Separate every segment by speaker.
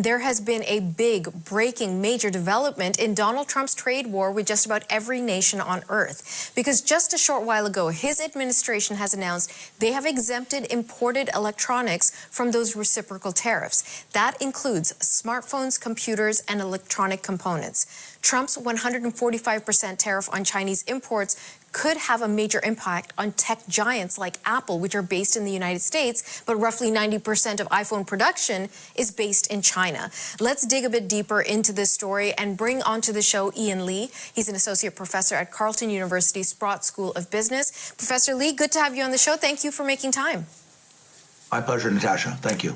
Speaker 1: There has been a big, breaking, major development in Donald Trump's trade war with just about every nation on earth. Because just a short while ago, his administration has announced they have exempted imported electronics from those reciprocal tariffs. That includes smartphones, computers, and electronic components. Trump's 145% tariff on Chinese imports could have a major impact on tech giants like Apple, which are based in the United States, but roughly 90% of iPhone production is based in China. Let's dig a bit deeper into this story and bring onto the show Ian Lee. He's an associate professor at Carleton University Sprott School of Business. Professor Lee, good to have you on the show. Thank you for making time.
Speaker 2: My pleasure, Natasha. Thank you.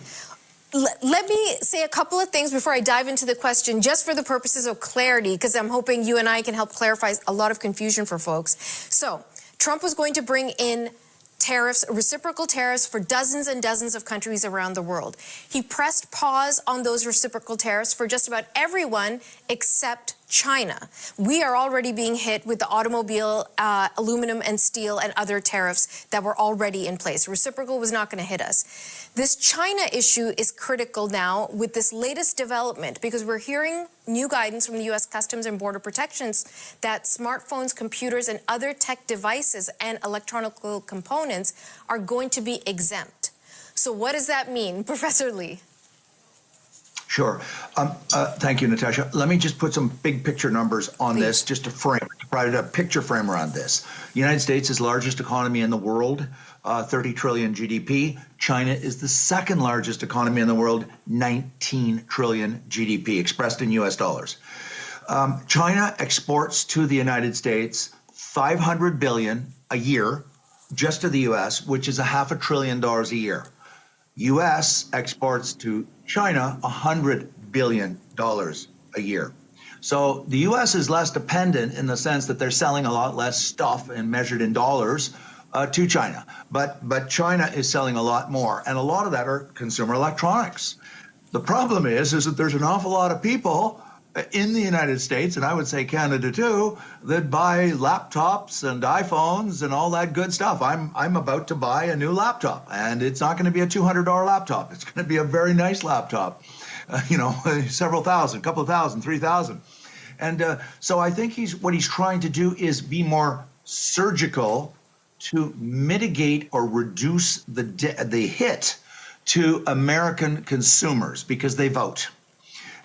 Speaker 1: Let me say a couple of things before I dive into the question, just for the purposes of clarity, because I'm hoping you and I can help clarify a lot of confusion for folks. So, Trump was going to bring in tariffs, reciprocal tariffs for dozens and dozens of countries around the world. He pressed pause on those reciprocal tariffs for just about everyone except China. We are already being hit with the automobile, aluminum and steel and other tariffs that were already in place. Reciprocal was not going to hit us. This China issue is critical now with this latest development because we're hearing new guidance from the U.S. Customs and Border Protections that smartphones, computers, and other tech devices and electronic components are going to be exempt. So what does that mean, Professor Lee?
Speaker 2: Sure. Thank you, Natasha. Let me just put some big picture numbers on this, just to provide a picture frame around this. The United States is the largest economy in the world, 30 trillion GDP. China is the second largest economy in the world, 19 trillion GDP, expressed in US dollars. China exports to the United States 500 billion a year, just to the US, which is $500 billion a year. U.S. exports to China $100 billion a year. So the U.S. is less dependent in the sense that they're selling a lot less stuff and measured in dollars to China. But China is selling a lot more, and a lot of that are consumer electronics. The problem is that there's an awful lot of people in the United States, and I would say Canada too, that buy laptops and iPhones and all that good stuff. I'm about to buy a new laptop, and it's not going to be a $200 laptop. It's going to be a very nice laptop, several thousand, couple of thousand, 3,000. And so I think what he's trying to do is be more surgical to mitigate or reduce the hit to American consumers because they vote.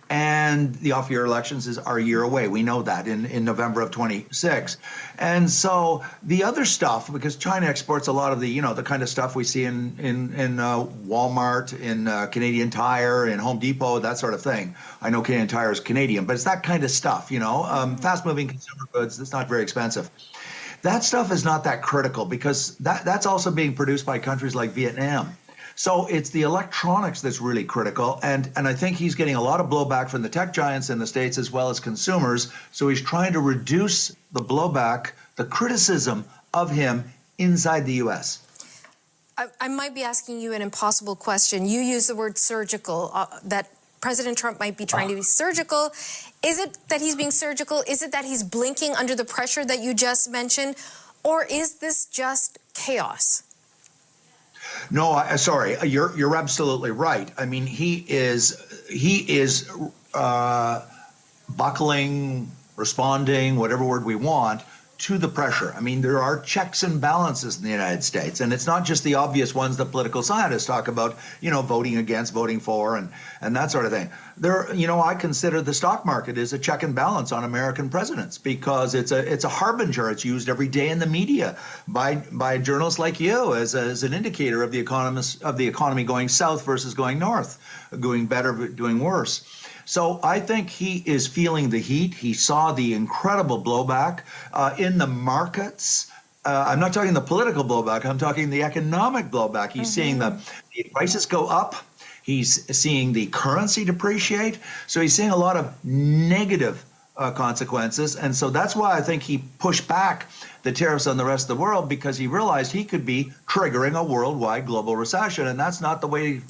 Speaker 2: And the off-year elections are a year away. We know that in November of 26. And so the other stuff, because China exports a lot of the, the kind of stuff we see in Walmart, in Canadian Tire, in Home Depot, that sort of thing. I know Canadian Tire is Canadian, but it's that kind of stuff, fast-moving consumer goods that's not very expensive. That stuff is not that critical because that's also being produced by countries like Vietnam. So it's the electronics that's really critical, and I think he's getting a lot of blowback from the tech giants in the States as well as consumers, so he's trying to reduce the blowback, the criticism of him inside the U.S.
Speaker 1: I might be asking you an impossible question. You use the word surgical, that President Trump might be trying to be surgical. Is it that he's being surgical? Is it that he's blinking under the pressure that you just mentioned? Or is this just chaos?
Speaker 2: No, sorry, you're absolutely right. I mean, he is buckling, responding, whatever word we want, to the pressure. I mean, there are checks and balances in the United States, and it's not just the obvious ones that political scientists talk about, voting against, voting for, and that sort of thing. I consider the stock market is a check and balance on American presidents because it's a harbinger. It's used every day in the media by journalists like you as an indicator of the economy going south versus going north, doing better, doing worse. So I think he is feeling the heat. He saw the incredible blowback in the markets. I'm not talking the political blowback. I'm talking the economic blowback. He's seeing the prices go up. He's seeing the currency depreciate. So he's seeing a lot of negative consequences. And so that's why I think he pushed back the tariffs on the rest of the world, because he realized he could be triggering a worldwide global recession. And that's not the way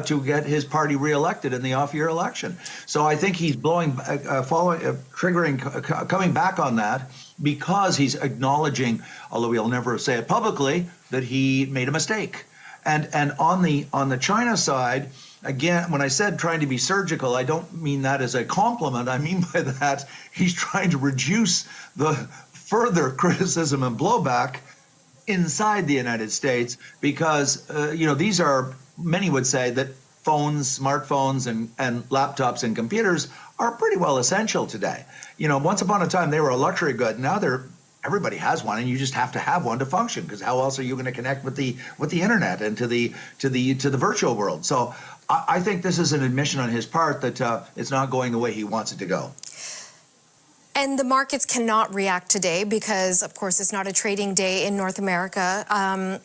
Speaker 2: to get his party reelected in the off-year election. So I think he's coming back on that because he's acknowledging, although he'll never say it publicly, that he made a mistake. And on the China side, again, when I said trying to be surgical, I don't mean that as a compliment. I mean by that he's trying to reduce the further criticism and blowback inside the United States because, these are, many would say that phones, smartphones, and laptops and computers are pretty well essential today. Once upon a time, they were a luxury good. Now everybody has one, and you just have to have one to function, because how else are you going to connect with the internet and to the virtual world? So I think this is an admission on his part that it's not going the way he wants it to go.
Speaker 1: And the markets cannot react today because, of course, it's not a trading day in North America.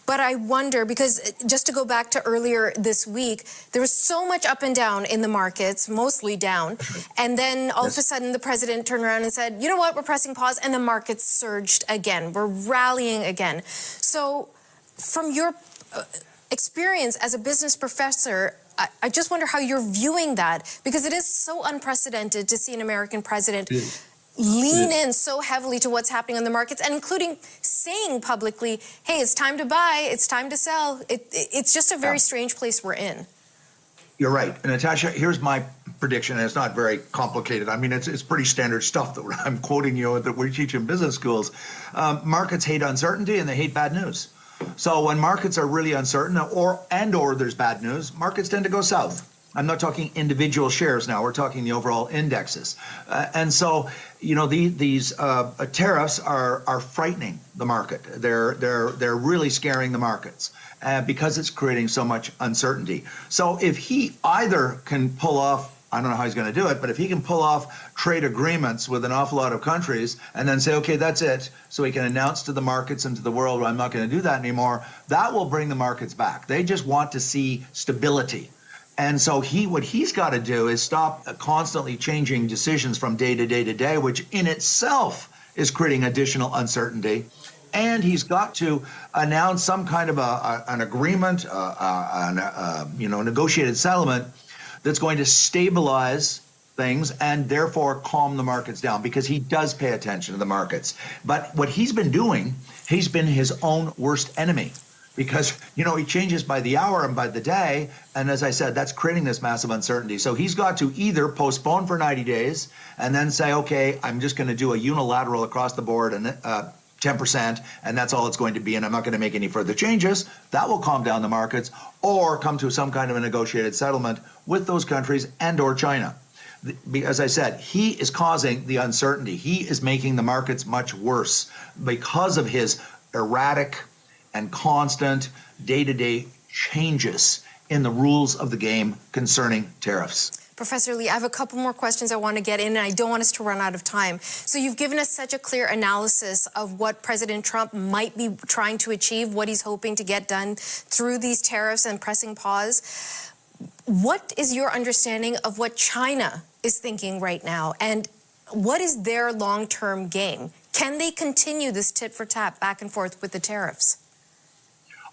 Speaker 1: But I wonder, because just to go back to earlier this week, there was so much up and down in the markets, mostly down. And then all of a sudden the president turned around and said, you know what, we're pressing pause, and the markets surged again. We're rallying again. So from your experience as a business professor, I just wonder how you're viewing that, because it is so unprecedented to see an American president lean in so heavily to what's happening on the markets, and including saying publicly, hey, it's time to buy, it's time to sell. It's just a very strange place we're in.
Speaker 2: You're right. And Natasha, here's my prediction, and it's not very complicated. I mean, it's pretty standard stuff that I'm quoting you that we teach in business schools. Markets hate uncertainty and they hate bad news. So when markets are really uncertain or there's bad news, markets tend to go south. I'm not talking individual shares now. We're talking the overall indexes. And so, these tariffs are frightening the market. They're really scaring the markets because it's creating so much uncertainty. So if he either can pull off, I don't know how he's going to do it, but if he can pull off trade agreements with an awful lot of countries and then say, okay, that's it, so he can announce to the markets and to the world, I'm not going to do that anymore, that will bring the markets back. They just want to see stability. And so what he's got to do is stop constantly changing decisions from day to day to day, which in itself is creating additional uncertainty. And he's got to announce some kind of an agreement, negotiated settlement that's going to stabilize things and therefore calm the markets down, because he does pay attention to the markets. But what he's been doing, he's been his own worst enemy. Because, he changes by the hour and by the day. And as I said, that's creating this massive uncertainty. So he's got to either postpone for 90 days and then say, okay, I'm just going to do a unilateral across the board and 10%, and that's all it's going to be, and I'm not going to make any further changes. That will calm down the markets, or come to some kind of a negotiated settlement with those countries and or China. As I said, he is causing the uncertainty. He is making the markets much worse because of his erratic and constant day-to-day changes in the rules of the game concerning tariffs.
Speaker 1: Professor Lee, I have a couple more questions I want to get in, and I don't want us to run out of time. So you've given us such a clear analysis of what President Trump might be trying to achieve, what he's hoping to get done through these tariffs and pressing pause. What is your understanding of what China is thinking right now, and what is their long-term game? Can they continue this tit-for-tat back and forth with the tariffs?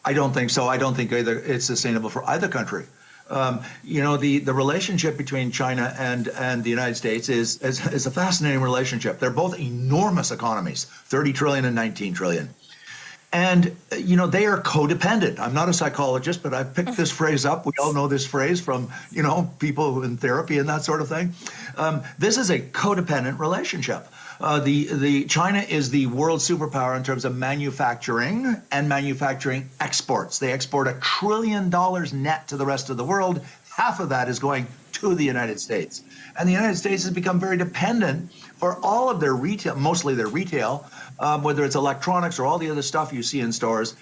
Speaker 2: I don't think so. I don't think either it's sustainable for either country. The relationship between China and the United States is a fascinating relationship. They're both enormous economies, 30 trillion and 19 trillion. And, they are codependent. I'm not a psychologist, but I picked this phrase up. We all know this phrase from, people in therapy and that sort of thing. This is a codependent relationship. The China is the world superpower in terms of manufacturing and manufacturing exports. They export $1 trillion net to the rest of the world. Half of that is going to the United States. And the United States has become very dependent for all of their retail, mostly their retail, whether it's electronics or all the other stuff you see in stores,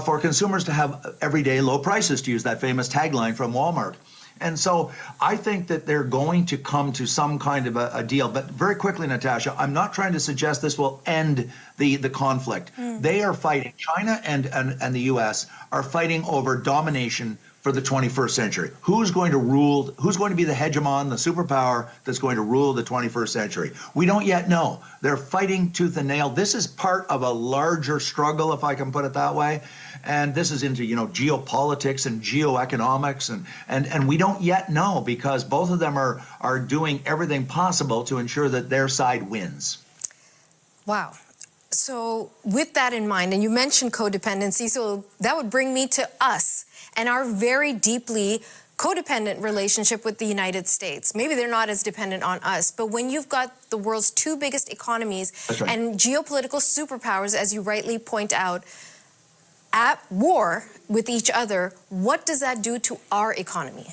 Speaker 2: for consumers to have everyday low prices, to use that famous tagline from Walmart. And so I think that they're going to come to some kind of a deal. But very quickly, Natasha, I'm not trying to suggest this will end the conflict. They are fighting. China and the U.S. are fighting over domination for the 21st century. Who's going to rule? Who's going to be the hegemon, the superpower that's going to rule the 21st century? We don't yet know. They're fighting tooth and nail. This is part of a larger struggle, if I can put it that way. And this is into, geopolitics and geoeconomics. And we don't yet know, because both of them are doing everything possible to ensure that their side wins.
Speaker 1: Wow. So with that in mind, and you mentioned codependency, so that would bring me to us and our very deeply codependent relationship with the United States. Maybe they're not as dependent on us, but when you've got the world's two biggest economies and geopolitical superpowers, as you rightly point out, at war with each other, what does that do to our economy?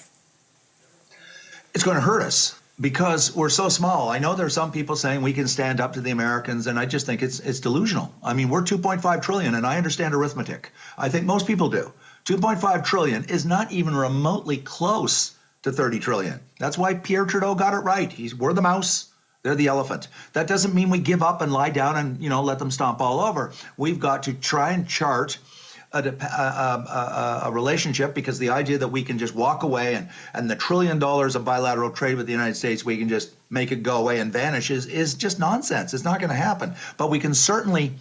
Speaker 2: It's going to hurt us because we're so small. I know there are some people saying we can stand up to the Americans, and I just think it's delusional. I mean, we're 2.5 trillion, and I understand arithmetic. I think most people do. 2.5 trillion is not even remotely close to 30 trillion. That's why Pierre Trudeau got it right. We're the mouse, they're the elephant. That doesn't mean we give up and lie down and, let them stomp all over. We've got to try and chart a relationship, because the idea that we can just walk away and the $1 trillion of bilateral trade with the United States, we can just make it go away and vanish is just nonsense. It's not going to happen. But we can certainly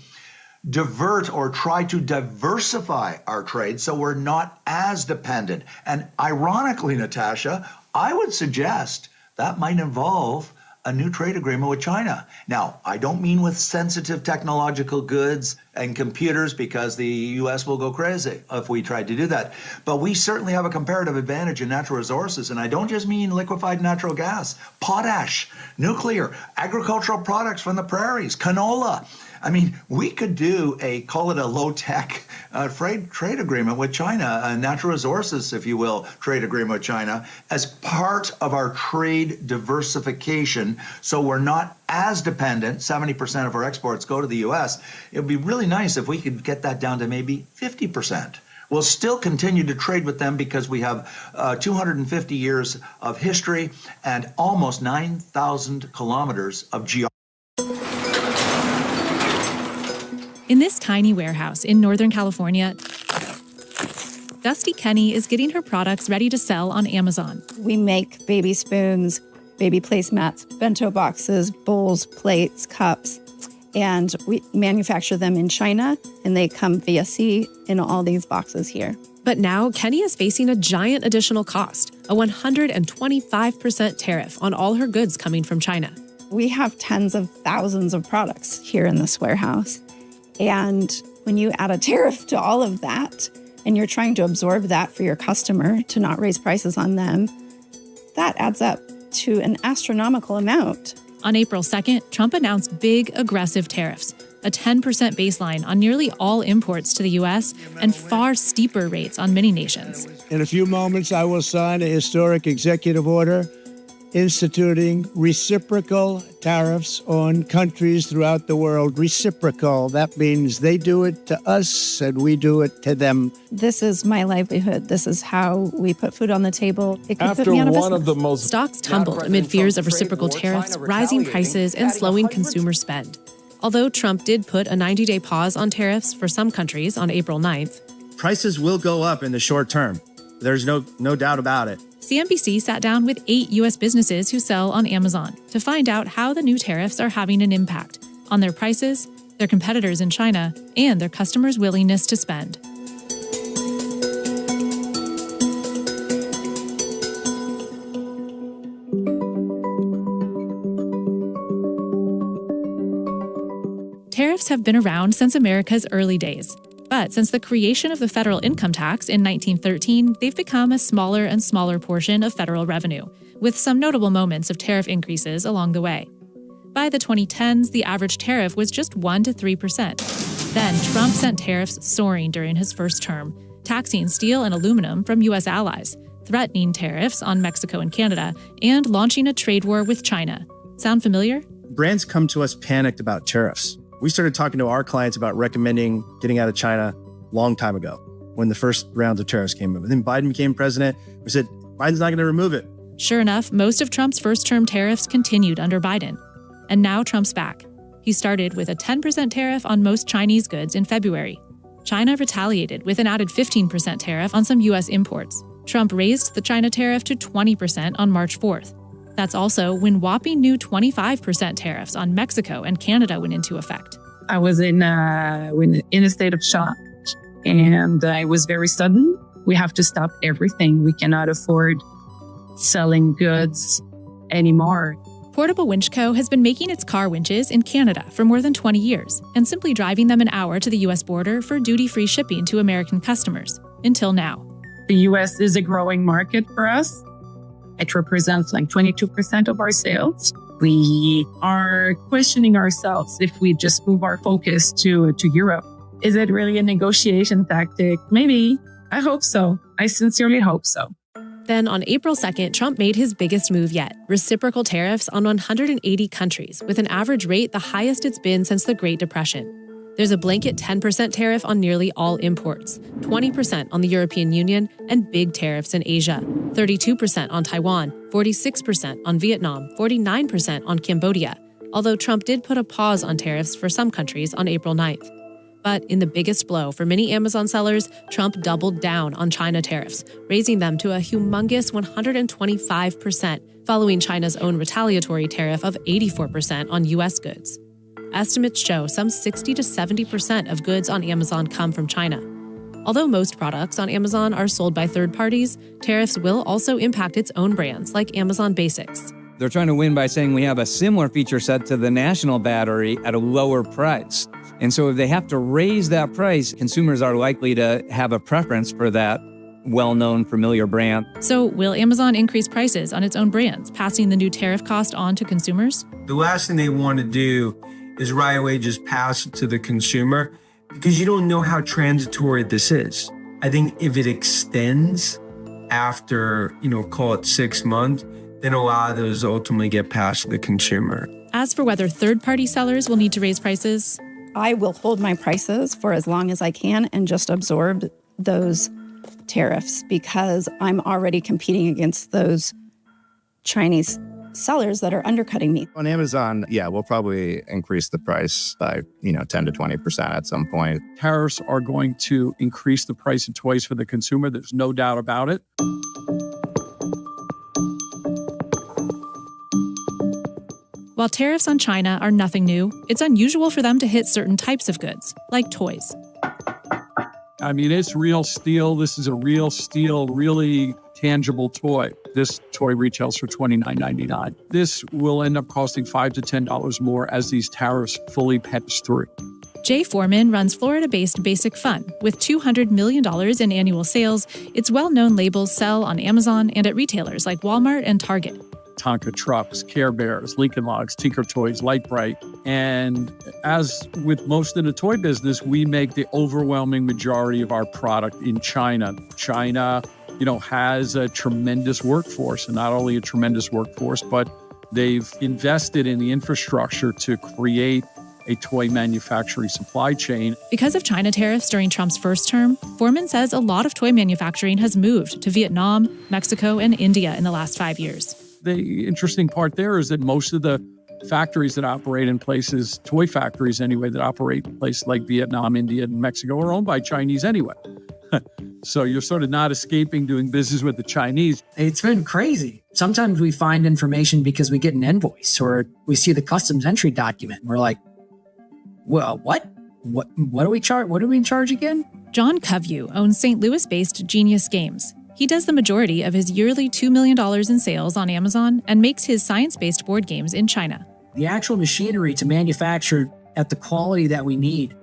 Speaker 2: divert or try to diversify our trade so we're not as dependent. And ironically, Natasha, I would suggest that might involve a new trade agreement with China. Now, I don't mean with sensitive technological goods and computers, because the U.S. will go crazy if we tried to do that. But we certainly have a comparative advantage in natural resources, and I don't just mean liquefied natural gas, potash, nuclear, agricultural products from the prairies, canola. I mean, we could call it a low-tech trade agreement with China, a natural resources, if you will, trade agreement with China, as part of our trade diversification, so we're not as dependent. 70% of our exports go to the U.S. It would be really nice if we could get that down to maybe 50%. We'll still continue to trade with them because we have 250 years of history and almost 9,000 kilometers of geography.
Speaker 3: In this tiny warehouse in Northern California, Dusty Kenny is getting her products ready to sell on Amazon.
Speaker 4: We make baby spoons, baby placemats, bento boxes, bowls, plates, cups, and we manufacture them in China, and they come via sea in all these boxes here.
Speaker 3: But now Kenny is facing a giant additional cost, a 125% tariff on all her goods coming from China.
Speaker 4: We have tens of thousands of products here in this warehouse. And when you add a tariff to all of that, and you're trying to absorb that for your customer to not raise prices on them, that adds up to an astronomical amount.
Speaker 3: On April 2nd, Trump announced big, aggressive tariffs, a 10% baseline on nearly all imports to the U.S., and far steeper rates on many nations.
Speaker 5: In a few moments, I will sign a historic executive order instituting reciprocal tariffs on countries throughout the world. Reciprocal, that means they do it to us and we do it to them.
Speaker 4: This is my livelihood. This is how we put food on the table. It could put me out of business.
Speaker 3: Stocks tumbled amid fears of reciprocal tariffs, rising prices, and slowing consumer spend. Although Trump did put a 90-day pause on tariffs for some countries on April 9th.
Speaker 6: Prices will go up in the short term. There's no doubt about it.
Speaker 3: CNBC sat down with 8 U.S. businesses who sell on Amazon to find out how the new tariffs are having an impact on their prices, their competitors in China, and their customers' willingness to spend. Tariffs have been around since America's early days. But since the creation of the federal income tax in 1913, they've become a smaller and smaller portion of federal revenue, with some notable moments of tariff increases along the way. By the 2010s, the average tariff was just 1% to 3%. Then Trump sent tariffs soaring during his first term, taxing steel and aluminum from U.S. allies, threatening tariffs on Mexico and Canada, and launching a trade war with China. Sound familiar?
Speaker 6: Brands come to us panicked about tariffs. We started talking to our clients about recommending getting out of China a long time ago when the first rounds of tariffs came up. And then Biden became president. We said, Biden's not going to remove it.
Speaker 3: Sure enough, most of Trump's first-term tariffs continued under Biden. And now Trump's back. He started with a 10% tariff on most Chinese goods in February. China retaliated with an added 15% tariff on some U.S. imports. Trump raised the China tariff to 20% on March 4th. That's also when whopping new 25% tariffs on Mexico and Canada went into effect.
Speaker 7: I was in a state of shock, and it was very sudden. We have to stop everything. We cannot afford selling goods anymore.
Speaker 3: Portable Winch Co. has been making its car winches in Canada for more than 20 years and simply driving them an hour to the U.S. border for duty-free shipping to American customers, until now.
Speaker 7: The US is a growing market for us. It represents like 22% of our sales. We are questioning ourselves if we just move our focus to Europe. Is it really a negotiation tactic? Maybe. I hope so. I sincerely hope so.
Speaker 3: Then on April 2nd, Trump made his biggest move yet, reciprocal tariffs on 180 countries, with an average rate the highest it's been since the Great Depression. There's a blanket 10% tariff on nearly all imports, 20% on the European Union, and big tariffs in Asia, 32% on Taiwan, 46% on Vietnam, 49% on Cambodia, although Trump did put a pause on tariffs for some countries on April 9th. But in the biggest blow for many Amazon sellers, Trump doubled down on China tariffs, raising them to a humongous 125%, following China's own retaliatory tariff of 84% on U.S. goods. Estimates show some 60 to 70% of goods on Amazon come from China. Although most products on Amazon are sold by third parties, tariffs will also impact its own brands like Amazon Basics.
Speaker 8: They're trying to win by saying we have a similar feature set to the national battery at a lower price. And so if they have to raise that price, consumers are likely to have a preference for that well-known, familiar brand.
Speaker 3: So will Amazon increase prices on its own brands, passing the new tariff cost on to consumers?
Speaker 9: The last thing they want to do is right away just pass it to the consumer because you don't know how transitory this is. I think if it extends after, call it 6 months, then a lot of those ultimately get passed to the consumer.
Speaker 3: As for whether third-party sellers will need to raise prices,
Speaker 4: I will hold my prices for as long as I can and just absorb those tariffs because I'm already competing against those Chinese sellers that are undercutting me.
Speaker 10: On Amazon, we'll probably increase the price by, 10 to 20% at some point.
Speaker 11: Tariffs are going to increase the price of toys for the consumer. There's no doubt about it.
Speaker 3: While tariffs on China are nothing new, it's unusual for them to hit certain types of goods, like toys.
Speaker 11: I mean, it's real steel. This is a real steel, really tangible toy. This toy retails for $29.99. This will end up costing $5 to $10 more as these tariffs fully pass through.
Speaker 3: Jay Foreman runs Florida-based Basic Fun. With $200 million in annual sales, its well-known labels sell on Amazon and at retailers like Walmart and Target.
Speaker 11: Tonka trucks, Care Bears, Lincoln Logs, Tinker Toys, Light Bright. And as with most in the toy business, we make the overwhelming majority of our product in China. China, has a tremendous workforce, and not only a tremendous workforce, but they've invested in the infrastructure to create a toy manufacturing supply chain.
Speaker 3: Because of China tariffs during Trump's first term, Foreman says a lot of toy manufacturing has moved to Vietnam, Mexico, and India in the last 5 years.
Speaker 11: The interesting part there is that most of the factories that operate in places, toy factories anyway, that operate in places like Vietnam, India, and Mexico are owned by Chinese anyway. So you're sort of not escaping doing business with the Chinese.
Speaker 12: It's been crazy. Sometimes we find information because we get an invoice or we see the customs entry document. And we're like, well, what? What do we charge? What do we charge again?
Speaker 3: John Covey owns St. Louis-based Genius Games. He does the majority of his yearly $2 million in sales on Amazon and makes his science-based board games in China.
Speaker 12: The actual machinery to manufacture at the quality that we need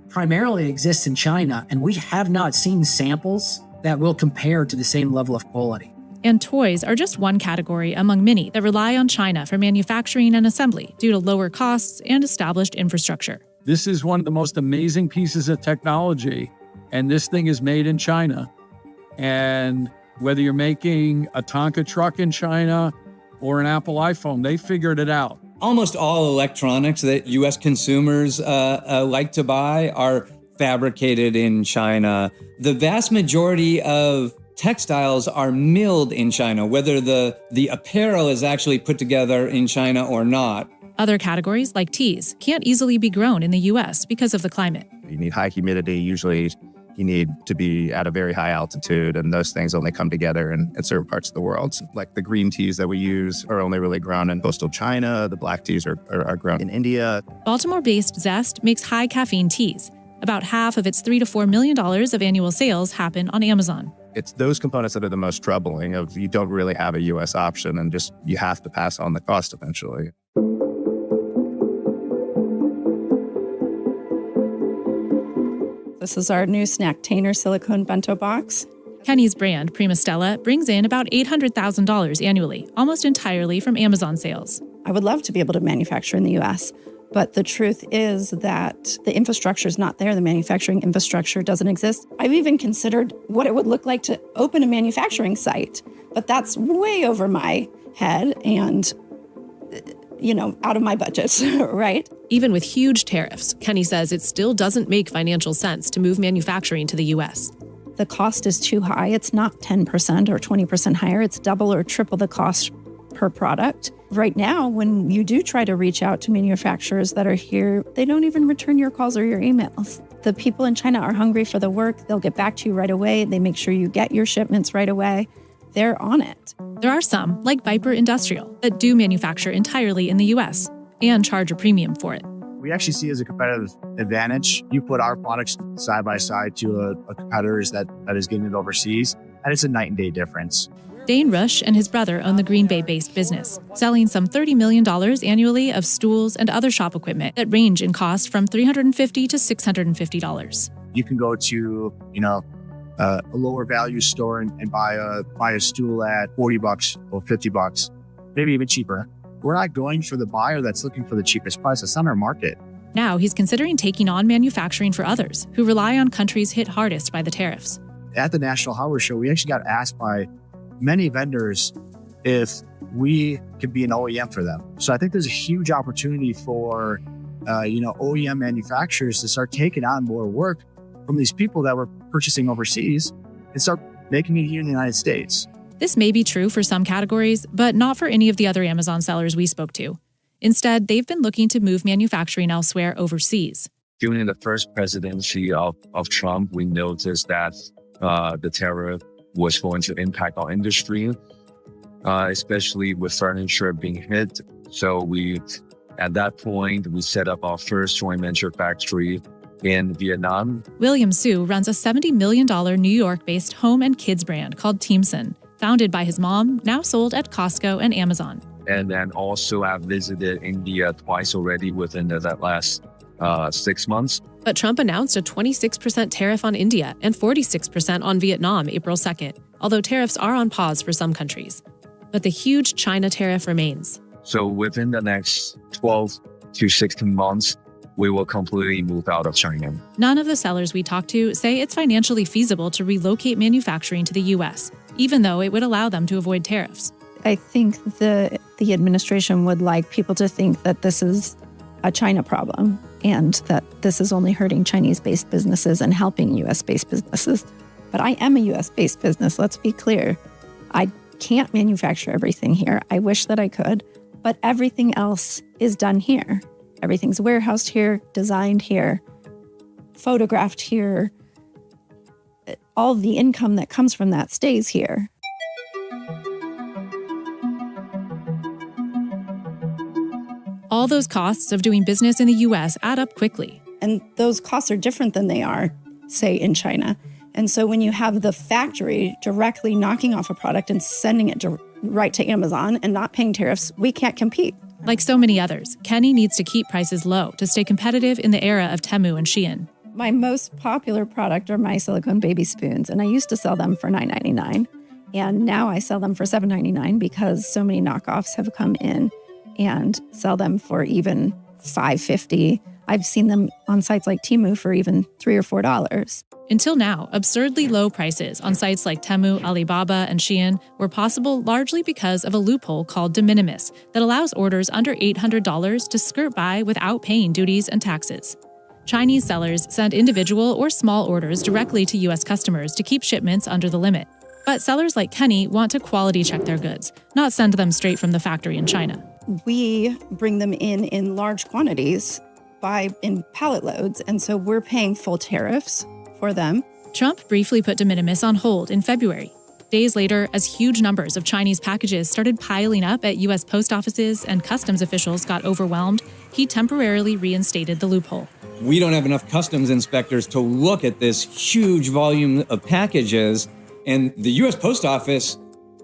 Speaker 12: primarily exists in China, and we have not seen samples that will compare to the same level of quality.
Speaker 3: And toys are just one category among many that rely on China for manufacturing and assembly due to lower costs and established infrastructure.
Speaker 11: This is one of the most amazing pieces of technology, and this thing is made in China. And whether you're making a Tonka truck in China or an Apple iPhone, they figured it out.
Speaker 8: Almost all electronics that U.S. consumers like to buy are fabricated in China. The vast majority of textiles are milled in China, whether the apparel is actually put together in China or not.
Speaker 3: Other categories, like teas, can't easily be grown in the U.S. because of the climate.
Speaker 10: You need high humidity. Usually you need to be at a very high altitude, and those things only come together in certain parts of the world. Like the green teas that we use are only really grown in coastal China. The black teas are grown in India.
Speaker 3: Baltimore-based Zest makes high caffeine teas. About half of its $3 to $4 million of annual sales happen on Amazon.
Speaker 10: It's those components that are the most troubling. Of you don't really have a U.S. option, and just you have to pass on the cost eventually.
Speaker 4: This is our new Snacktainer silicone bento box.
Speaker 3: Kenny's brand, Prima Stella, brings in about $800,000 annually, almost entirely from Amazon sales.
Speaker 4: I would love to be able to manufacture in the US, but the truth is that the infrastructure is not there. The manufacturing infrastructure doesn't exist. I've even considered what it would look like to open a manufacturing site, but that's way over my head and, out of my budget, right?
Speaker 3: Even with huge tariffs, Kenny says it still doesn't make financial sense to move manufacturing to the US.
Speaker 4: The cost is too high. It's not 10% or 20% higher. It's double or triple the cost per product. Right now, when you do try to reach out to manufacturers that are here, they don't even return your calls or your emails. The people in China are hungry for the work. They'll get back to you right away. They make sure you get your shipments right away. They're on it.
Speaker 3: There are some, like Viper Industrial, that do manufacture entirely in the US and charge a premium for it.
Speaker 6: We actually see it as a competitive advantage. You put our products side by side to a competitor's that is getting it overseas, and it's a night and day difference.
Speaker 3: Dane Rush and his brother own the Green Bay-based business, selling some $30 million annually of stools and other shop equipment that range in cost from $350 to $650.
Speaker 6: You can go to, a lower value store and buy a stool at $40 or $50, maybe even cheaper. We're not going for the buyer that's looking for the cheapest price. That's not our market.
Speaker 3: Now he's considering taking on manufacturing for others who rely on countries hit hardest by the tariffs.
Speaker 6: At the National Hardware Show, we actually got asked by many vendors if we could be an OEM for them. So I think there's a huge opportunity for, OEM manufacturers to start taking on more work from these people that were purchasing overseas and start making it here in the United States.
Speaker 3: This may be true for some categories, but not for any of the other Amazon sellers we spoke to. Instead, they've been looking to move manufacturing elsewhere overseas.
Speaker 13: During the first presidency of Trump, we noticed that the tariff was going to impact our industry, especially with furniture being hit. So at that point, we set up our first joint venture factory in Vietnam.
Speaker 3: William Su runs a $70 million New York-based home and kids brand called Teamson, founded by his mom, now sold at Costco and Amazon.
Speaker 13: And then also I've visited India twice already within that last 6 months.
Speaker 3: But Trump announced a 26% tariff on India and 46% on Vietnam April 2nd, although tariffs are on pause for some countries. But the huge China tariff remains.
Speaker 13: So within the next 12 to 16 months, we will completely move out of China.
Speaker 3: None of the sellers we talked to say it's financially feasible to relocate manufacturing to the U.S., even though it would allow them to avoid tariffs.
Speaker 4: I think the administration would like people to think that this is a China problem and that this is only hurting Chinese-based businesses and helping U.S.-based businesses. But I am a U.S.-based business, let's be clear. I can't manufacture everything here. I wish that I could, but everything else is done here. Everything's warehoused here, designed here, photographed here. All the income that comes from that stays here.
Speaker 3: All those costs of doing business in the U.S. add up quickly.
Speaker 4: And those costs are different than they are, say, in China. And so when you have the factory directly knocking off a product and sending it right to Amazon and not paying tariffs, we can't compete.
Speaker 3: Like so many others, Kenny needs to keep prices low to stay competitive in the era of Temu and Shien.
Speaker 4: My most popular product are my silicone baby spoons, and I used to sell them for $9.99. And now I sell them for $7.99 because so many knockoffs have come in and sell them for even $5.50. I've seen them on sites like Temu for even $3 or $4.
Speaker 3: Until now, absurdly low prices on sites like Temu, Alibaba, and Shein were possible largely because of a loophole called de Minimis that allows orders under $800 to skirt by without paying duties and taxes. Chinese sellers send individual or small orders directly to U.S. customers to keep shipments under the limit. But sellers like Kenny want to quality check their goods, not send them straight from the factory in China.
Speaker 4: We bring them in large quantities in pallet loads, and so we're paying full tariffs for them.
Speaker 3: Trump briefly put de minimis on hold in February. Days later, as huge numbers of Chinese packages started piling up at U.S. post offices and customs officials got overwhelmed, he temporarily reinstated the loophole.
Speaker 8: We don't have enough customs inspectors to look at this huge volume of packages, and the U.S. Post Office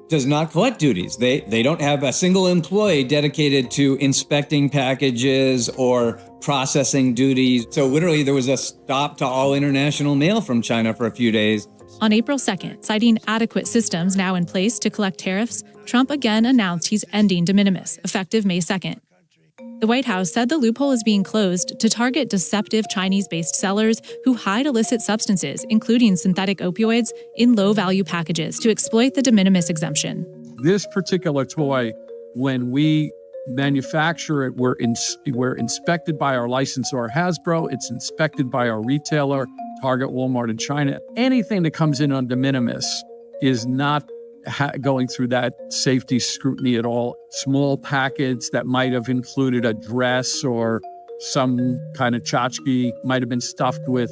Speaker 8: does not collect duties. They don't have a single employee dedicated to inspecting packages or processing duties. So literally there was a stop to all international mail from China for a few days.
Speaker 3: On April 2nd, citing adequate systems now in place to collect tariffs, Trump again announced he's ending de minimis, effective May 2nd. The White House said the loophole is being closed to target deceptive Chinese-based sellers who hide illicit substances, including synthetic opioids, in low-value packages to exploit the de minimis exemption.
Speaker 11: This particular toy, when we manufacture it, we're inspected by our licensor Hasbro, it's inspected by our retailer, Target, Walmart in China. Anything that comes in on de minimis is not going through that safety scrutiny at all. Small packets that might have included a dress or some kind of tchotchke might have been stuffed with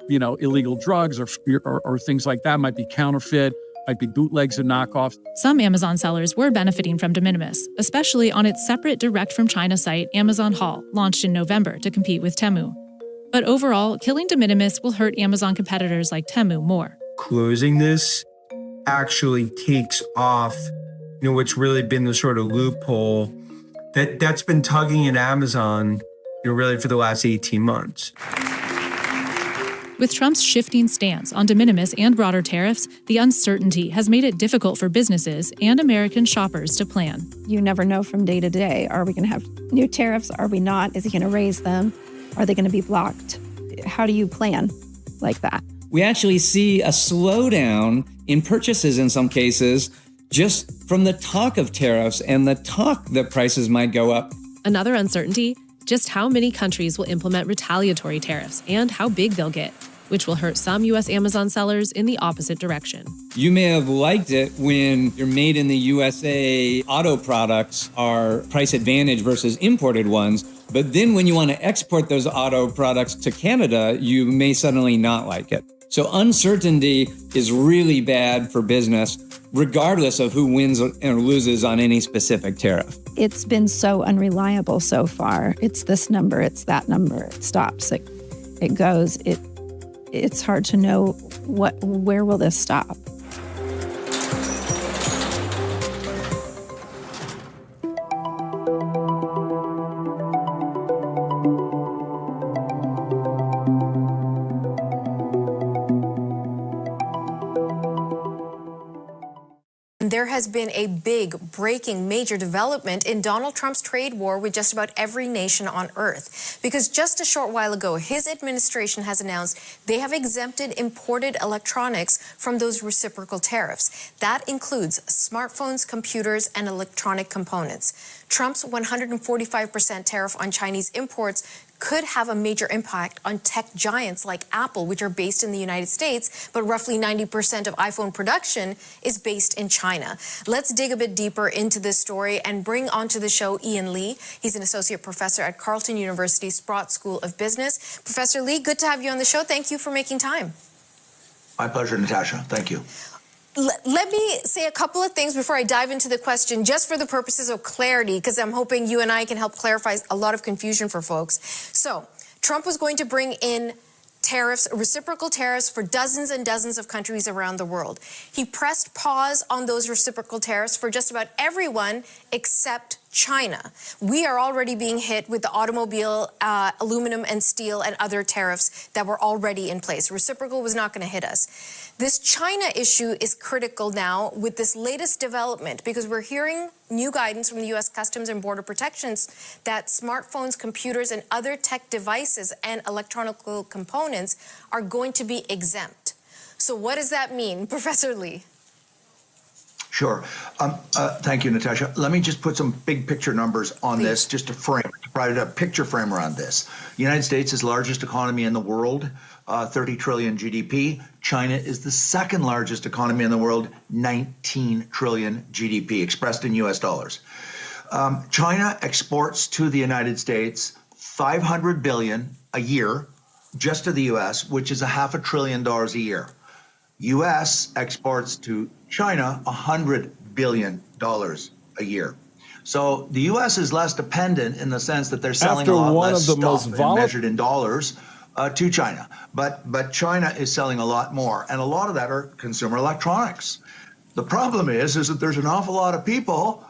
Speaker 11: illegal drugs or things like that, might be counterfeit, might be bootlegs and knockoffs.
Speaker 3: Some Amazon sellers were benefiting from de minimis, especially on its separate direct-from-China site, Amazon Haul, launched in November to compete with Temu. But overall, killing de minimis will hurt Amazon competitors like Temu more.
Speaker 9: Closing this actually takes off, what's really been the sort of loophole that's been tugging at Amazon, really for the last 18 months.
Speaker 3: With Trump's shifting stance on de minimis and broader tariffs, the uncertainty has made it difficult for businesses and American shoppers to plan.
Speaker 4: You never know from day to day. Are we going to have new tariffs? Are we not? Is he going to raise them? Are they going to be blocked? How do you plan like that?
Speaker 8: We actually see a slowdown in purchases in some cases just from the talk of tariffs and the talk that prices might go up.
Speaker 14: Another uncertainty, just how many countries will implement retaliatory tariffs and how big they'll get, which will hurt some U.S. Amazon sellers in the opposite direction.
Speaker 8: You may have liked it when your made in the USA auto products are price advantage versus imported ones. But then when you want to export those auto products to Canada, you may suddenly not like it. So uncertainty is really bad for business, regardless of who wins or loses on any specific tariff.
Speaker 4: It's been so unreliable so far. It's this number, it's that number, it stops, it goes. It's hard to know where will this stop.
Speaker 1: There has been a big, breaking, major development in Donald Trump's trade war with just about every nation on earth. Because just a short while ago, his administration has announced they have exempted imported electronics from those reciprocal tariffs. That includes smartphones, computers, and electronic components. Trump's 145% tariff on Chinese imports could have a major impact on tech giants like Apple, which are based in the United States, but roughly 90% of iPhone production is based in China. Let's dig a bit deeper into this story and bring onto the show Ian Lee. He's an associate professor at Carleton University Sprott School of Business. Professor Lee, good to have you on the show. Thank you for making time.
Speaker 2: My pleasure, Natasha. Thank you.
Speaker 1: Let me say a couple of things before I dive into the question, just for the purposes of clarity, because I'm hoping you and I can help clarify a lot of confusion for folks. So, Trump was going to bring in tariffs, reciprocal tariffs for dozens and dozens of countries around the world. He pressed pause on those reciprocal tariffs for just about everyone except China. We are already being hit with the automobile, aluminum and steel and other tariffs that were already in place. Reciprocal was not going to hit us. This China issue is critical now with this latest development because we're hearing new guidance from the U.S. Customs and Border Protections that smartphones, computers, and other tech devices and electronic components are going to be exempt. So what does that mean, Professor Lee?
Speaker 2: Sure. Thank you, Natasha. Let me just put some big picture numbers on this, just to provide a picture frame around this. The United States is the largest economy in the world, 30 trillion GDP. China is the second largest economy in the world, 19 trillion GDP, expressed in US dollars. China exports to the United States $500 billion a year, just to the US, which is $500 billion a year. U.S. exports to China $100 billion a year. So the U.S. is less dependent in the sense that they're selling a lot less stuff measured in dollars to China. But China is selling a lot more, and a lot of that are consumer electronics. The problem is that there's an awful lot of people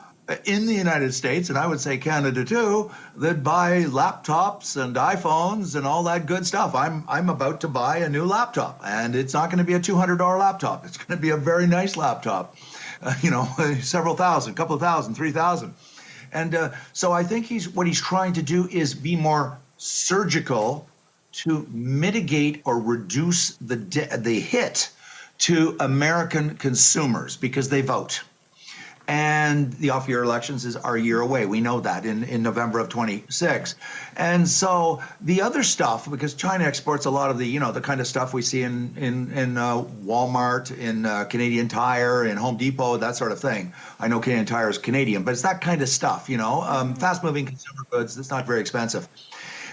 Speaker 2: in the United States, and I would say Canada too, that buy laptops and iPhones and all that good stuff. I'm about to buy a new laptop, and it's not going to be a $200 laptop. It's going to be a very nice laptop, several thousand, couple of thousand, 3,000. And so I think what he's trying to do is be more surgical to mitigate or reduce the hit to American consumers because they vote. And the off-year elections are a year away. We know that in November of 26. And so the other stuff, because China exports a lot of the, the kind of stuff we see in Walmart, in Canadian Tire, in Home Depot, that sort of thing. I know Canadian Tire is Canadian, but it's that kind of stuff, fast-moving consumer goods that's not very expensive.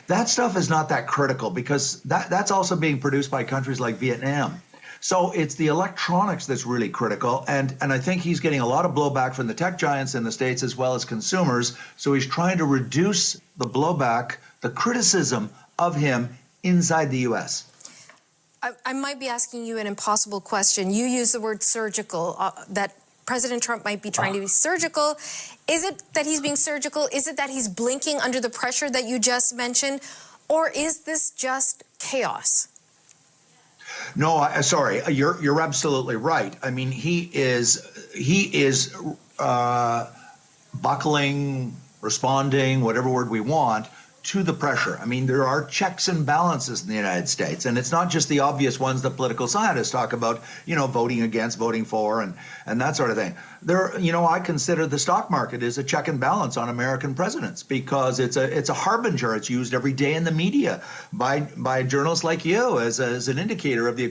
Speaker 2: That stuff is not that critical because that's also being produced by countries like Vietnam. So it's the electronics that's really critical. And I think he's getting a lot of blowback from the tech giants in the States as well as consumers. So he's trying to reduce the blowback, the criticism of him inside the U.S.
Speaker 1: I might be asking you an impossible question. You use the word surgical, that President Trump might be trying to be surgical. Is it that he's being surgical? Is it that he's blinking under the pressure that you just mentioned? Or is this just chaos?
Speaker 2: No, sorry, you're absolutely right. I mean, he is buckling, responding, whatever word we want, to the pressure. I mean, there are checks and balances in the United States, and it's not just the obvious ones that political scientists talk about, voting against, voting for, and that sort of thing. I consider the stock market is a check and balance on American presidents because it's a harbinger. It's used every day in the media by journalists like you as an indicator of the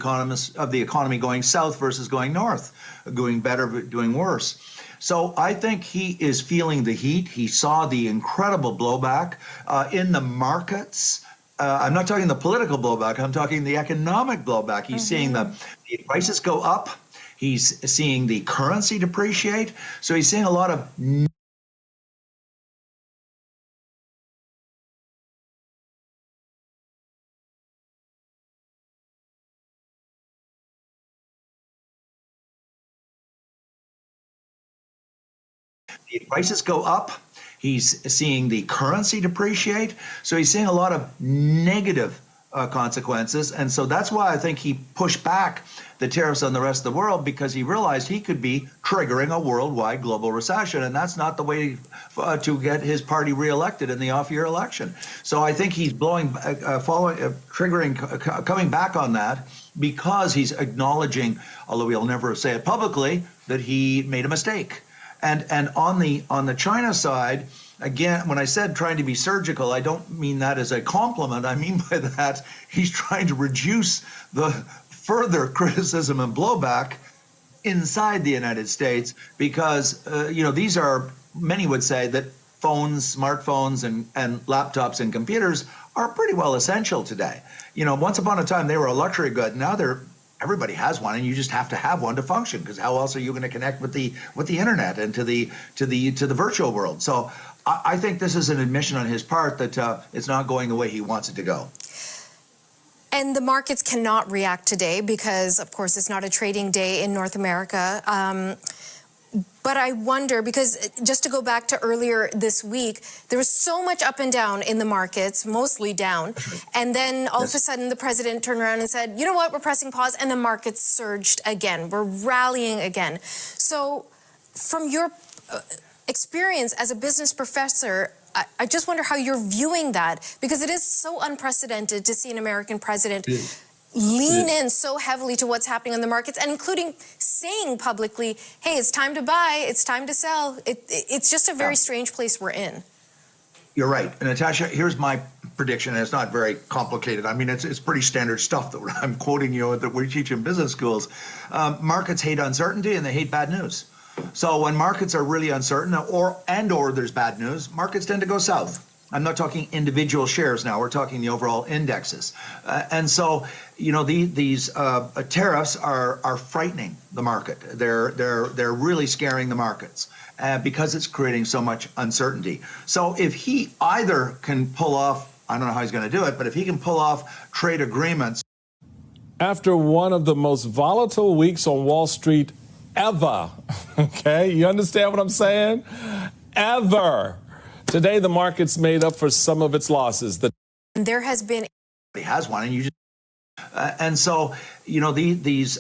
Speaker 2: economy going south versus going north, going better, doing worse. So I think he is feeling the heat. He saw the incredible blowback in the markets. I'm not talking the political blowback. I'm talking the economic blowback. He's seeing the prices go up. He's seeing the currency depreciate. So he's seeing a lot of prices go up. He's seeing the currency depreciate. So he's seeing a lot of negative consequences. And so that's why I think he pushed back the tariffs on the rest of the world, because he realized he could be triggering a worldwide global recession. And that's not the way to get his party reelected in the off-year election. So I think he's coming back on that because he's acknowledging, although he'll never say it publicly, that he made a mistake. And on the China side, again, when I said trying to be surgical, I don't mean that as a compliment. I mean by that he's trying to reduce the further criticism and blowback inside the United States because, these are, many would say that phones, smartphones, and laptops and computers are pretty well essential today. Once upon a time, they were a luxury good. Now everybody has one, and you just have to have one to function, because how else are you going to connect with the internet and to the virtual world? So I think this is an admission on his part that it's not going the way he wants it to go.
Speaker 1: And the markets cannot react today because, of course, it's not a trading day in North America. But I wonder, because just to go back to earlier this week, there was so much up and down in the markets, mostly down. And then all of a sudden the president turned around and said, you know what, we're pressing pause, and the markets surged again. We're rallying again. So from your experience as a business professor, I just wonder how you're viewing that, because it is so unprecedented to see an American president lean in so heavily to what's happening on the markets, and including saying publicly, hey, it's time to buy, it's time to sell. It's just a very strange place we're in.
Speaker 2: You're right. And Natasha, here's my prediction, and it's not very complicated. I mean, it's pretty standard stuff that I'm quoting you that we teach in business schools. Markets hate uncertainty and they hate bad news. So when markets are really uncertain or there's bad news, markets tend to go south. I'm not talking individual shares now. We're talking the overall indexes. And so, these tariffs are frightening the market. They're really scaring the markets because it's creating so much uncertainty. So if he either can pull off, I don't know how he's going to do it, but if he can pull off trade agreements.
Speaker 15: After one of the most volatile weeks on Wall Street ever, okay? You understand what I'm saying? ever. Today, the market's made up for some of its losses.
Speaker 1: There has been.
Speaker 2: He has one, and you just. And so, these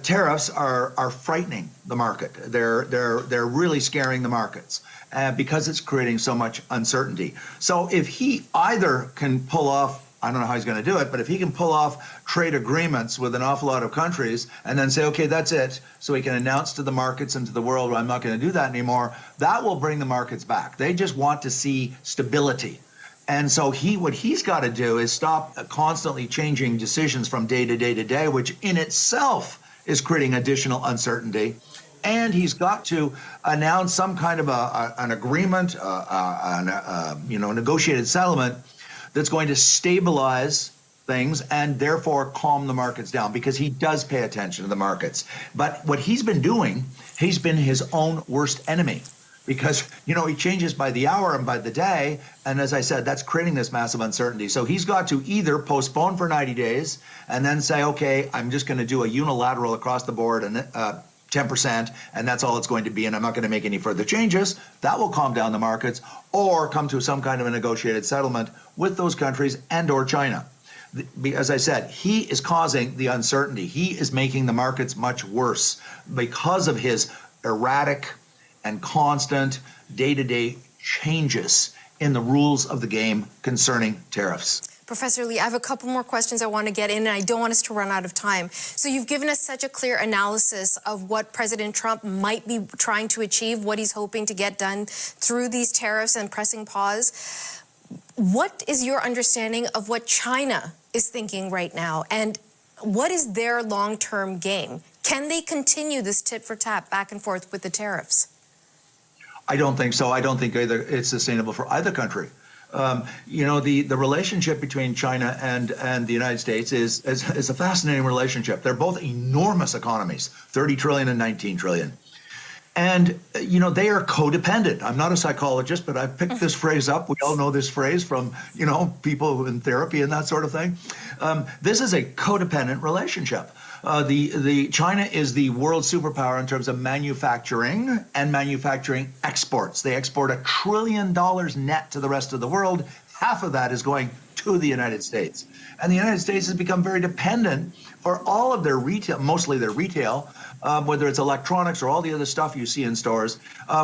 Speaker 2: tariffs are frightening the market. They're really scaring the markets because it's creating so much uncertainty. So if he either can pull off, I don't know how he's going to do it, but if he can pull off trade agreements with an awful lot of countries and then say, okay, that's it, so he can announce to the markets and to the world, I'm not going to do that anymore, that will bring the markets back. They just want to see stability. And so what he's got to do is stop constantly changing decisions from day to day to day, which in itself is creating additional uncertainty. And he's got to announce some kind of an agreement, negotiated settlement that's going to stabilize things and therefore calm the markets down, because he does pay attention to the markets. But what he's been doing, he's been his own worst enemy. Because, he changes by the hour and by the day. And as I said, that's creating this massive uncertainty. So he's got to either postpone for 90 days and then say, okay, I'm just going to do a unilateral across the board and 10%, and that's all it's going to be, and I'm not going to make any further changes. That will calm down the markets, or come to some kind of a negotiated settlement with those countries and or China. As I said, he is causing the uncertainty. He is making the markets much worse because of his erratic and constant day-to-day changes in the rules of the game concerning tariffs.
Speaker 1: Professor Lee, I have a couple more questions I want to get in, and I don't want us to run out of time. So you've given us such a clear analysis of what President Trump might be trying to achieve, what he's hoping to get done through these tariffs and pressing pause. What is your understanding of what China is thinking right now, and what is their long-term game? Can they continue this tit-for-tat back and forth with the tariffs?
Speaker 2: I don't think so. I don't think either it's sustainable for either country. The relationship between China and the United States is a fascinating relationship. They're both enormous economies, 30 trillion and 19 trillion. And, they are codependent. I'm not a psychologist, but I picked this phrase up. We all know this phrase from, people in therapy and that sort of thing. This is a codependent relationship. China is the world superpower in terms of manufacturing and manufacturing exports. They export $1 trillion net to the rest of the world. Half of that is going to the United States. And the United States has become very dependent for all of their retail, mostly their retail, whether it's electronics or all the other stuff you see in stores,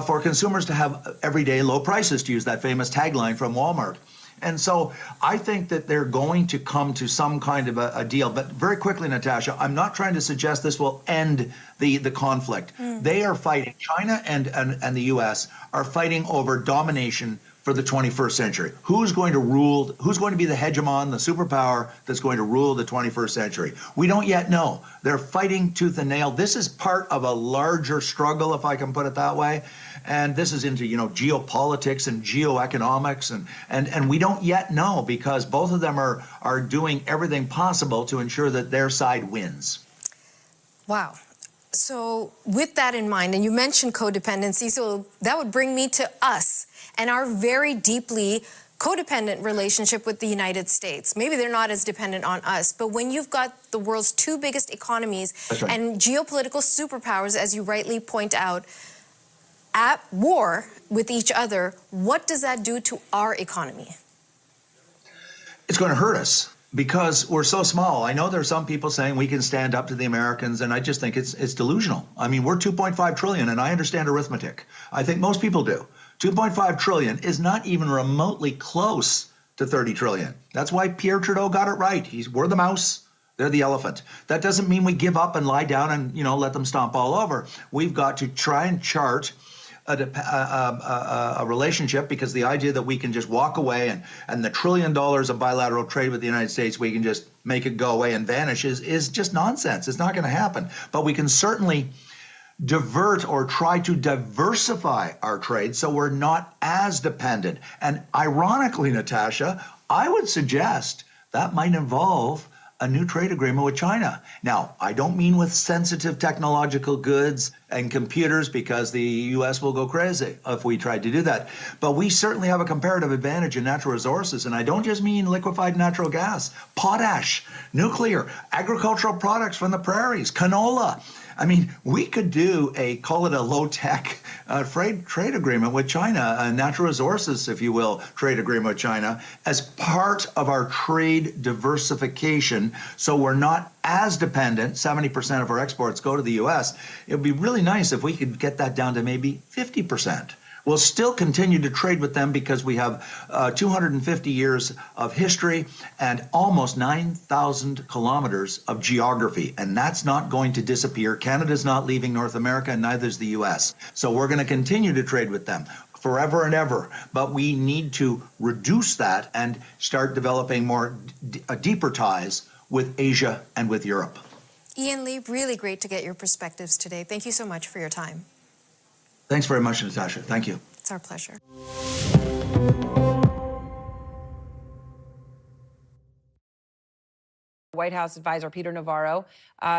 Speaker 2: for consumers to have everyday low prices, to use that famous tagline from Walmart. And so I think that they're going to come to some kind of a deal. But very quickly, Natasha, I'm not trying to suggest this will end the conflict. They are fighting. China and the U.S. are fighting over domination for the 21st century. Who's going to rule? Who's going to be the hegemon, the superpower that's going to rule the 21st century? We don't yet know. They're fighting tooth and nail. This is part of a larger struggle, if I can put it that way. And this is into, geopolitics and geoeconomics, and we don't yet know, because both of them are doing everything possible to ensure that their side wins.
Speaker 1: Wow. So with that in mind, and you mentioned codependency, so that would bring me to us and our very deeply codependent relationship with the United States. Maybe they're not as dependent on us, but when you've got the world's two biggest economies and geopolitical superpowers, as you rightly point out, at war with each other, what does that do to our economy?
Speaker 2: It's going to hurt us because we're so small. I know there are some people saying we can stand up to the Americans, and I just think it's delusional. I mean, we're 2.5 trillion, and I understand arithmetic. I think most people do. 2.5 trillion is not even remotely close to 30 trillion. That's why Pierre Trudeau got it right. We're the mouse. They're the elephant. That doesn't mean we give up and lie down and let them stomp all over. We've got to try and chart a relationship, because the idea that we can just walk away and the $1 trillion of bilateral trade with the United States, we can just make it go away and vanish is just nonsense. It's not going to happen. But we can certainly divert or try to diversify our trade so we're not as dependent. And ironically, Natasha, I would suggest that might involve a new trade agreement with China. Now, I don't mean with sensitive technological goods and computers, because the U.S. will go crazy if we tried to do that. But we certainly have a comparative advantage in natural resources. And I don't just mean liquefied natural gas, potash, nuclear, agricultural products from the prairies, canola. I mean, we could do call it a low-tech trade agreement with China, a natural resources, if you will, trade agreement with China as part of our trade diversification. So we're not as dependent. 70% of our exports go to the U.S. It would be really nice if we could get that down to maybe 50%. We'll still continue to trade with them because we have 250 years of history and almost 9,000 kilometers of geography, and that's not going to disappear. Canada's not leaving North America, and neither is the U.S. So we're going to continue to trade with them forever and ever, but we need to reduce that and start developing more deeper ties with Asia and with Europe.
Speaker 1: Ian Lee, really great to get your perspectives today. Thank you so much for your time.
Speaker 2: Thanks very much, Natasha. Thank you.
Speaker 1: It's our pleasure.
Speaker 16: White House advisor Peter Navarro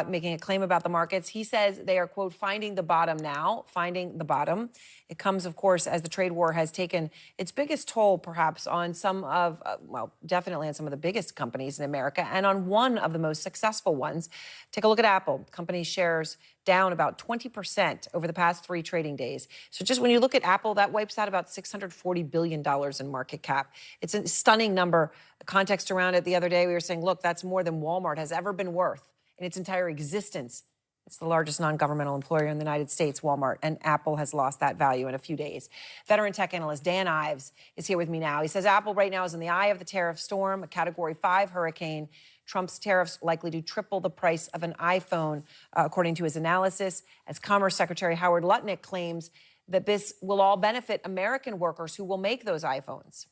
Speaker 16: making a claim about the markets. He says they are, quote, finding the bottom now, finding the bottom. It comes, of course, as the trade war has taken its biggest toll, perhaps, on some of, well, definitely on some of the biggest companies in America and on one of the most successful ones. Take a look at Apple. The company's shares down about 20% over the past 3 trading days. So just when you look at Apple, that wipes out about $640 billion in market cap. It's a stunning number. The context around it the other day, we were saying, look, that's more than Walmart has ever been worth in its entire existence. It's the largest non-governmental employer in the United States, Walmart, and Apple has lost that value in a few days. Veteran tech analyst Dan Ives is here with me now. He says Apple right now is in the eye of the tariff storm, a Category 5 hurricane. Trump's tariffs likely to triple the price of an iPhone, according to his analysis, as Commerce Secretary Howard Lutnick claims that this will all benefit American workers who will make those iPhones.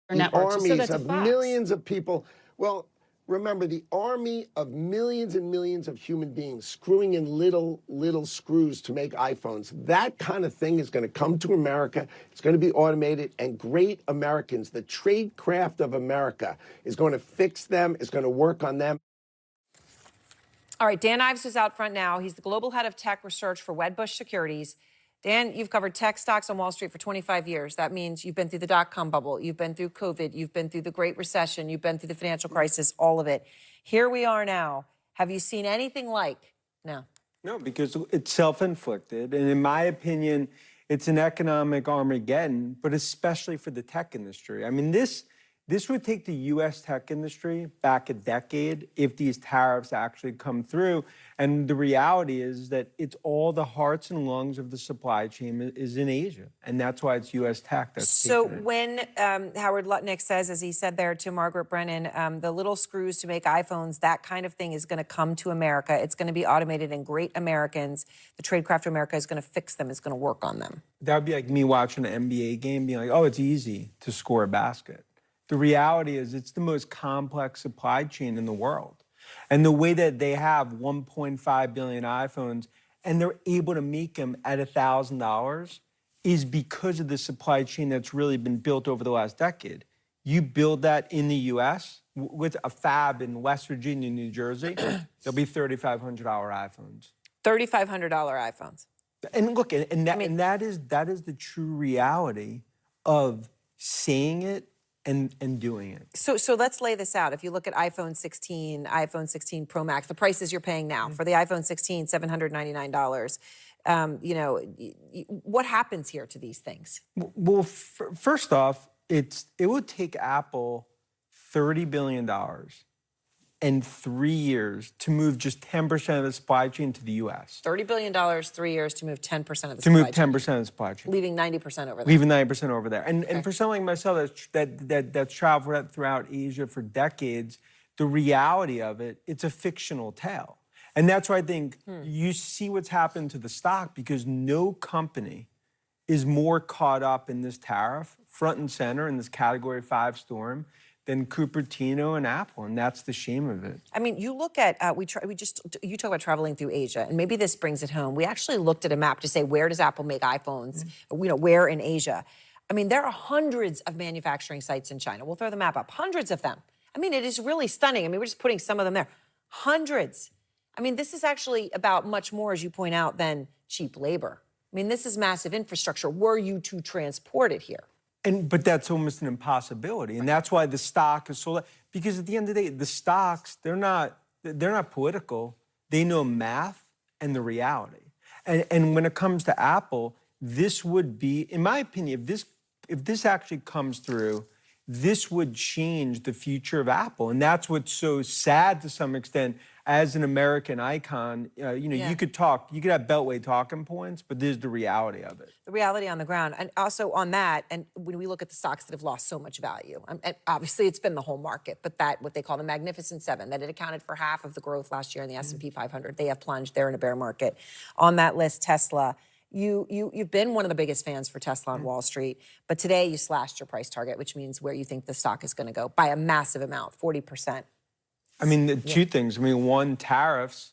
Speaker 17: The armies of millions of people. Well, remember, the army of millions and millions of human beings screwing in little screws to make iPhones. That kind of thing is going to come to America. It's going to be automated, and great Americans, the trade craft of America, is going to fix them, is going to work on them.
Speaker 16: All right, Dan Ives is out front now. He's the global head of tech research for Wedbush Securities. Dan, you've covered tech stocks on Wall Street for 25 years. That means you've been through the dot-com bubble, you've been through COVID, you've been through the Great Recession, you've been through the financial crisis, all of it. Here we are now. Have you seen anything like? No.
Speaker 9: No, because it's self-inflicted. And in my opinion, it's an economic Armageddon, but especially for the tech industry. I mean, this would take the U.S. tech industry back a decade if these tariffs actually come through. And the reality is that it's all the hearts and lungs of the supply chain is in Asia. And that's why it's U.S. tech that's
Speaker 16: So when Howard Lutnick says, as he said there to Margaret Brennan, the little screws to make iPhones, that kind of thing is going to come to America. It's going to be automated, and great Americans, the tradecraft of America, is going to fix them, is going to work on them.
Speaker 9: That would be like me watching an NBA game being like, oh, it's easy to score a basket. The reality is it's the most complex supply chain in the world. And the way that they have 1.5 billion iPhones and they're able to make them at $1,000 is because of the supply chain that's really been built over the last decade. You build that in the US with a fab in West Virginia, New Jersey, there'll be $3,500 iPhones.
Speaker 16: $3,500 iPhones.
Speaker 9: And look, that is the true reality of saying it and doing it.
Speaker 16: So let's lay this out. If you look at iPhone 16, iPhone 16 Pro Max, the prices you're paying now for the iPhone 16, $799. What happens here to these things?
Speaker 9: Well, first off, it would take Apple $30 billion in 3 years to move just 10% of the supply chain to the U.S.
Speaker 16: $30 billion, 3 years to move 10% of the supply chain.
Speaker 9: To move 10% of the supply chain.
Speaker 16: Leaving 90% over there.
Speaker 9: Leaving 90% over there. And for someone like myself that's traveled throughout Asia for decades, the reality of it, it's a fictional tale. And that's why I think you see what's happened to the stock, because no company is more caught up in this tariff, front and center in this Category 5 storm, than Cupertino and Apple, and that's the shame of it.
Speaker 16: I mean, you look at, you talk about traveling through Asia, and maybe this brings it home. We actually looked at a map to say, where does Apple make iPhones? Where in Asia? I mean, there are hundreds of manufacturing sites in China. We'll throw the map up, hundreds of them. I mean, it is really stunning. I mean, we're just putting some of them there. Hundreds. I mean, this is actually about much more, as you point out, than cheap labor. I mean, this is massive infrastructure. Were you to transport it here?
Speaker 9: But that's almost an impossibility, and that's why the stock is so. Because at the end of the day, the stocks they're not political. They know math and the reality, And when it comes to Apple, this would be, in my opinion, if this actually comes through, this would change the future of Apple. And that's what's so sad to some extent. As an American icon, you could have Beltway talking points, but this is the reality of it.
Speaker 16: The reality on the ground. And also on that, and when we look at the stocks that have lost so much value, and obviously it's been the whole market, but that, what they call the Magnificent Seven, that it accounted for half of the growth last year in the S&P 500. They have plunged. They're in a bear market. On that list, Tesla. You've been one of the biggest fans for Tesla on Wall Street, but today you slashed your price target, which means where you think the stock is going to go by a massive amount, 40%.
Speaker 9: I mean, the two things. I mean, one, tariffs.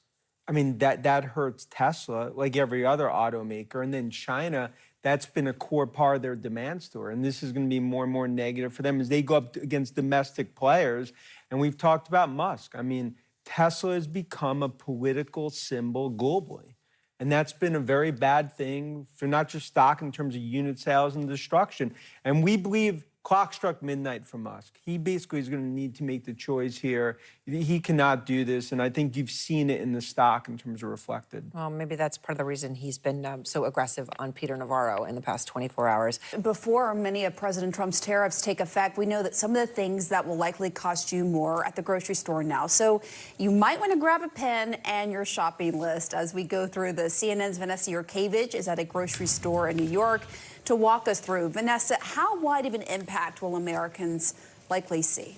Speaker 9: I mean, that hurts Tesla like every other automaker. And then China, that's been a core part of their demand story. And this is going to be more and more negative for them as they go up against domestic players. And we've talked about Musk. I mean, Tesla has become a political symbol globally. And that's been a very bad thing for not just stock in terms of unit sales and destruction. And we believe clock struck midnight for Musk. He basically is going to need to make the choice here. He cannot do this, and I think you've seen it in the stock in terms of reflected.
Speaker 16: Well, maybe that's part of the reason he's been so aggressive on Peter Navarro in the past 24 hours.
Speaker 18: Before many of President Trump's tariffs take effect, we know that some of the things that will likely cost you more at the grocery store now. So you might want to grab a pen and your shopping list as we go through the CNN's Vanessa Yurkevich is at a grocery store in New York to walk us through. Vanessa, how wide of an impact will Americans likely see?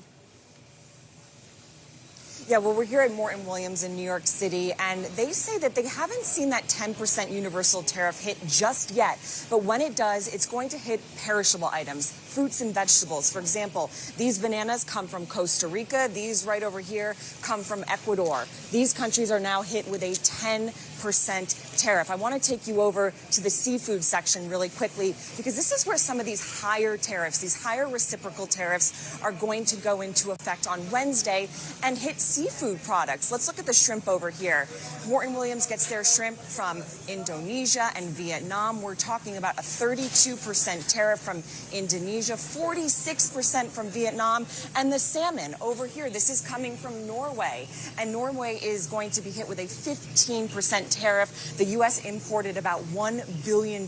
Speaker 19: Yeah, well, we're here at Morton Williams in New York City, and they say that they haven't seen that 10% universal tariff hit just yet. But when it does, it's going to hit perishable items, fruits and vegetables. For example, these bananas come from Costa Rica. These right over here come from Ecuador. These countries are now hit with a 10% tariff. I want to take you over to the seafood section really quickly, because this is where some of these higher tariffs, these higher reciprocal tariffs are going to go into effect on Wednesday and hit seafood products. Let's look at the shrimp over here. Morton Williams gets their shrimp from Indonesia and Vietnam. We're talking about a 32% tariff from Indonesia, 46% from Vietnam, and the salmon over here, this is coming from Norway, and Norway is going to be hit with a 15% tariff. The U.S. imported about $1 billion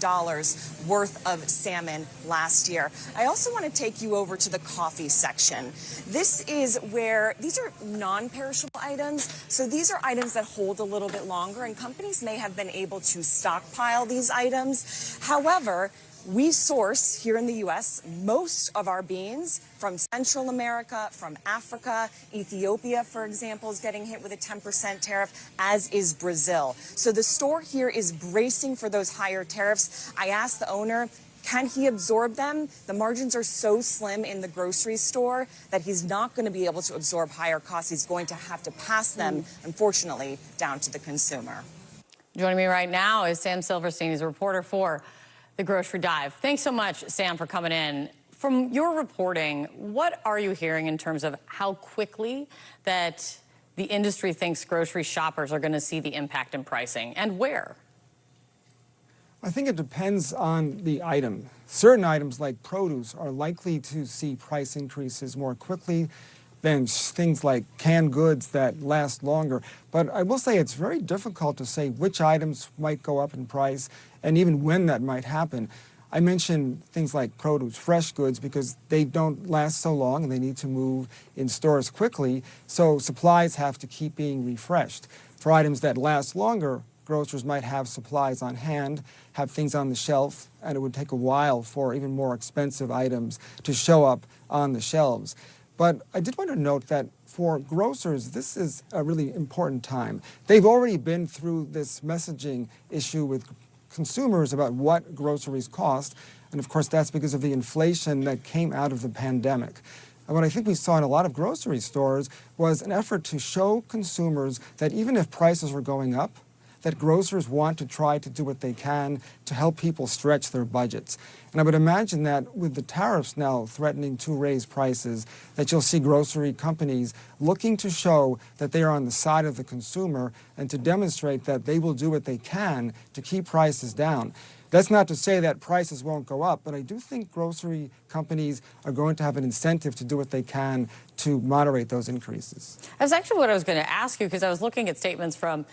Speaker 19: worth of salmon last year. I also want to take you over to the coffee section. This is where these are non-perishable items. So these are items that hold a little bit longer, and companies may have been able to stockpile these items. However, we source here in the U.S. most of our beans from Central America, from Africa. Ethiopia, for example, is getting hit with a 10% tariff, as is Brazil. So the store here is bracing for those higher tariffs. I asked the owner, can he absorb them? The margins are so slim in the grocery store that he's not going to be able to absorb higher costs. He's going to have to pass them, unfortunately, down to the consumer.
Speaker 20: Joining me right now is Sam Silverstein. He's a reporter for The Grocery Dive. Thanks so much, Sam, for coming in. From your reporting, what are you hearing in terms of how quickly that the industry thinks grocery shoppers are going to see the impact in pricing, and where?
Speaker 21: I think it depends on the item. Certain items like produce are likely to see price increases more quickly than things like canned goods that last longer. But I will say it's very difficult to say which items might go up in price and even when that might happen. I mentioned things like produce, fresh goods, because they don't last so long and they need to move in stores quickly, so supplies have to keep being refreshed. For items that last longer, grocers might have supplies on hand, have things on the shelf, and it would take a while for even more expensive items to show up on the shelves. But I did want to note that for grocers, this is a really important time. They've already been through this messaging issue with consumers about what groceries cost, and of course that's because of the inflation that came out of the pandemic. And what I think we saw in a lot of grocery stores was an effort to show consumers that even if prices are going up, that grocers want to try to do what they can to help people stretch their budgets. And I would imagine that with the tariffs now threatening to raise prices, that you'll see grocery companies looking to show that they are on the side of the consumer and to demonstrate that they will do what they can to keep prices down. That's not to say that prices won't go up, but I do think grocery companies are going to have an incentive to do what they can to moderate those increases.
Speaker 20: That's actually what I was going to ask you, because I was looking at statements from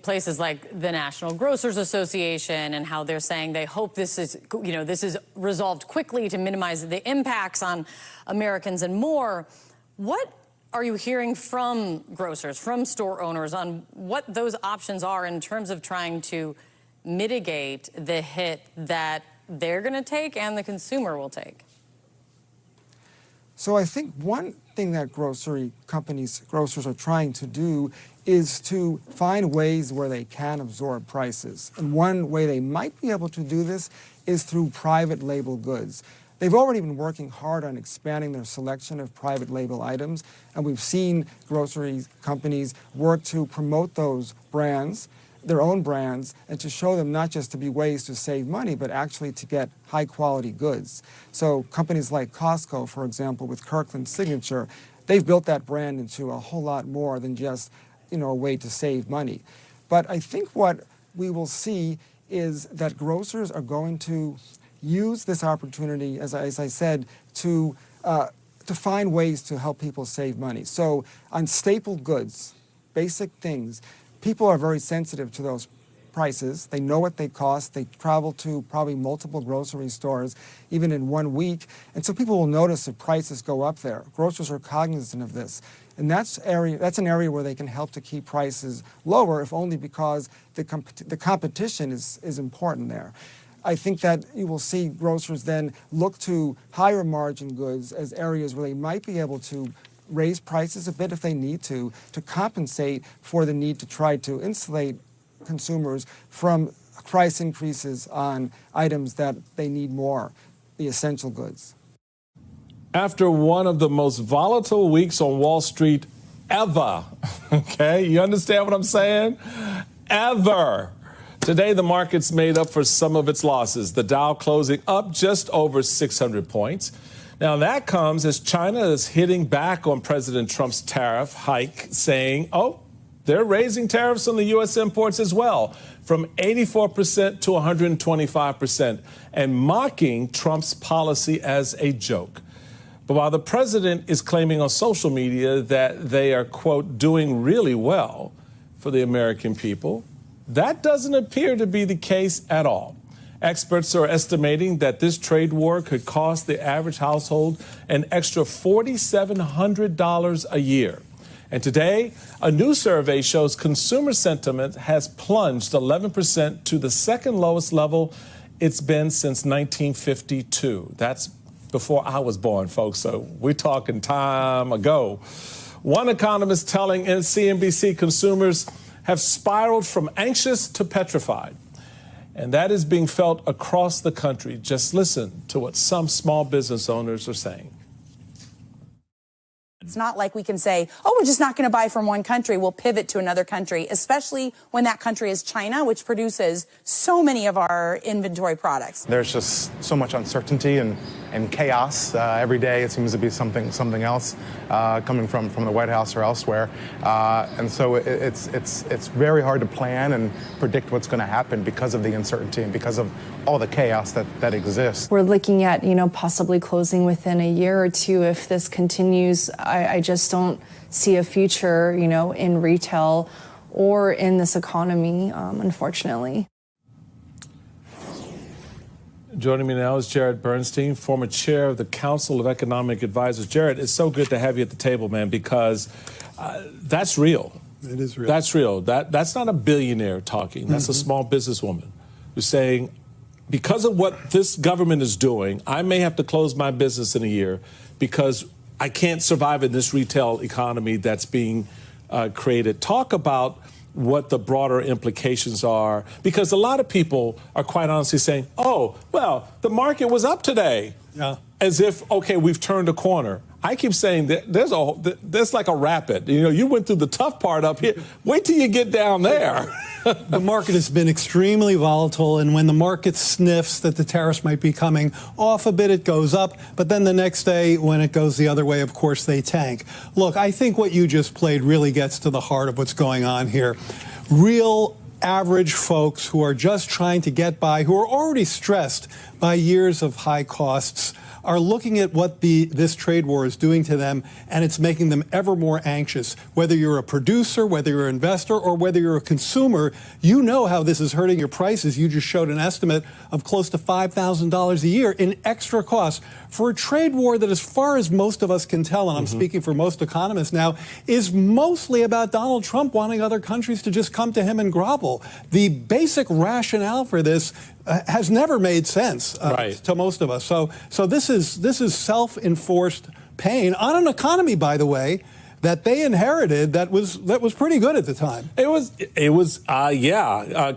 Speaker 20: places like the National Grocers Association and how they're saying they hope this is resolved quickly to minimize the impacts on Americans and more. What are you hearing from grocers, from store owners on what those options are in terms of trying to mitigate the hit that they're going to take and the consumer will take?
Speaker 21: So I think one thing that grocers are trying to do is to find ways where they can absorb prices. And one way they might be able to do this is through private label goods. They've already been working hard on expanding their selection of private label items, and we've seen grocery companies work to promote those brands, their own brands, and to show them not just to be ways to save money, but actually to get high quality goods. So companies like Costco, for example, with Kirkland Signature, they've built that brand into a whole lot more than just, a way to save money. But I think what we will see is that grocers are going to use this opportunity, as I said, to find ways to help people save money. So on staple goods, basic things, people are very sensitive to those prices. They know what they cost. They travel to probably multiple grocery stores, even in 1 week. And so people will notice if prices go up there. Grocers are cognizant of this. And that's an area where they can help to keep prices lower, if only because the competition is important there. I think that you will see grocers then look to higher margin goods as areas where they might be able to raise prices a bit if they need to compensate for the need to try to insulate consumers from price increases on items that they need more, the essential goods.
Speaker 15: After one of the most volatile weeks on Wall Street ever, okay, you understand what I'm saying? Ever. Today, the market's made up for some of its losses. The Dow closing up just over 600 points. Now, that comes as China is hitting back on President Trump's tariff hike, saying, they're raising tariffs on the U.S. imports as well, from 84% to 125%, and mocking Trump's policy as a joke. But while the president is claiming on social media that they are, quote, doing really well for the American people, that doesn't appear to be the case at all. Experts are estimating that this trade war could cost the average household an extra $4,700 a year. And today, a new survey shows consumer sentiment has plunged 11% to the second lowest level it's been since 1952. That's before I was born, folks, so we're talking time ago. One economist telling CNBC consumers have spiraled from anxious to petrified. And that is being felt across the country. Just listen to what some small business owners are saying.
Speaker 5: It's not like we can say, we're just not going to buy from one country. We'll pivot to another country, especially when that country is China, which produces so many of our inventory products.
Speaker 22: There's just so much uncertainty and chaos. Every day it seems to be something else coming from the White House or elsewhere. And so it's very hard to plan and predict what's going to happen because of the uncertainty and because of all the chaos that exists.
Speaker 23: We're looking at, possibly closing within a year or two if this continues. I just don't see a future, in retail or in this economy, unfortunately.
Speaker 15: Joining me now is Jared Bernstein, former chair of the Council of Economic Advisors. Jared, it's so good to have you at the table, man, because that's real.
Speaker 24: It is real.
Speaker 15: That's real. That's not a billionaire talking. That's a small businesswoman who's saying, because of what this government is doing, I may have to close my business in a year because I can't survive in this retail economy that's being created. Talk about what the broader implications are, because a lot of people are quite honestly saying, the market was up today.
Speaker 24: Yeah.
Speaker 15: As if, we've turned a corner. I keep saying that there's like a rapid. You went through the tough part up here. Wait till you get down there.
Speaker 24: The market has been extremely volatile, and when the market sniffs that the tariffs might be coming off a bit, it goes up. But then the next day, when it goes the other way, of course, they tank. Look, I think what you just played really gets to the heart of what's going on here. Real average folks who are just trying to get by, who are already stressed by years of high costs, are looking at what this trade war is doing to them, and it's making them ever more anxious. Whether you're a producer, whether you're an investor, or whether you're a consumer, you know how this is hurting your prices. You just showed an estimate of close to $5,000 a year in extra costs for a trade war that, as far as most of us can tell, and I'm speaking for most economists now, is mostly about Donald Trump wanting other countries to just come to him and grovel. The basic rationale for this has never made sense to most of us. So this is self-enforced pain on an economy, by the way, that they inherited that was pretty good at the time.
Speaker 15: It was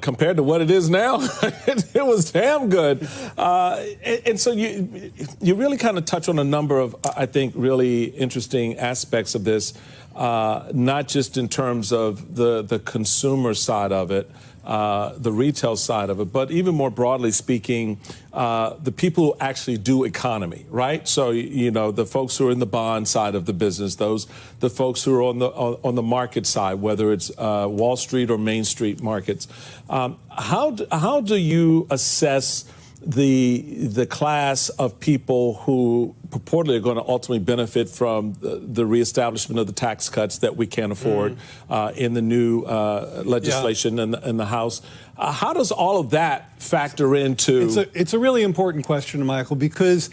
Speaker 15: compared to what it is now, it was damn good. And so you really kind of touch on a number of, I think, really interesting aspects of this, not just in terms of the consumer side of it, the retail side of it, but even more broadly speaking, the people who actually do economy, right? So, you know, the folks who are in the bond side of the business, the folks who are on the market side, whether it's Wall Street or Main Street markets. How do you assess the class of people who purportedly are going to ultimately benefit from the reestablishment of the tax cuts that we can't afford in the new legislation in the House? How does all of that factor into?
Speaker 24: It's a really important question, Michael, because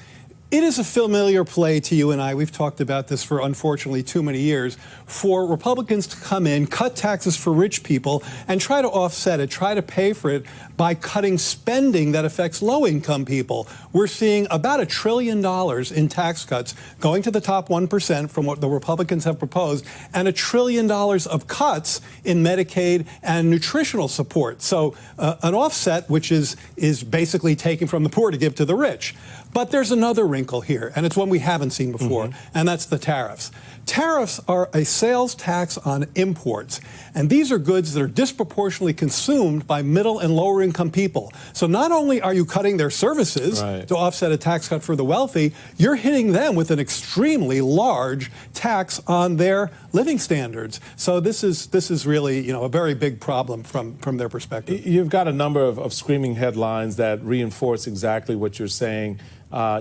Speaker 24: it is a familiar play to you and I. We've talked about this for, unfortunately, too many years, for Republicans to come in, cut taxes for rich people, and try to offset it, try to pay for it by cutting spending that affects low-income people. We're seeing about $1 trillion in tax cuts going to the top 1% from what the Republicans have proposed, and $1 trillion of cuts in Medicaid and nutritional support. So an offset, which is basically taking from the poor to give to the rich. But there's another wrinkle here, and it's one we haven't seen before, and that's the tariffs. Tariffs are a sales tax on imports, and these are goods that are disproportionately consumed by middle and lower income people. So not only are you cutting their services to offset a tax cut for the wealthy, you're hitting them with an extremely large tax on their living standards. So this is really, you know, a very big problem from their perspective.
Speaker 15: You've got a number of screaming headlines that reinforce exactly what you're saying.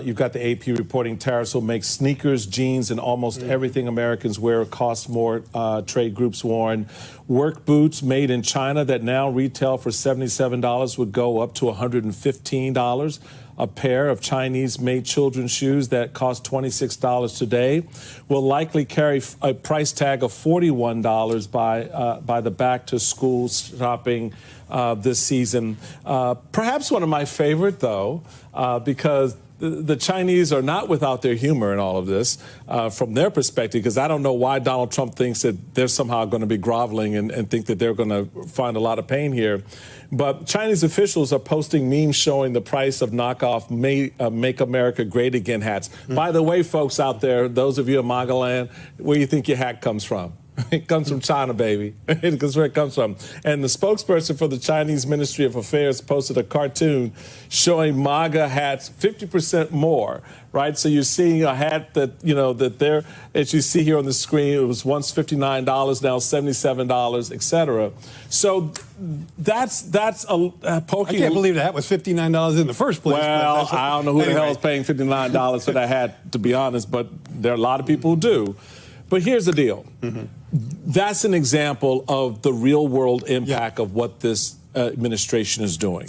Speaker 15: You've got the AP reporting tariffs will make sneakers, jeans, and almost everything Americans wear cost more, trade groups warn. Work boots made in China that now retail for $77 would go up to $115. A pair of Chinese-made children's shoes that cost $26 today will likely carry a price tag of $41 by the back-to-school shopping this season. Perhaps one of my favorite, though, because the Chinese are not without their humor in all of this from their perspective, because I don't know why Donald Trump thinks that they're somehow going to be groveling and think that they're going to find a lot of pain here. But Chinese officials are posting memes showing the price of knockoff Make America Great Again hats. By the way, folks out there, those of you in MAGA land, where do you think your hat comes from? It comes from China, baby. That's where it comes from. And the spokesperson for the Chinese Ministry of Affairs posted a cartoon showing MAGA hats 50% more, right? So you're seeing a hat that, you know, that they're, as you see here on the screen, it was once $59, now $77, et cetera. So that's a poking.
Speaker 24: I can't believe that was $59 in the first place.
Speaker 15: Well, I don't know who the hell is paying $59 for that hat, to be honest, but there are a lot of people who do. But here's the deal. That's an example of the real world impact of what this administration is doing.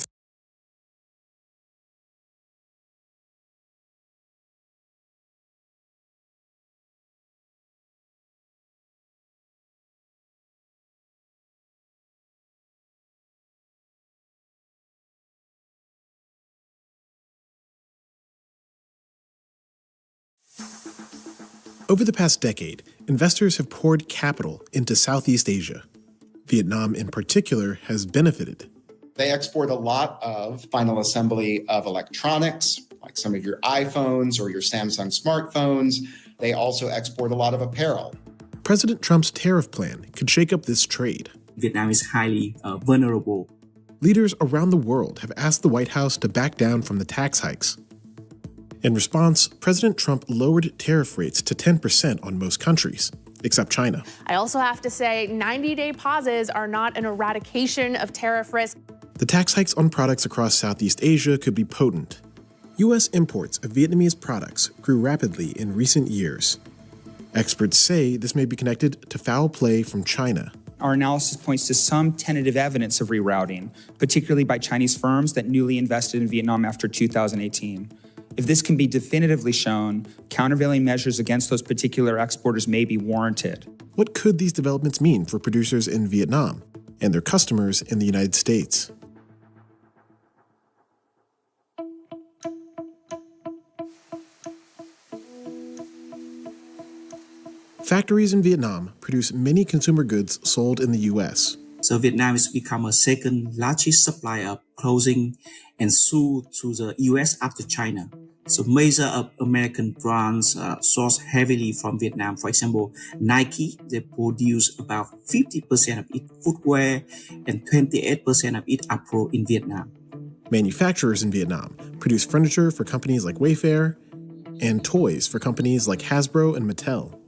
Speaker 6: Over the past decade, investors have poured capital into Southeast Asia. Vietnam, in particular, has benefited.
Speaker 7: They export a lot of final assembly of electronics, like some of your iPhones or your Samsung smartphones. They also export a lot of apparel.
Speaker 6: President Trump's tariff plan could shake up this trade.
Speaker 10: Vietnam is highly vulnerable.
Speaker 6: Leaders around the world have asked the White House to back down from the tax hikes. In response, President Trump lowered tariff rates to 10% on most countries, except China.
Speaker 12: I also have to say 90-day pauses are not an eradication of tariff risk.
Speaker 6: The tax hikes on products across Southeast Asia could be potent. U.S. imports of Vietnamese products grew rapidly in recent years. Experts say this may be connected to foul play from China.
Speaker 3: Our analysis points to some tentative evidence of rerouting, particularly by Chinese firms that newly invested in Vietnam after 2018. If this can be definitively shown, countervailing measures against those particular exporters may be warranted.
Speaker 6: What could these developments mean for producers in Vietnam and their customers in the United States? Factories in Vietnam produce many consumer goods sold in the U.S.
Speaker 10: So Vietnam has become a second largest supplier of clothing and shoes to the U.S. after China. So major of American brands source heavily from Vietnam. For example, Nike, they produce about 50% of its footwear and 28% of its apparel in Vietnam.
Speaker 6: Manufacturers in Vietnam produce furniture for companies like Wayfair and toys for companies like Hasbro and Mattel.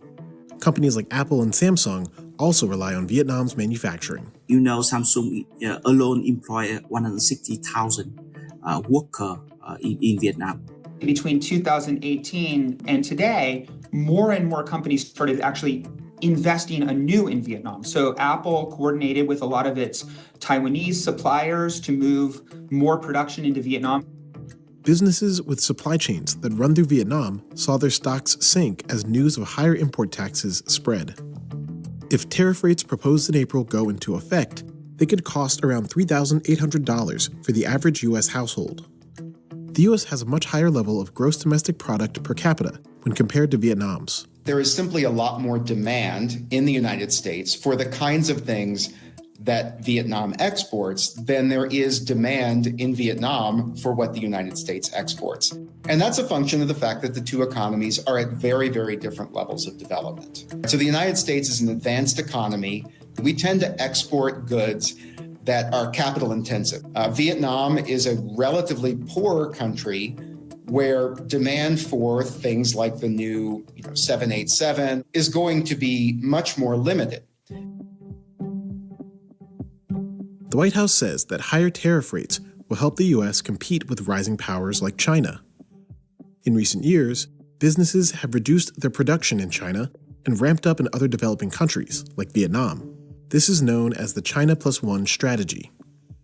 Speaker 6: Companies like Apple and Samsung also rely on Vietnam's manufacturing.
Speaker 10: You know, Samsung alone employ 160,000 workers in Vietnam.
Speaker 3: Between 2018 and today, more and more companies started actually investing anew in Vietnam. So Apple coordinated with a lot of its Taiwanese suppliers to move more production into Vietnam.
Speaker 6: Businesses with supply chains that run through Vietnam saw their stocks sink as news of higher import taxes spread. If tariff rates proposed in April go into effect, they could cost around $3,800 for the average U.S. household. The U.S. has a much higher level of gross domestic product per capita when compared to Vietnam's.
Speaker 7: There is simply a lot more demand in the United States for the kinds of things that Vietnam exports than there is demand in Vietnam for what the United States exports. And that's a function of the fact that the two economies are at very, very different levels of development. So the United States is an advanced economy. We tend to export goods that are capital intensive. Vietnam is a relatively poor country where demand for things like the new 787 is going to be much more limited.
Speaker 6: The White House says that higher tariff rates will help the U.S. compete with rising powers like China. In recent years, businesses have reduced their production in China and ramped up in other developing countries, like Vietnam. This is known as the China Plus One strategy.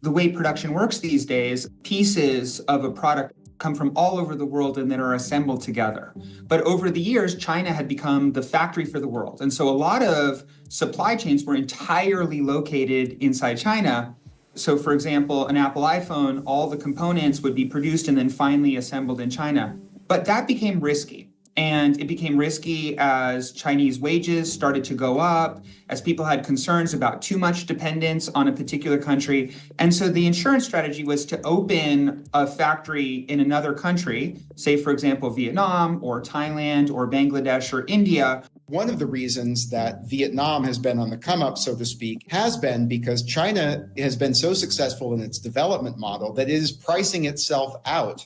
Speaker 3: The way production works these days, pieces of a product come from all over the world and then are assembled together. But over the years, China had become the factory for the world. And so a lot of supply chains were entirely located inside China. So for example, an Apple iPhone, all the components would be produced and then finally assembled in China. But that became risky. And it became risky as Chinese wages started to go up, as people had concerns about too much dependence on a particular country. And so the insurance strategy was to open a factory in another country, say, for example, Vietnam or Thailand or Bangladesh or India.
Speaker 7: One of the reasons that Vietnam has been on the come up, so to speak, has been because China has been so successful in its development model that it is pricing itself out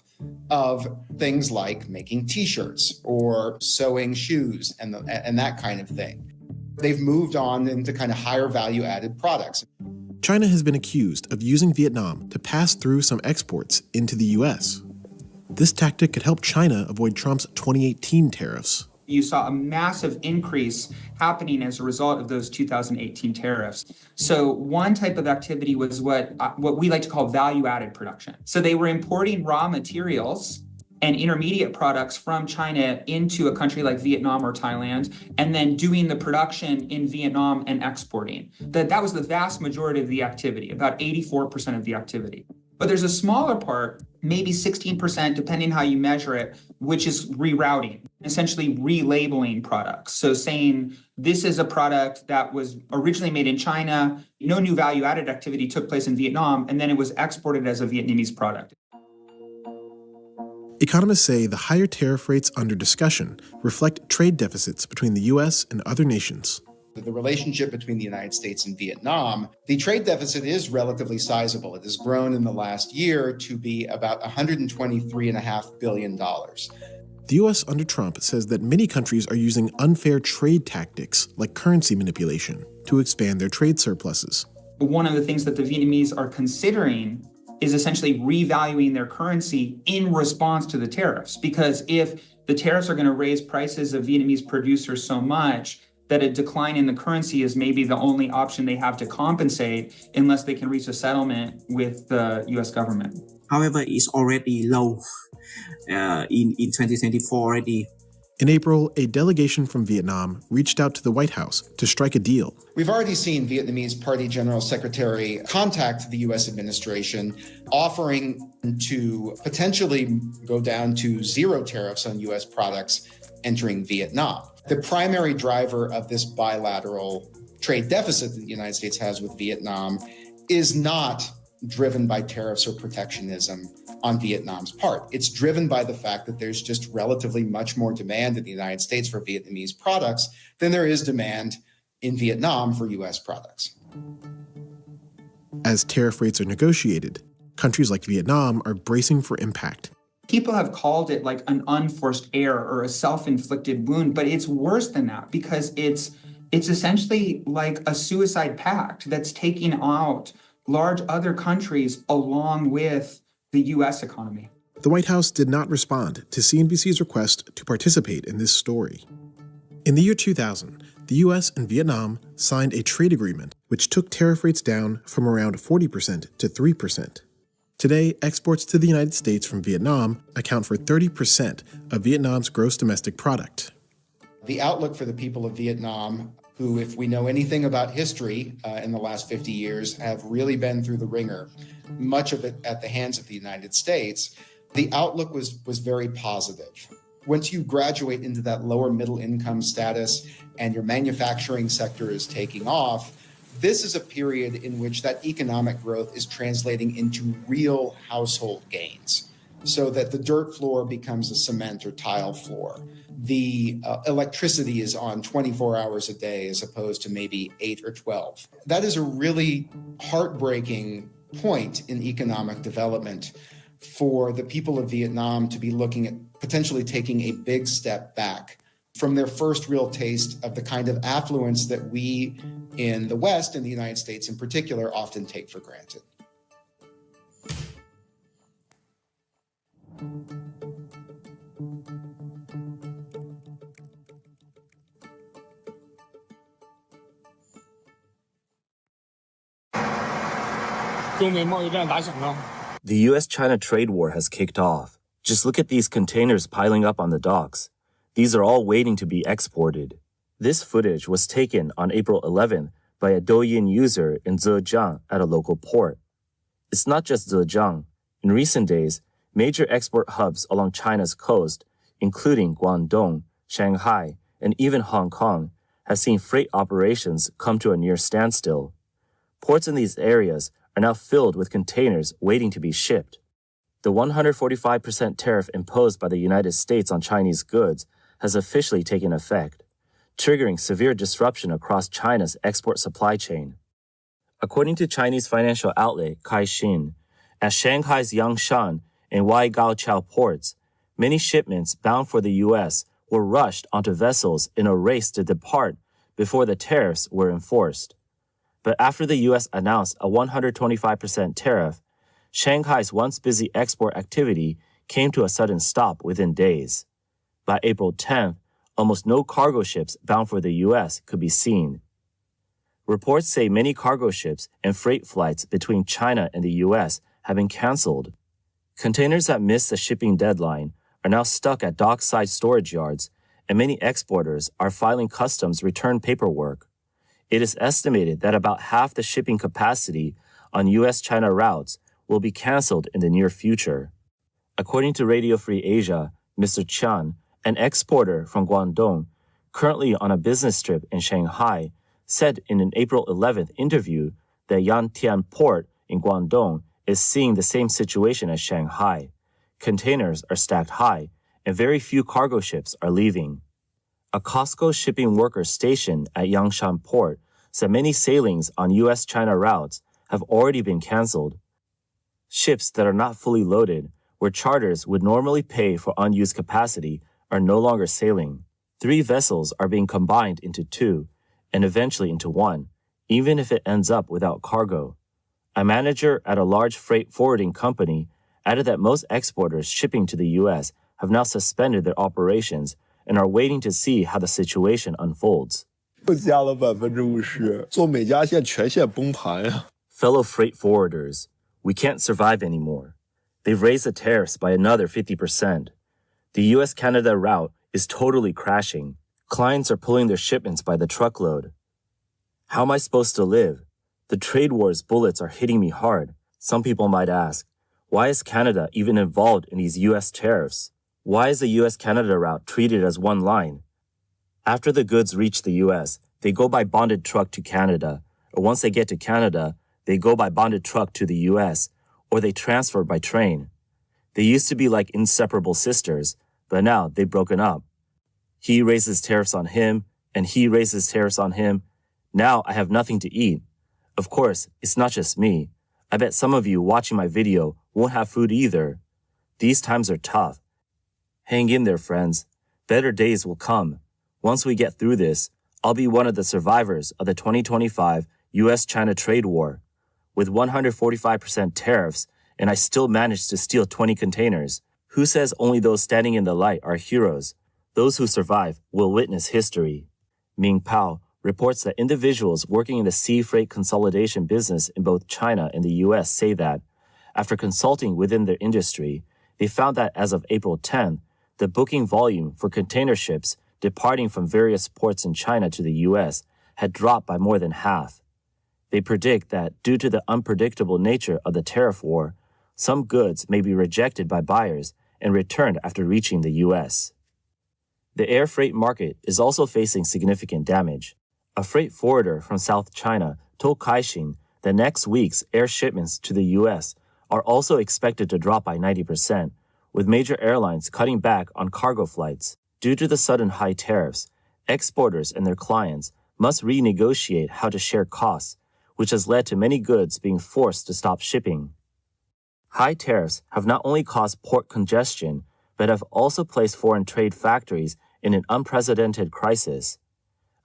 Speaker 7: of things like making T-shirts or sewing shoes and that kind of thing. They've moved on into kind of higher value added products.
Speaker 6: China has been accused of using Vietnam to pass through some exports into the U.S. This tactic could help China avoid Trump's 2018 tariffs.
Speaker 3: You saw a massive increase happening as a result of those 2018 tariffs. So one type of activity was what we like to call value-added production. So they were importing raw materials and intermediate products from China into a country like Vietnam or Thailand, and then doing the production in Vietnam and exporting. That was the vast majority of the activity, about 84% of the activity. But there's a smaller part, maybe 16%, depending how you measure it, which is rerouting, essentially relabeling products. So saying this is a product that was originally made in China, no new value added activity took place in Vietnam, and then it was exported as a Vietnamese product.
Speaker 6: Economists say the higher tariff rates under discussion reflect trade deficits between the U.S. and other nations.
Speaker 7: The relationship between the United States and Vietnam, the trade deficit is relatively sizable. It has grown in the last year to be about $123.5 billion.
Speaker 6: The U.S. under Trump says that many countries are using unfair trade tactics like currency manipulation to expand their trade surpluses.
Speaker 3: One of the things that the Vietnamese are considering is essentially revaluing their currency in response to the tariffs. Because if the tariffs are going to raise prices of Vietnamese producers so much that a decline in the currency is maybe the only option they have to compensate unless they can reach a settlement with the U.S. government.
Speaker 10: However, it's already low in 2024 already.
Speaker 6: In April, a delegation from Vietnam reached out to the White House to strike a deal.
Speaker 7: We've already seen Vietnamese Party General Secretary contact the U.S. administration, offering to potentially go down to zero tariffs on U.S. products entering Vietnam. The primary driver of this bilateral trade deficit that the United States has with Vietnam is not driven by tariffs or protectionism on Vietnam's part. It's driven by the fact that there's just relatively much more demand in the United States for Vietnamese products than there is demand in Vietnam for U.S. products.
Speaker 6: As tariff rates are negotiated, countries like Vietnam are bracing for impact.
Speaker 3: People have called it like an unforced error or a self-inflicted wound, but it's worse than that because it's essentially like a suicide pact that's taking out large other countries along with the U.S. economy.
Speaker 6: The White House did not respond to CNBC's request to participate in this story. In the year 2000, the U.S. and Vietnam signed a trade agreement which took tariff rates down from around 40% to 3%. Today, exports to the United States from Vietnam account for 30% of Vietnam's gross domestic product.
Speaker 7: The outlook for the people of Vietnam, who, if we know anything about history in the last 50 years, have really been through the ringer, much of it at the hands of the United States, the outlook was very positive. Once you graduate into that lower middle income status and your manufacturing sector is taking off, this is a period in which that economic growth is translating into real household gains, so that the dirt floor becomes a cement or tile floor. The electricity is on 24 hours a day as opposed to maybe 8 or 12. That is a really heartbreaking point in economic development for the people of Vietnam to be looking at potentially taking a big step back from their first real taste of the kind of affluence that we in the West and the United States in particular often take for granted.
Speaker 8: The U.S.-China trade war has kicked off. Just look at these containers piling up on the docks. These are all waiting to be exported. This footage was taken on April 11th by a Douyin user in Zhejiang at a local port. It's not just Zhejiang. In recent days, major export hubs along China's coast, including Guangdong, Shanghai, and even Hong Kong, have seen freight operations come to a near standstill. Ports in these areas are now filled with containers waiting to be shipped. The 145% tariff imposed by the United States on Chinese goods has officially taken effect, triggering severe disruption across China's export supply chain. According to Chinese financial outlet Caixin, at Shanghai's Yangshan and Waigaoqiao ports, many shipments bound for the U.S. were rushed onto vessels in a race to depart before the tariffs were enforced. But after the U.S. announced a 125% tariff, Shanghai's once busy export activity came to a sudden stop within days. By April 10th, almost no cargo ships bound for the U.S. could be seen. Reports say many cargo ships and freight flights between China and the U.S. have been canceled. Containers that missed the shipping deadline are now stuck at dockside storage yards, and many exporters are filing customs return paperwork. It is estimated that about half the shipping capacity on U.S.-China routes will be canceled in the near future. According to Radio Free Asia, Mr. Qian, an exporter from Guangdong, currently on a business trip in Shanghai, said in an April 11th interview that Yantian Port in Guangdong is seeing the same situation as Shanghai. Containers are stacked high, and very few cargo ships are leaving. A Costco shipping worker stationed at Yangshan Port said many sailings on U.S.-China routes have already been canceled. Ships that are not fully loaded, where charters would normally pay for unused capacity, are no longer sailing. 3 vessels are being combined into 2, and eventually into 1, even if it ends up without cargo. A manager at a large freight forwarding company added that most exporters shipping to the U.S. have now suspended their operations and are waiting to see how the situation unfolds. Fellow freight forwarders, we can't survive anymore. They've raised the tariffs by another 50%. The U.S.-Canada route is totally crashing. Clients are pulling their shipments by the truckload. How am I supposed to live? The trade war's bullets are hitting me hard. Some people might ask, why is Canada even involved in these U.S. tariffs? Why is the U.S.-Canada route treated as one line? After the goods reach the U.S., they go by bonded truck to Canada, or once they get to Canada, they go by bonded truck to the U.S., or they transfer by train. They used to be like inseparable sisters, but now they've broken up. He raises tariffs on him, and he raises tariffs on him. Now I have nothing to eat. Of course, it's not just me. I bet some of you watching my video won't have food either. These times are tough. Hang in there, friends. Better days will come. Once we get through this, I'll be one of the survivors of the 2025 U.S.-China trade war. With 145% tariffs, and I still managed to steal 20 containers. Who says only those standing in the light are heroes? Those who survive will witness history. Ming Pao reports that individuals working in the sea freight consolidation business in both China and the U.S. say that, after consulting within their industry, they found that as of April 10th, the booking volume for container ships departing from various ports in China to the U.S. had dropped by more than half. They predict that due to the unpredictable nature of the tariff war, some goods may be rejected by buyers and returned after reaching the U.S. The air freight market is also facing significant damage. A freight forwarder from South China told Caixin that next week's air shipments to the U.S. are also expected to drop by 90%, with major airlines cutting back on cargo flights. Due to the sudden high tariffs, exporters and their clients must renegotiate how to share costs, which has led to many goods being forced to stop shipping. High tariffs have not only caused port congestion, but have also placed foreign trade factories in an unprecedented crisis.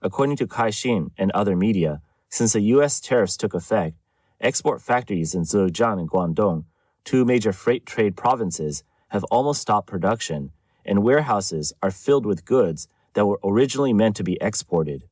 Speaker 8: According to Caixin and other media, since the U.S. tariffs took effect, export factories in Zhejiang and Guangdong, two major freight trade provinces, have almost stopped production, and warehouses are filled with goods that were originally meant to be exported.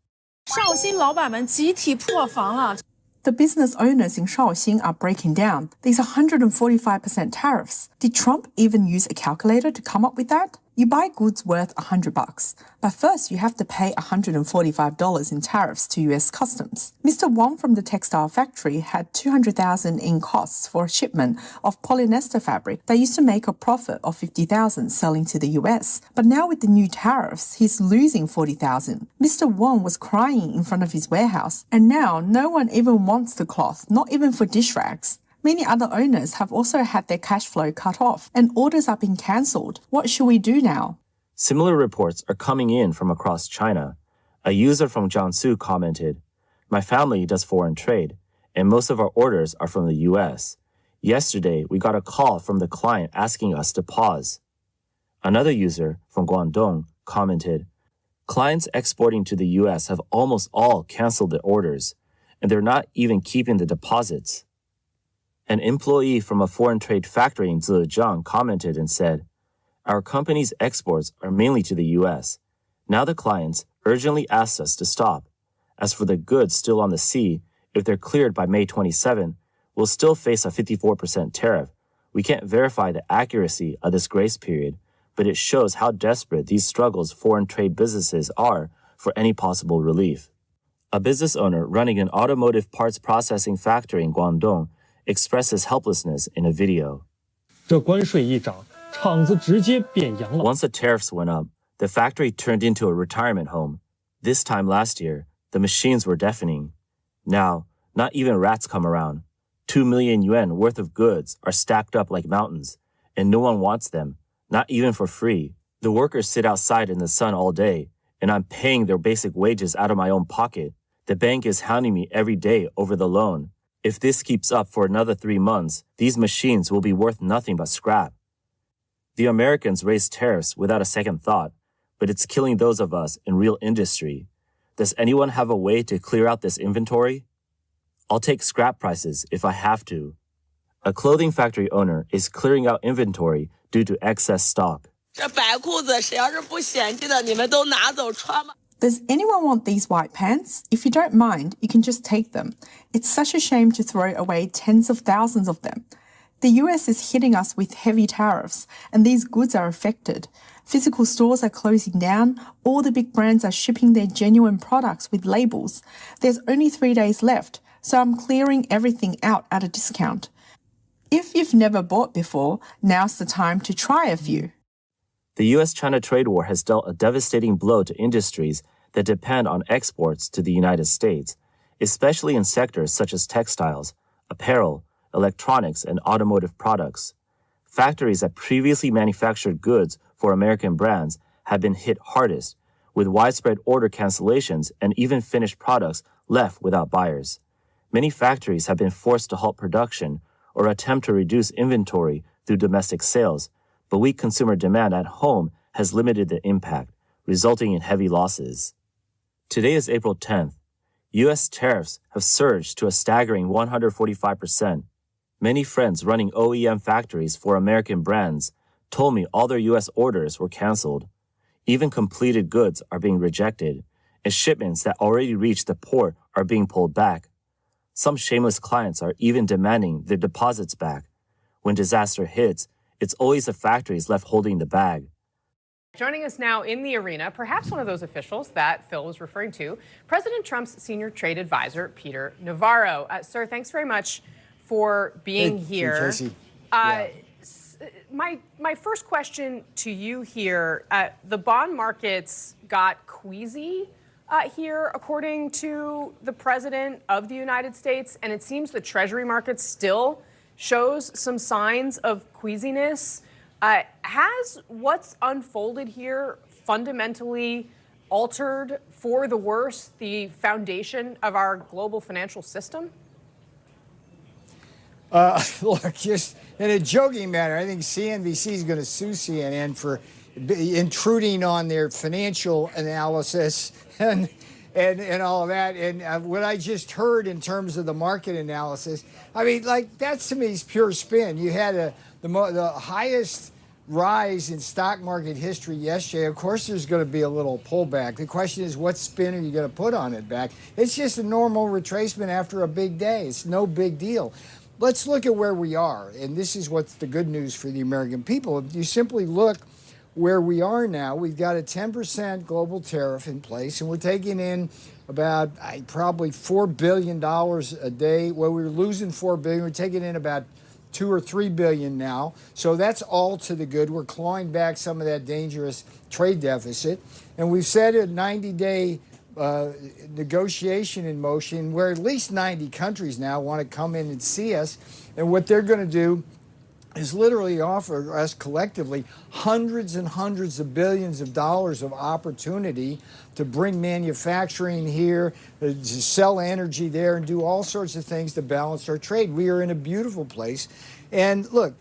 Speaker 4: The business owners in Shaoxing are breaking down. These 145% tariffs. Did Trump even use a calculator to come up with that? You buy goods worth $100, but first you have to pay $145 in tariffs to US Customs. Mr. Wong from the textile factory had $200,000 in costs for a shipment of polyester fabric that used to make a profit of $50,000 selling to the US. But now with the new tariffs, he's losing $40,000. Mr. Wong was crying in front of his warehouse, and now no one even wants the cloth, not even for dish rags. Many other owners have also had their cash flow cut off and orders are being cancelled. What should we do now?
Speaker 8: Similar reports are coming in from across China. A user from Jiangsu commented, "My family does foreign trade, and most of our orders are from the U.S. Yesterday, we got a call from the client asking us to pause." Another user from Guangdong commented, "Clients exporting to the U.S. have almost all canceled their orders, and they're not even keeping the deposits." An employee from a foreign trade factory in Zhejiang commented and said, "Our company's exports are mainly to the U.S. Now the clients urgently asked us to stop. As for the goods still on the sea, if they're cleared by May 27, we'll still face a 54% tariff. We can't verify the accuracy of this grace period, but it shows how desperate these struggles foreign trade businesses are for any possible relief." A business owner running an automotive parts processing factory in Guangdong expresses helplessness in a video. Once the tariffs went up, the factory turned into a retirement home. This time last year, the machines were deafening. Now, not even rats come around. 2 million yuan worth of goods are stacked up like mountains, and no one wants them, not even for free. The workers sit outside in the sun all day, and I'm paying their basic wages out of my own pocket. The bank is hounding me every day over the loan. If this keeps up for another 3 months, these machines will be worth nothing but scrap. The Americans raised tariffs without a second thought, but it's killing those of us in real industry. Does anyone have a way to clear out this inventory? I'll take scrap prices if I have to. A clothing factory owner is clearing out inventory due to excess stock.
Speaker 4: Does anyone want these white pants? If you don't mind, you can just take them. It's such a shame to throw away tens of thousands of them. The US is hitting us with heavy tariffs, and these goods are affected. Physical stores are closing down. All the big brands are shipping their genuine products with labels. There's only 3 days left, so I'm clearing everything out at a discount. If you've never bought before, now's the time to try a few.
Speaker 8: The US-China trade war has dealt a devastating blow to industries that depend on exports to the United States, especially in sectors such as textiles, apparel, electronics, and automotive products. Factories that previously manufactured goods for American brands have been hit hardest, with widespread order cancellations and even finished products left without buyers. Many factories have been forced to halt production or attempt to reduce inventory through domestic sales, but weak consumer demand at home has limited the impact, resulting in heavy losses. Today is April 10th. U.S. tariffs have surged to a staggering 145%. Many friends running OEM factories for American brands told me all their U.S. orders were canceled. Even completed goods are being rejected, and shipments that already reached the port are being pulled back. Some shameless clients are even demanding their deposits back. When disaster hits, it's always the factories left holding the bag.
Speaker 12: Joining us now in the arena, perhaps one of those officials that Phil was referring to, President Trump's senior trade advisor, Peter Navarro. Sir, thanks very much for being here. My first question to you here, the bond markets got queasy here, according to the President of the United States, and it seems the Treasury market still shows some signs of queasiness. Has what's unfolded here fundamentally altered for the worse the foundation of our global financial system?
Speaker 2: Look, just in a joking manner, I think CNBC is going to sue CNN for intruding on their financial analysis and all of that. And what I just heard in terms of the market analysis, I mean, like, that's to me is pure spin. You had the highest rise in stock market history yesterday. Of course, there's going to be a little pullback. The question is, what spin are you going to put on it back? It's just a normal retracement after a big day. It's no big deal. Let's look at where we are, and this is what's the good news for the American people. If you simply look where we are now, we've got a 10% global tariff in place, and we're taking in about probably $4 billion a day. Well, we were losing $4 billion. We're taking in about $2 or $3 billion now. So that's all to the good. We're clawing back some of that dangerous trade deficit, and we've set a 90-day negotiation in motion where at least 90 countries now want to come in and see us. And what they're going to do is literally offer us collectively hundreds and hundreds of billions of dollars of opportunity to bring manufacturing here, to sell energy there, and do all sorts of things to balance our trade. We are in a beautiful place. And look,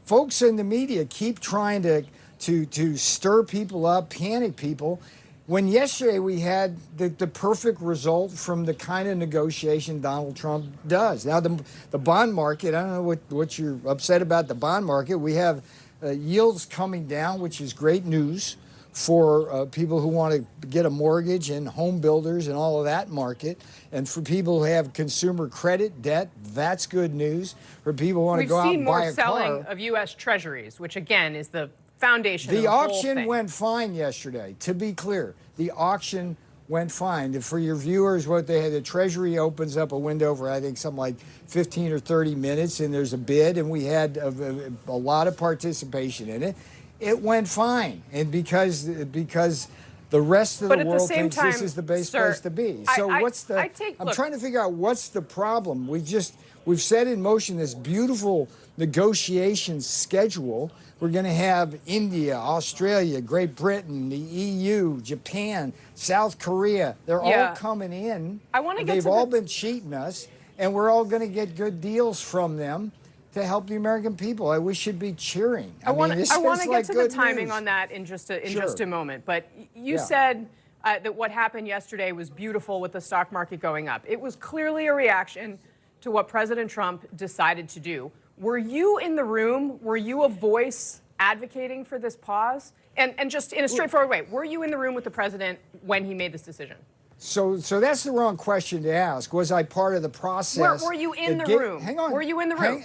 Speaker 2: folks in the media keep trying to stir people up, panic people, when yesterday we had the perfect result from the kind of negotiation Donald Trump does. Now, the bond market, I don't know what you're upset about the bond market. We have yields coming down, which is great news for people who want to get a mortgage and home builders and all of that market. And for people who have consumer credit debt, that's good news. For people who want to go out and buy a car.
Speaker 12: We've seen more selling of U.S. Treasuries, which again is the foundation of
Speaker 2: the
Speaker 12: the whole
Speaker 2: auction
Speaker 12: thing.
Speaker 2: went fine yesterday, to be clear. The auction went fine. And for your viewers, what they had, the Treasury opens up a window for, I think, something like 15 or 30 minutes, and there's a bid, and we had a lot of participation in it. It went fine, and because the rest of the world thinks this is the best place to be. So I'm trying to figure out what's the problem. We've set in motion this beautiful negotiation schedule. We're going to have India, Australia, Great Britain, the EU, Japan, South Korea. They're all coming in. They've all been cheating us, and we're all going to get good deals from them to help the American people. We should be cheering.
Speaker 12: I want to get to the timing on that in just a moment. But you said that what happened yesterday was beautiful with the stock market going up. It was clearly a reaction to what President Trump decided to do. Were you in the room? Were you a voice advocating for this pause? And just in a straightforward way, were you in the room with the president when he made this decision?
Speaker 2: So that's the wrong question to ask. Was I part of the process?
Speaker 12: Were you in the room?
Speaker 2: Hang on.
Speaker 12: Were you in the room?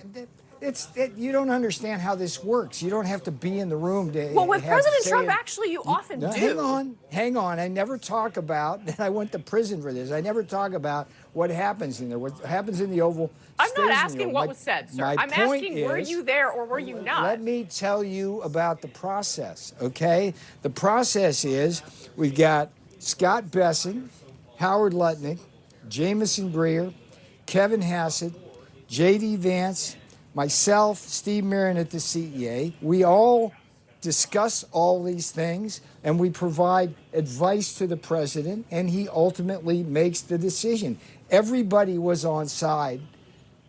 Speaker 2: You don't understand how this works. You don't have to be in the room to.
Speaker 12: Well, with President Trump, actually, you often do.
Speaker 2: Hang on. I never talk about, and I went to prison for this. I never talk about what happens in there. What happens in the Oval.
Speaker 12: I'm not asking what was said, sir. I'm asking, were you there or were you not?
Speaker 2: Let me tell you about the process, okay? The process is we've got Scott Bessing, Howard Lutnick, Jameson Greer, Kevin Hassett, J.D. Vance, myself, Steve Marin at the CEA. We all discuss all these things, and we provide advice to the president, and he ultimately makes the decision. Everybody was on side,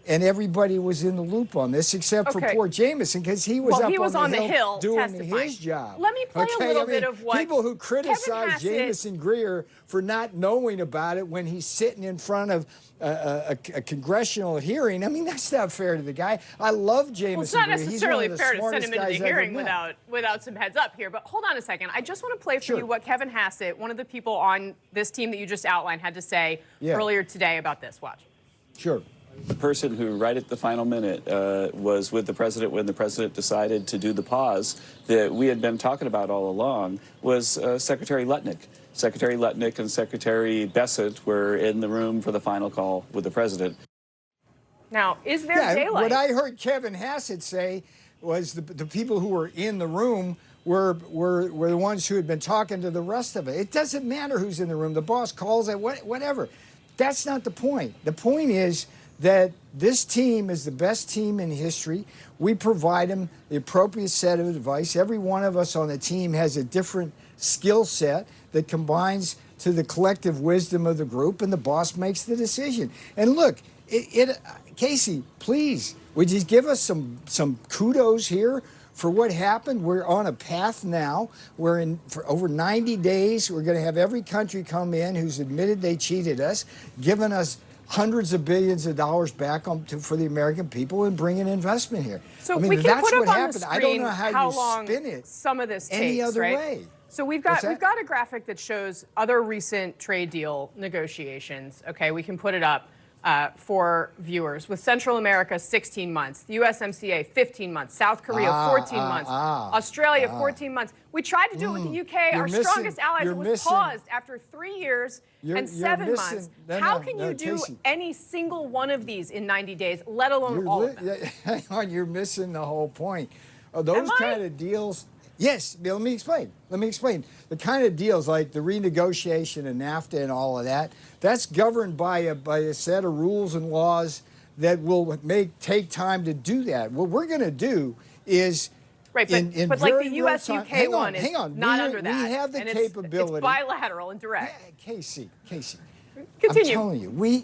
Speaker 2: and everybody was in the loop on this, except for poor Jameson, because he was
Speaker 12: on the hill
Speaker 2: doing
Speaker 12: testifying.
Speaker 2: his job.
Speaker 12: Let me play a little bit of what
Speaker 2: people who criticize Jameson Greer for not knowing about it when he's sitting in front of a congressional hearing. I mean, that's not fair to the guy. I love Jameson
Speaker 12: Well, it's not
Speaker 2: Greer.
Speaker 12: necessarily
Speaker 2: He's one of the
Speaker 12: fair to send him into the
Speaker 2: smartest guys I've
Speaker 12: hearing
Speaker 2: ever met.
Speaker 12: without some heads up here. But hold on a second. I just want to play for you what Kevin Hassett, one of the people on this team that you just outlined, had to say earlier today about this. Watch.
Speaker 2: Sure.
Speaker 1: The person who, right at the final minute, was with the president when the president decided to do the pause that we had been talking about all along was Secretary Lutnick. Secretary Lutnick and Secretary Bessent were in the room for the final call with the president.
Speaker 12: Now, is there daylight?
Speaker 2: What I heard Kevin Hassett say was the people who were in the room were the ones who had been talking to the rest of it. It doesn't matter who's in the room. The boss calls it, whatever. That's not the point. The point is that this team is the best team in history. We provide them the appropriate set of advice. Every one of us on the team has a different skill set that combines to the collective wisdom of the group, and the boss makes the decision. And look, Casey, please, would you give us some kudos here for what happened? We're on a path now. For over 90 days. We're going to have every country come in who's admitted they cheated us, giving us hundreds of billions of dollars back for the American people and bringing investment here.
Speaker 12: So
Speaker 2: I mean,
Speaker 12: we can
Speaker 2: that's
Speaker 12: put
Speaker 2: what
Speaker 12: up on
Speaker 2: happened.
Speaker 12: the
Speaker 2: I don't
Speaker 12: screen
Speaker 2: know how you
Speaker 12: long
Speaker 2: spin it
Speaker 12: some of this takes,
Speaker 2: any other
Speaker 12: right?
Speaker 2: way.
Speaker 12: So we've got a graphic that shows other recent trade deal negotiations. Okay, we can put it up for viewers. With Central America, 16 months. The USMCA, 15 months. South Korea, 14 months. Australia, 14 months. We tried to do it with the UK, our strongest allies. It was paused after 3 years and 7 months. How can you do any single one of these in 90 days, let alone all of them?
Speaker 2: Hang on, you're missing the whole point. Those kind of deals. Yes, let me explain. The kind of deals like the renegotiation of NAFTA and all of that, that's governed by a set of rules and laws that will take time to do that. What we're going to do is
Speaker 12: but like the US-UK one is not under that.
Speaker 2: We have the
Speaker 12: and
Speaker 2: capability.
Speaker 12: It's bilateral and direct.
Speaker 2: Yeah, Casey.
Speaker 12: Continue.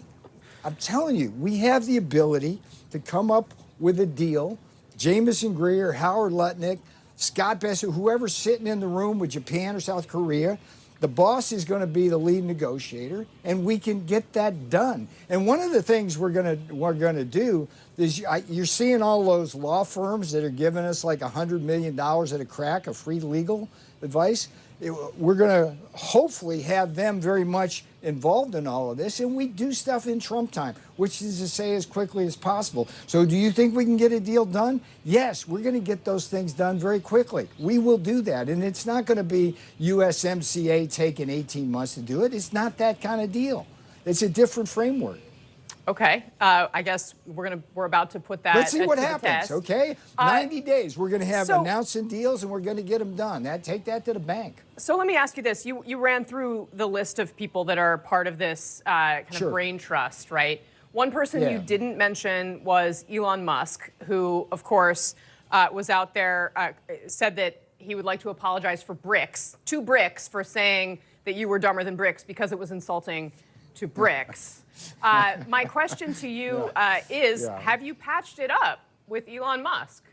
Speaker 2: I'm telling you, we have the ability to come up with a deal. Jameson Greer, Howard Lutnick, Scott Bessent, whoever's sitting in the room with Japan or South Korea, the boss is going to be the lead negotiator, and we can get that done. And one of the things we're going to do is you're seeing all those law firms that are giving us like $100 million at a crack of free legal advice. We're going to hopefully have them very much involved in all of this, and we do stuff in Trump time, which is to say as quickly as possible. So do you think we can get a deal done? Yes, we're going to get those things done very quickly. We will do that, and it's not going to be USMCA taking 18 months to do it. It's not that kind of deal. It's a different framework.
Speaker 12: Okay, I guess we're about to put that.
Speaker 2: Let's see what happens.
Speaker 12: Test.
Speaker 2: Okay, 90 days. We're going to have announcing deals, and we're going to get them done. Take that to the bank.
Speaker 12: So let me ask you this: you ran through the list of people that are part of this kind of brain trust, right? One person you didn't mention was Elon Musk, who, of course, was out there, said that he would like to apologize for to BRICS, for saying that you were dumber than BRICS because it was insulting to BRICS. My question to you is, have you patched it up with Elon Musk?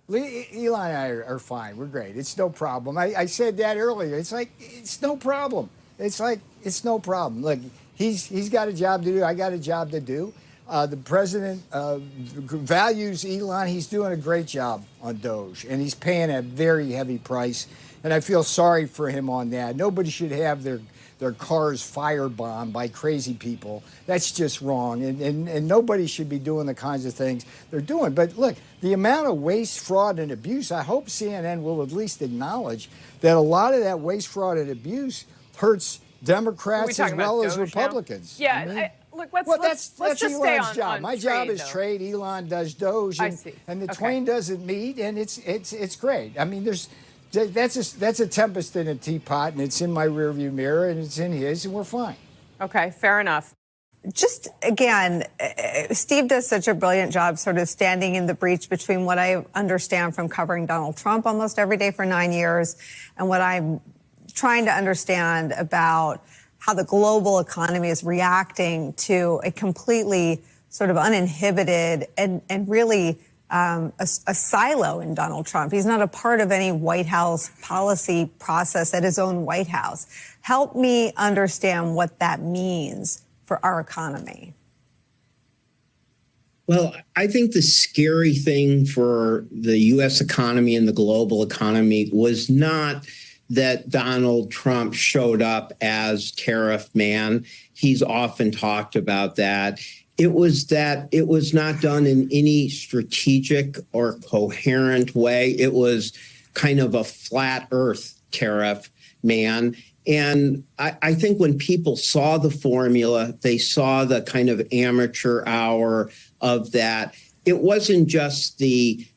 Speaker 2: Elon and I are fine. We're great. It's no problem. I said that earlier. It's no problem. it's like, it's no problem. Look, he's got a job to do. I got a job to do. The president values Elon. He's doing a great job on Doge, and he's paying a very heavy price. And I feel sorry for him on that. Nobody should have their cars firebombed by crazy people. That's just wrong. And nobody should be doing the kinds of things they're doing. But look, the amount of waste, fraud, and abuse, I hope CNN will at least acknowledge that a lot of that waste, fraud, and abuse hurts Democrats as well as Republicans.
Speaker 12: Yeah.
Speaker 2: I mean,
Speaker 12: Look, let's
Speaker 2: that's
Speaker 12: just
Speaker 2: Elon's
Speaker 12: stay
Speaker 2: job.
Speaker 12: on
Speaker 2: My
Speaker 12: trade,
Speaker 2: job is
Speaker 12: though.
Speaker 2: trade. Elon does Doge, and the twain doesn't meet, and it's great. I mean, that's a tempest in a teapot, and it's in my rearview mirror, and it's in his, and we're fine.
Speaker 12: Okay, fair enough.
Speaker 11: Just again, Steve does such a brilliant job sort of standing in the breach between what I understand from covering Donald Trump almost every day for 9 years and what I'm trying to understand about how the global economy is reacting to a completely sort of uninhibited and really a silo in Donald Trump. He's not a part of any White House policy process at his own White House. Help me understand what that means for our economy.
Speaker 13: Well, I think the scary thing for the U.S. economy and the global economy was not that Donald Trump showed up as tariff man. He's often talked about that. It was that it was not done in any strategic or coherent way. It was kind of a flat earth tariff man. And I think when people saw the formula, they saw the kind of amateur hour of that. It wasn't just the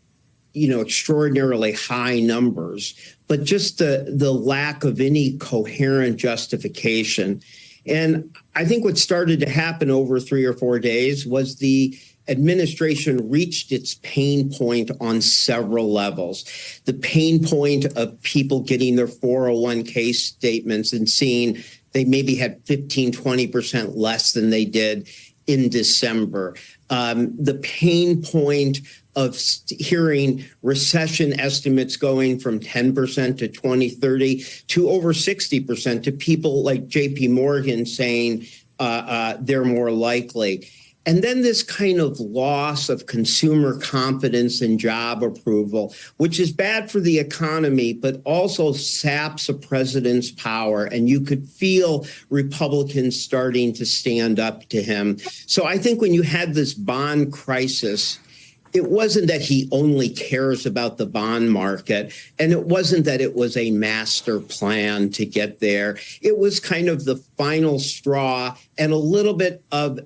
Speaker 13: extraordinarily high numbers, but just the lack of any coherent justification. And I think what started to happen over 3 or 4 days was the administration reached its pain point on several levels. The pain point of people getting their 401k statements and seeing they maybe had 15, 20% less than they did in December. The pain point of hearing recession estimates going from 10% to 2030 to over 60% to people like JP Morgan saying they're more likely. And then this kind of loss of consumer confidence and job approval, which is bad for the economy, but also saps a president's power. And you could feel Republicans starting to stand up to him. So I think when you had this bond crisis, it wasn't that he only cares about the bond market, and it wasn't that it was a master plan to get there. It was kind of the final straw and a little bit of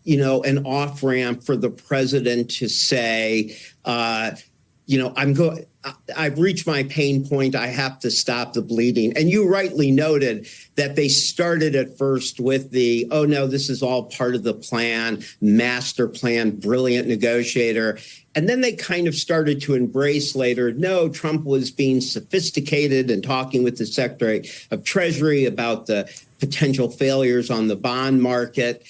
Speaker 13: an off-ramp for the president to say, I've reached my pain point. I have to stop the bleeding. And you rightly noted that they started at first with the, oh, no, this is all part of the plan, master plan, brilliant negotiator. And then they kind of started to embrace later, no, Trump was being sophisticated and talking with the Secretary of Treasury about the potential failures on the bond market.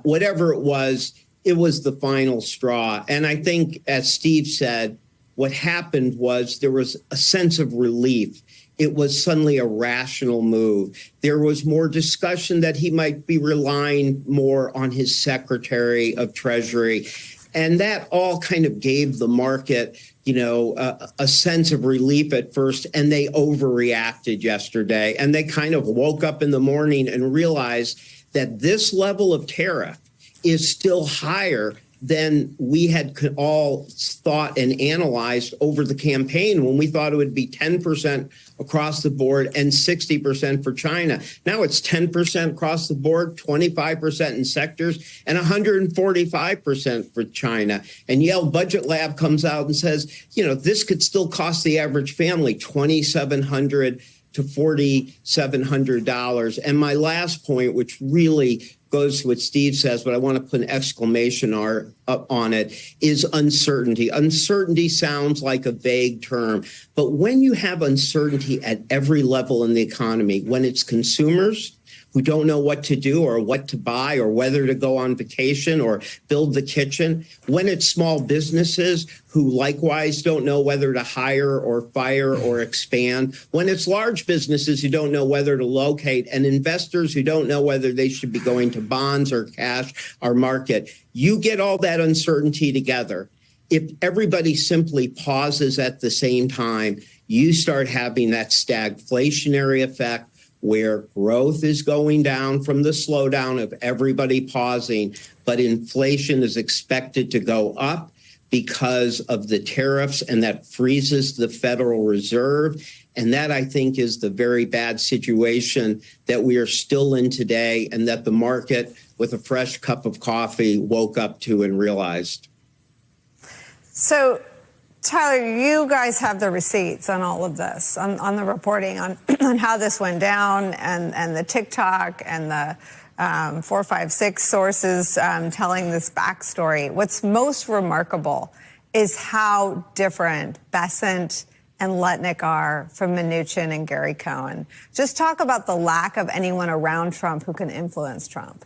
Speaker 13: Whatever it was the final straw. And I think, as Steve said, what happened was there was a sense of relief. It was suddenly a rational move. There was more discussion that he might be relying more on his Secretary of Treasury. And that all kind of gave the market, a sense of relief at first. And they overreacted yesterday. And they kind of woke up in the morning and realized that this level of tariff is still higher than we had all thought and analyzed over the campaign when we thought it would be 10% across the board and 60% for China. Now it's 10% across the board, 25% in sectors, and 145% for China. And Yale Budget Lab comes out and says, this could still cost the average family $2,700 to $4,700. And my last point, which really goes to what Steve says, but I want to put an exclamation up on it, is uncertainty. Uncertainty sounds like a vague term, but when you have uncertainty at every level in the economy, when it's consumers, who don't know what to do or what to buy or whether to go on vacation or build the kitchen. When it's small businesses who likewise don't know whether to hire or fire or expand. When it's large businesses who don't know whether to locate, and investors who don't know whether they should be going to bonds or cash or market. You get all that uncertainty together. If everybody simply pauses at the same time, you start having that stagflationary effect where growth is going down from the slowdown of everybody pausing, but inflation is expected to go up because of the tariffs, and that freezes the Federal Reserve. And that, I think, is the very bad situation that we are still in today, and that the market, with a fresh cup of coffee, woke up to and realized.
Speaker 11: So, Tyler, you guys have the receipts on all of this, on the reporting on how this went down, and the TikTok and the 456 sources telling this backstory. What's most remarkable is how different Bessent and Lutnick are from Mnuchin and Gary Cohn. Just talk about the lack of anyone around Trump who can influence Trump.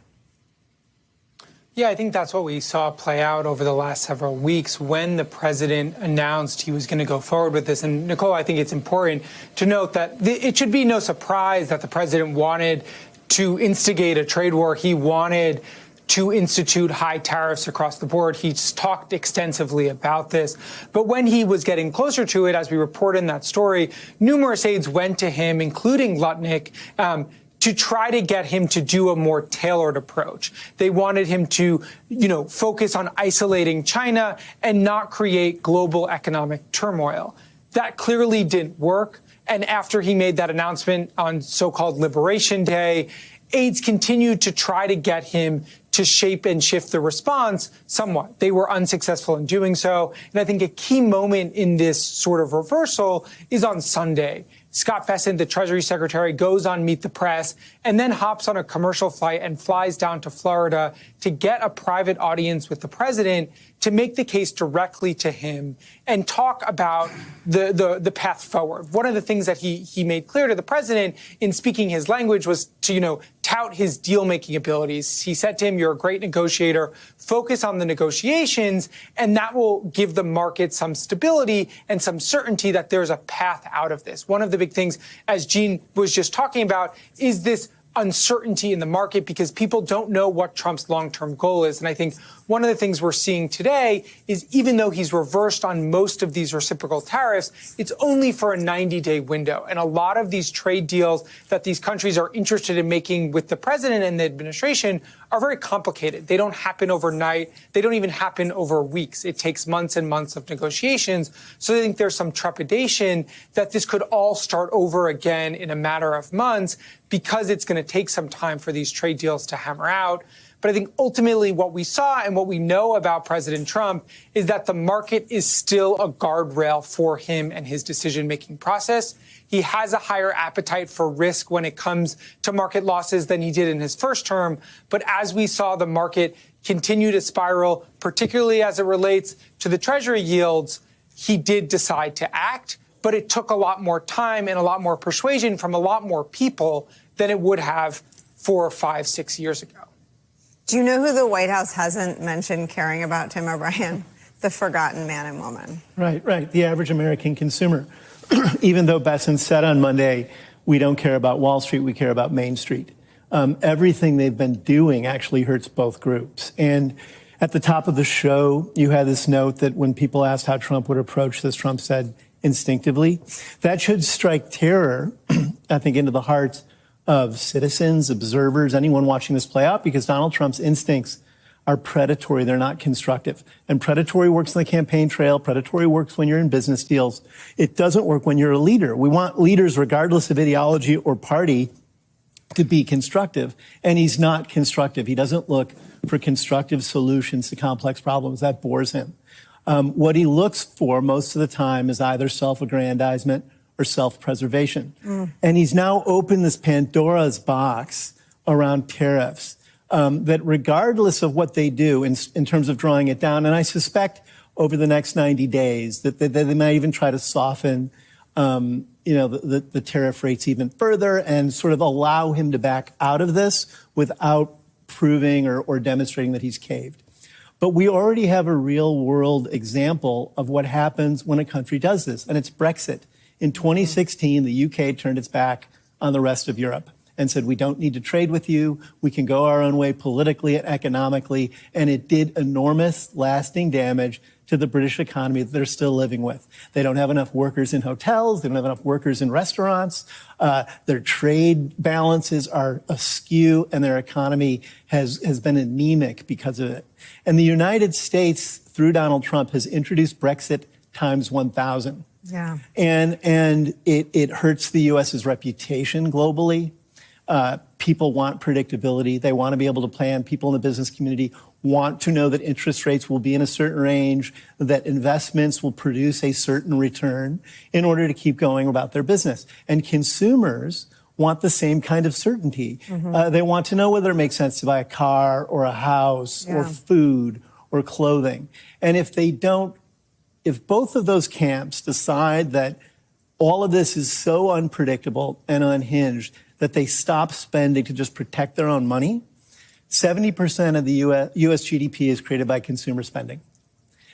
Speaker 9: Yeah, I think that's what we saw play out over the last several weeks when the president announced he was going to go forward with this. And Nicole, I think it's important to note that it should be no surprise that the president wanted to instigate a trade war. He wanted to institute high tariffs across the board. He's talked extensively about this. But when he was getting closer to it, as we report in that story, numerous aides went to him, including Lutnick, to try to get him to do a more tailored approach. They wanted him to, focus on isolating China and not create global economic turmoil. That clearly didn't work. And after he made that announcement on so-called Liberation Day, aides continued to try to get him to shape and shift the response somewhat. They were unsuccessful in doing so. And I think a key moment in this sort of reversal is on Sunday. Scott Bessent, the Treasury Secretary, goes on Meet the Press and then hops on a commercial flight and flies down to Florida to get a private audience with the president to make the case directly to him and talk about the path forward. One of the things that he made clear to the president in speaking his language was to, tout his deal-making abilities. He said to him, "You're a great negotiator. Focus on the negotiations, and that will give the market some stability and some certainty that there's a path out of this." One of the big things, as Gene was just talking about, is this uncertainty in the market because people don't know what Trump's long-term goal is. And I think one of the things we're seeing today is even though he's reversed on most of these reciprocal tariffs, it's only for a 90-day window. And a lot of these trade deals that these countries are interested in making with the president and the administration are very complicated. They don't happen overnight. They don't even happen over weeks. It takes months and months of negotiations. So I think there's some trepidation that this could all start over again in a matter of months because it's going to take some time for these trade deals to hammer out. But I think ultimately what we saw and what we know about President Trump is that the market is still a guardrail for him and his decision-making process. He has a higher appetite for risk when it comes to market losses than he did in his first term. But as we saw the market continue to spiral, particularly as it relates to the Treasury yields, he did decide to act. But it took a lot more time and a lot more persuasion from a lot more people than it would have 4 or 5, 6 years ago.
Speaker 11: Do you know who the White House hasn't mentioned caring about Tim O'Brien? The forgotten man and woman.
Speaker 14: Right. The average American consumer. Even though Bessent said on Monday, we don't care about Wall Street, we care about Main Street. Everything they've been doing actually hurts both groups. And at the top of the show, you had this note that when people asked how Trump would approach this, Trump said instinctively. That should strike terror, I think, into the hearts of citizens, observers, anyone watching this play out, because Donald Trump's instincts are predatory. They're not constructive. And predatory works on the campaign trail. Predatory works when you're in business deals. It doesn't work when you're a leader. We want leaders, regardless of ideology or party, to be constructive. And he's not constructive. He doesn't look for constructive solutions to complex problems. That bores him. What he looks for most of the time is either self-aggrandizement or self-preservation. And he's now opened this Pandora's box around tariffs that regardless of what they do in terms of drawing it down, and I suspect over the next 90 days that they might even try to soften the tariff rates even further and sort of allow him to back out of this without proving or demonstrating that he's caved. But we already have a real world example of what happens when a country does this, and it's Brexit. In 2016, the UK turned its back on the rest of Europe and said, we don't need to trade with you. We can go our own way politically and economically. And it did enormous lasting damage to the British economy that they're still living with. They don't have enough workers in hotels. They don't have enough workers in restaurants. Their trade balances are askew, and their economy has been anemic because of it. And the United States, through Donald Trump, has introduced Brexit times 1,000.
Speaker 11: Yeah.
Speaker 14: And it hurts the U.S.'s reputation globally. People want predictability. They want to be able to plan. People in the business community want to know that interest rates will be in a certain range, that investments will produce a certain return in order to keep going about their business. And consumers want the same kind of certainty. They want to know whether it makes sense to buy a car or a house or food or clothing. And if both of those camps decide that all of this is so unpredictable and unhinged that they stop spending to just protect their own money, 70% of the U.S. GDP is created by consumer spending.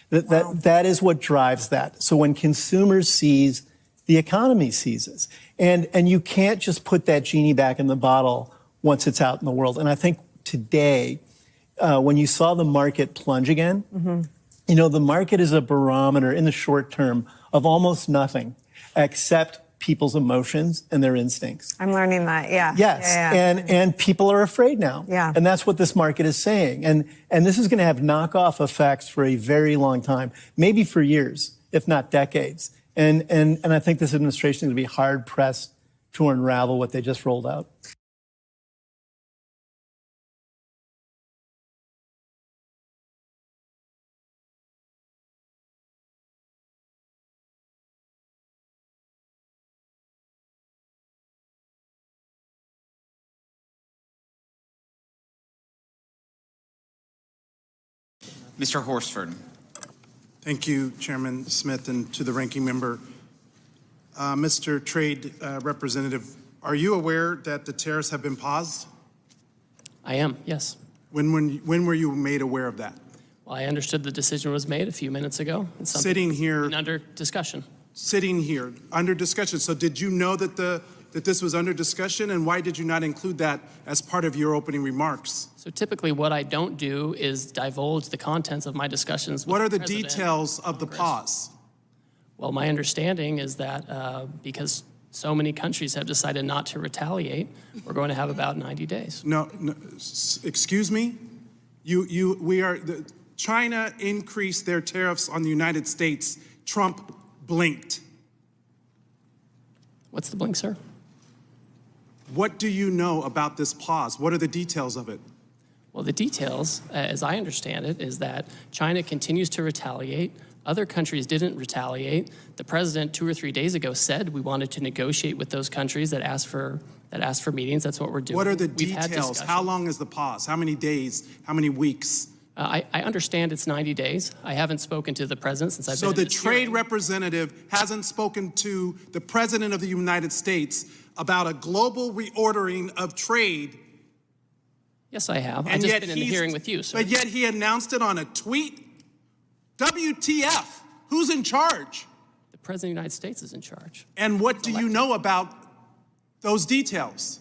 Speaker 14: That is what drives that. So when consumers seize, the economy seizes. And you can't just put that genie back in the bottle once it's out in the world. And I think today, when you saw the market plunge again, the market is a barometer in the short term of almost nothing except people's emotions and their instincts.
Speaker 11: I'm learning that, yeah.
Speaker 14: Yes, and people are afraid now.
Speaker 11: Yeah.
Speaker 14: And that's what this market is saying. And this is going to have knockoff effects for a very long time, maybe for years, if not decades. And I think this administration is going to be hard pressed to unravel what they just rolled out.
Speaker 16: Mr. Horsford.
Speaker 17: Thank you, Chairman Smith, and to the ranking member. Mr. Trade Representative, are you aware that the tariffs have been paused?
Speaker 18: I am, yes.
Speaker 17: When were you made aware of that?
Speaker 18: Well, I understood the decision was made a few minutes ago. It's
Speaker 17: sitting here
Speaker 18: under discussion.
Speaker 17: Sitting here under discussion. So did you know that this was under discussion, and why did you not include that as part of your opening remarks?
Speaker 18: So typically what I don't do is divulge the contents of my discussions with
Speaker 17: What are the
Speaker 18: President
Speaker 17: details of the pause?
Speaker 18: Well, my understanding is that because so many countries have decided not to retaliate, we're going to have about 90 days.
Speaker 17: No, excuse me? China increased their tariffs on the United States. Trump blinked.
Speaker 18: What's the blink, sir?
Speaker 17: What do you know about this pause? What are the details of it?
Speaker 18: Well, the details, as I understand it, is that China continues to retaliate. Other countries didn't retaliate. The president 2 or 3 days ago said we wanted to negotiate with those countries that asked for meetings. That's what we're doing.
Speaker 17: What are the details? How long is the pause? How many days? How many weeks?
Speaker 18: I understand it's 90 days. I haven't spoken to the president since I've been in this
Speaker 17: So the trade representative hasn't spoken to the president of the United States about a global reordering of trade.
Speaker 18: Yes, I have. I've just been in the hearing with you, sir.
Speaker 17: But yet he announced it on a tweet? WTF? Who's in charge?
Speaker 18: The president of the United States is in charge.
Speaker 17: And what do you know about those details?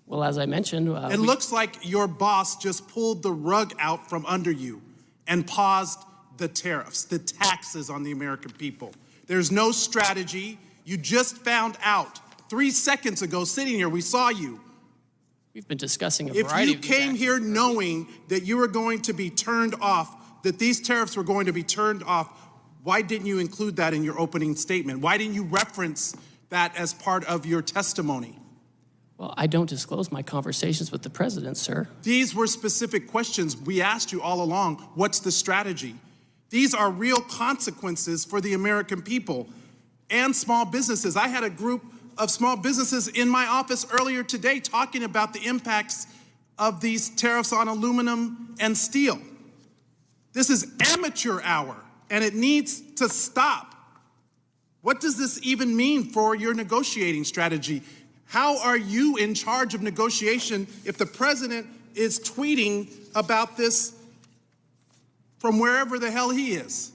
Speaker 18: Well, as I mentioned,
Speaker 17: it looks like your boss just pulled the rug out from under you and paused the tariffs, the taxes on the American people. There's no strategy. You just found out 3 seconds ago, sitting here, we saw you.
Speaker 18: We've been discussing a variety of
Speaker 17: If you came here knowing that you were going to be turned off, that these tariffs were going to be turned off, why didn't you include that in your opening statement? Why didn't you reference that as part of your testimony?
Speaker 18: Well, I don't disclose my conversations with the president, sir.
Speaker 17: These were specific questions we asked you all along. What's the strategy? These are real consequences for the American people and small businesses. I had a group of small businesses in my office earlier today talking about the impacts of these tariffs on aluminum and steel. This is amateur hour, and it needs to stop. What does this even mean for your negotiating strategy? How are you in charge of negotiation if the president is tweeting about this from wherever the hell he is?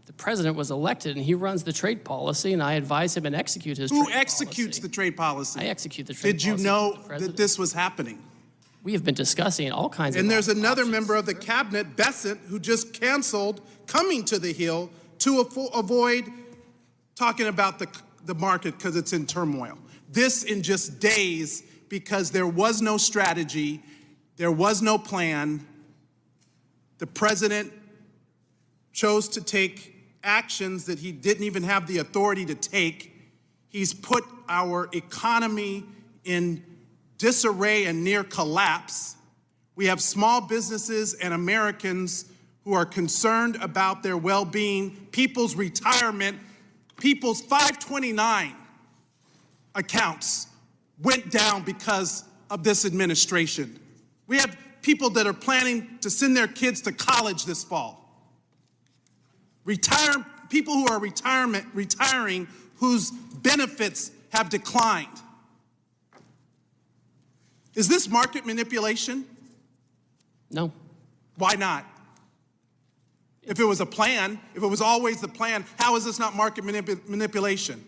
Speaker 18: The president was elected, and he runs the trade policy, and I advise him and execute his trade policy.
Speaker 17: Who executes the trade policy?
Speaker 18: I execute the trade policy.
Speaker 17: Did you know that this was happening?
Speaker 18: We have been discussing all kinds of
Speaker 17: And there's another
Speaker 18: options.
Speaker 17: member of the cabinet, Bessent, who just canceled coming to the Hill to avoid talking about the market because it's in turmoil. This in just days because there was no strategy, there was no plan. The president chose to take actions that he didn't even have the authority to take. He's put our economy in disarray and near collapse. We have small businesses and Americans who are concerned about their well-being, people's retirement, people's 529 accounts went down because of this administration. We have people that are planning to send their kids to college this fall. People who are retiring whose benefits have declined. Is this market manipulation?
Speaker 18: No.
Speaker 17: Why not? If it was a plan, if it was always the plan, how is this not market manipulation?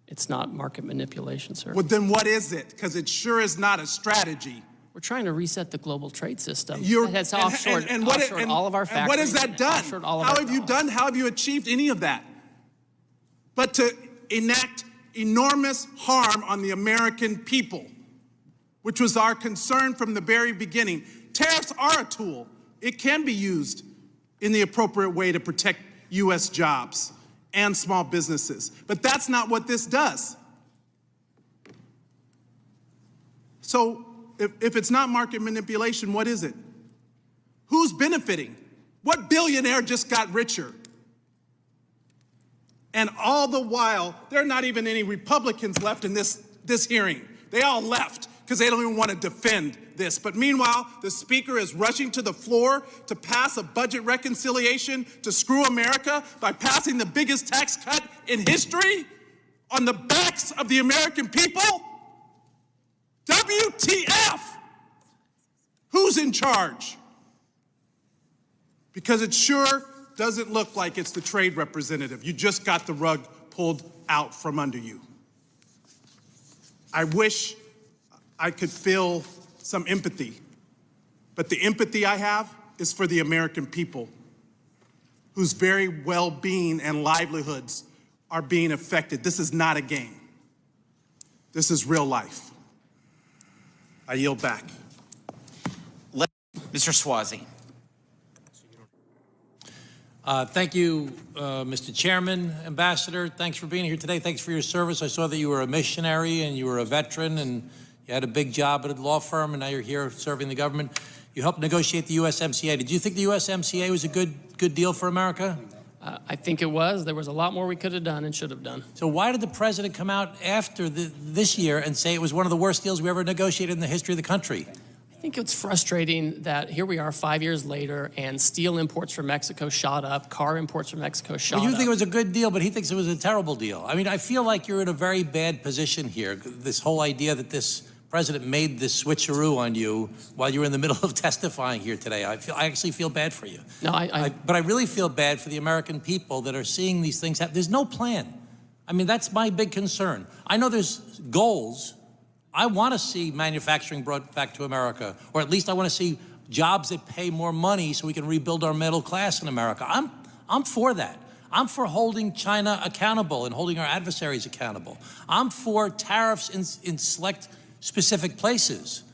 Speaker 18: It's not market manipulation, sir.
Speaker 17: Well, then what is it? Because it sure is not a strategy.
Speaker 18: We're trying to reset the global trade system.
Speaker 17: You're,
Speaker 18: It has offshored all of our factories.
Speaker 17: And what has that done? How have you done? How have you achieved any of that? But to enact enormous harm on the American people, which was our concern from the very beginning. Tariffs are a tool. It can be used in the appropriate way to protect U.S. jobs and small businesses. But that's not what this does. So if it's not market manipulation, what is it? Who's benefiting? What billionaire just got richer? And all the while, there are not even any Republicans left in this hearing. They all left because they don't even want to defend this. But meanwhile, the speaker is rushing to the floor to pass a budget reconciliation to screw America by passing the biggest tax cut in history on the backs of the American people? WTF? Who's in charge? Because it sure doesn't look like it's the trade representative. You just got the rug pulled out from under you. I wish I could feel some empathy, but the empathy I have is for the American people whose very well-being and livelihoods are being affected. This is not a game. This is real life. I yield back.
Speaker 16: Mr. Swazi.
Speaker 5: Thank you, Mr. Chairman, Ambassador. Thanks for being here today. Thanks for your service. I saw that you were a missionary and you were a veteran and you had a big job at a law firm and now you're here serving the government. You helped negotiate the USMCA. Did you think the USMCA was a good deal for America?
Speaker 18: I think it was. There was a lot more we could have done and should have done.
Speaker 5: So why did the president come out after this year and say it was one of the worst deals we ever negotiated in the history of the country?
Speaker 18: I think it's frustrating that here we are 5 years later and steel imports from Mexico shot up, car imports from Mexico shot up.
Speaker 5: Well, you think it was a good deal, but he thinks it was a terrible deal. I mean, I feel like you're in a very bad position here. This whole idea that this president made this switcheroo on you while you were in the middle of testifying here today. I actually feel bad for you.
Speaker 18: No,
Speaker 5: but I really feel bad for the American people that are seeing these things happen. There's no plan. I mean, that's my big concern. I know there's goals. I want to see manufacturing brought back to America, or at least I want to see jobs that pay more money so we can rebuild our middle class in America. I'm for that. I'm for holding China accountable and holding our adversaries accountable. I'm for tariffs in select specific places.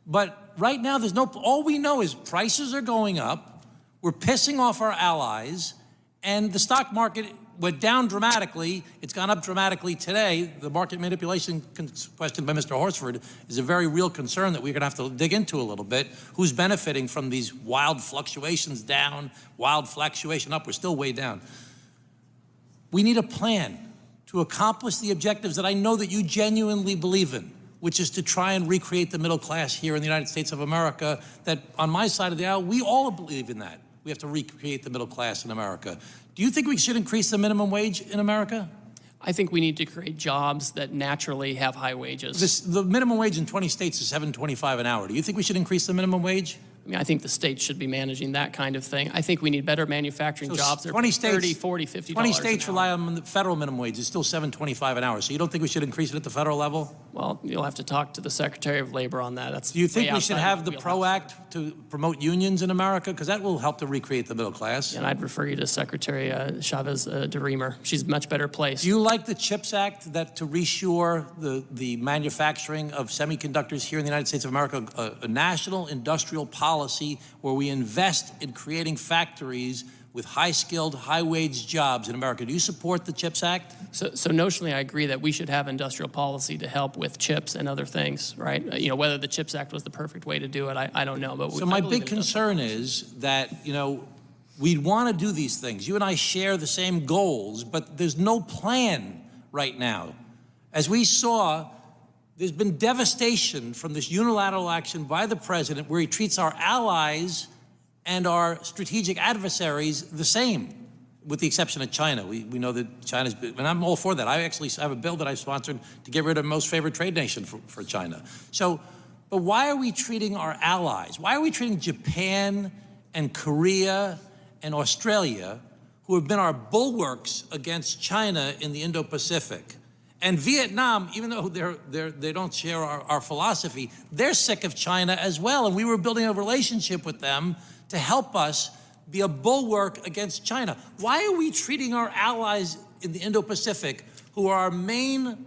Speaker 5: But right now, all we know is prices are going up, we're pissing off our allies, and the stock market went down dramatically. It's gone up dramatically today. The market manipulation question by Mr. Horsford is a very real concern that we're gonna have to dig into a little bit. Who's benefiting from these wild fluctuations down, wild fluctuation up? We're still way down. We need a plan to accomplish the objectives that I know that you genuinely believe in, which is to try and recreate the middle class here in the United States of America, that on my side of the aisle, we all believe in that. We have to recreate the middle class in America. Do you think we should increase the minimum wage in America?
Speaker 18: I think we need to create jobs that naturally have high wages.
Speaker 5: The minimum wage in 20 states is $7.25 an hour. Do you think we should increase the minimum wage?
Speaker 18: I mean, I think the states should be managing that kind of thing. I think we need better manufacturing jobs.
Speaker 5: 20 states,
Speaker 18: 30, 40, 50
Speaker 5: 20 states rely on the federal minimum wage. It's still $7.25 an hour. So you don't think we should increase it at the federal level?
Speaker 18: Well, you'll have to talk to the Secretary of Labor on that.
Speaker 5: Do you think we should have the PRO Act to promote unions in America? Because that will help to recreate the middle class.
Speaker 18: And I'd refer you to Secretary Chavez de Reamer. She's much better placed.
Speaker 5: Do you like the CHIPS Act that to reshore the manufacturing of semiconductors here in the United States of America, a national industrial policy where we invest in creating factories with high-skilled, high-wage jobs in America? Do you support the CHIPS Act?
Speaker 18: So notionally, I agree that we should have industrial policy to help with chips and other things, right? You know, whether the CHIPS Act was the perfect way to do it, I don't know. But
Speaker 5: so my big concern is that, you know, we want to do these things. You and I share the same goals, but there's no plan right now. As we saw, there's been devastation from this unilateral action by the president where he treats our allies and our strategic adversaries the same, with the exception of China. We know that China's, and I'm all for that. I actually have a bill that I sponsored to get rid of most favored trade nation for China. So, but why are we treating our allies? Why are we treating Japan and Korea and Australia, who have been our bulwarks against China in the Indo-Pacific? And Vietnam, even though they don't share our philosophy, they're sick of China as well. And we were building a relationship with them to help us be a bulwark against China. Why are we treating our allies in the Indo-Pacific, who are our main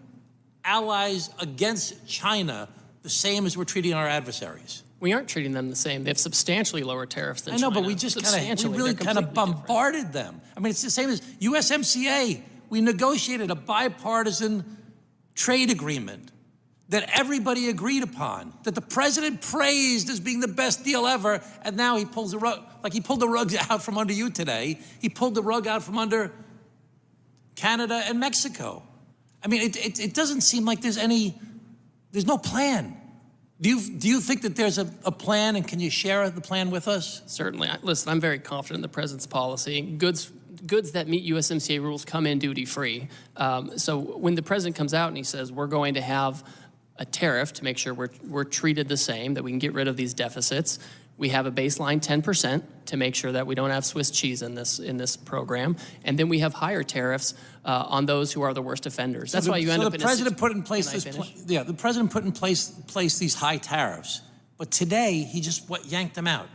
Speaker 5: allies against China, the same as we're treating our adversaries?
Speaker 18: We aren't treating them the same. They have substantially lower tariffs than China.
Speaker 5: I know, but we just really kind of bombarded them. I mean, it's the same as USMCA. We negotiated a bipartisan trade agreement that everybody agreed upon, that the president praised as being the best deal ever, and now he pulls the rug, like he pulled the rug out from under you today. He pulled the rug out from under Canada and Mexico. I mean, it doesn't seem like there's no plan. Do you think that there's a plan, and can you share the plan with us?
Speaker 18: Certainly. Listen, I'm very confident in the president's policy. Goods that meet USMCA rules come in duty-free. So when the president comes out and he says, we're going to have a tariff to make sure we're treated the same, that we can get rid of these deficits, we have a baseline 10% to make sure that we don't have Swiss cheese in this program, and then we have higher tariffs on those who are the worst offenders. That's why you end up in
Speaker 5: the president put in place the president put in place these high tariffs, but today he just yanked them out.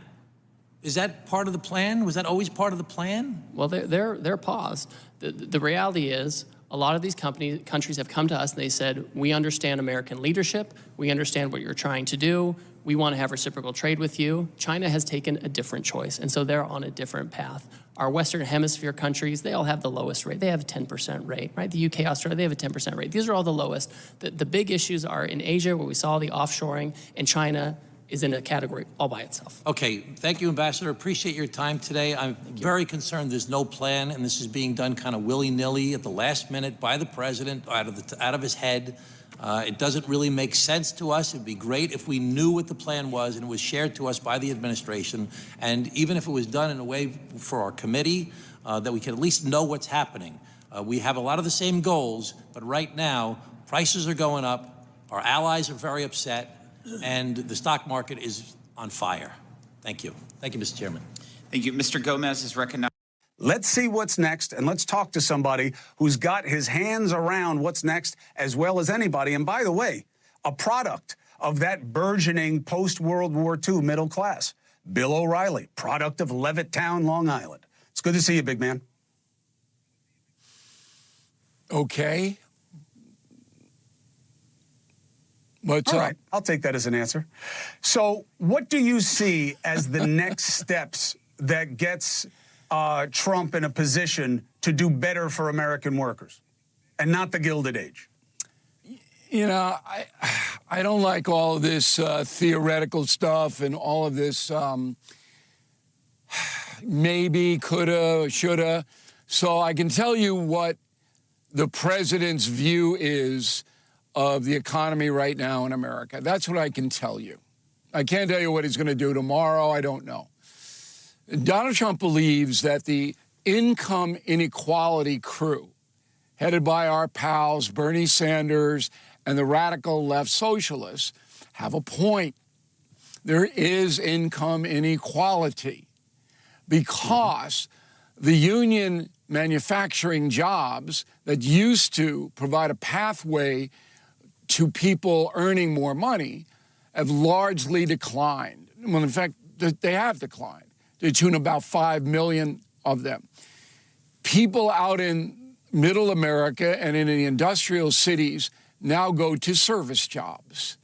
Speaker 5: Is that part of the plan? Was that always part of the plan?
Speaker 18: Well, they're paused. The reality is, a lot of these countries have come to us and they said, we understand American leadership, we understand what you're trying to do, we want to have reciprocal trade with you. China has taken a different choice, and so they're on a different path. Our Western Hemisphere countries, they all have the lowest rate. They have a 10% rate, right? The UK, Australia, they have a 10% rate. These are all the lowest. The big issues are in Asia, where we saw the offshoring, and China is in a category all by itself.
Speaker 5: Okay, thank you, Ambassador. Appreciate your time today. I'm very concerned there's no plan, and this is being done kind of willy-nilly at the last minute by the president, out of his head. It doesn't really make sense to us. It'd be great if we knew what the plan was and it was shared to us by the administration, and even if it was done in a way for our committee, that we can at least know what's happening. We have a lot of the same goals, but right now, prices are going up, our allies are very upset, and the stock market is on fire. Thank you. Thank you, Mr. Chairman.
Speaker 16: Thank you. Mr. Gomez is recognized.
Speaker 19: Let's see what's next, and let's talk to somebody who's got his hands around what's next as well as anybody. And by the way, a product of that burgeoning post-World War II middle class. Bill O'Reilly, product of Levittown, Long Island. It's good to see you, big man.
Speaker 20: Okay.
Speaker 19: All right, I'll take that as an answer. So what do you see as the next steps that gets Trump in a position to do better for American workers and not the Gilded Age?
Speaker 20: You know, I don't like all of this theoretical stuff and all of this maybe, coulda, shoulda. So I can tell you what the president's view is of the economy right now in America. That's what I can tell you. I can't tell you what he's going to do tomorrow. I don't know. Donald Trump believes that the income inequality crew headed by our pals Bernie Sanders and the radical left socialists, have a point. There is income inequality because the union manufacturing jobs that used to provide a pathway to people earning more money have largely declined. Well, in fact, they have declined to the tune of about 5 million of them. People out in middle America and in the industrial cities now go to service jobs,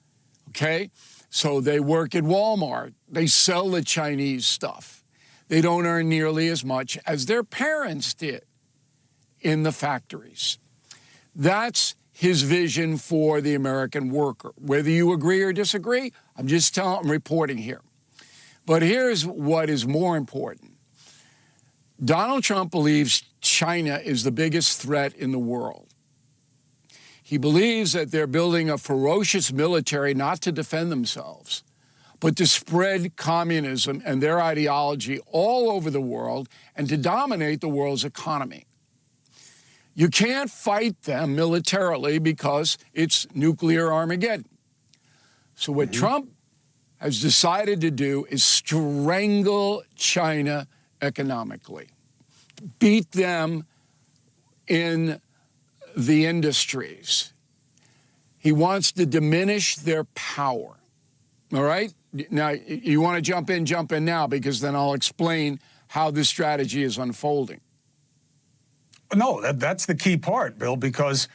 Speaker 20: okay? So they work at Walmart. They sell the Chinese stuff. They don't earn nearly as much as their parents did in the factories. That's his vision for the American worker. Whether you agree or disagree, I'm reporting here. But here's what is more important. Donald Trump believes China is the biggest threat in the world. He believes that they're building a ferocious military not to defend themselves, but to spread communism and their ideology all over the world and to dominate the world's economy. You can't fight them militarily because it's nuclear Armageddon. So what Trump has decided to do is strangle China economically, beat them in the industries. He wants to diminish their power. All right? Now, you want to jump in now, because then I'll explain how this strategy is unfolding.
Speaker 19: No, that's the key part, Bill, because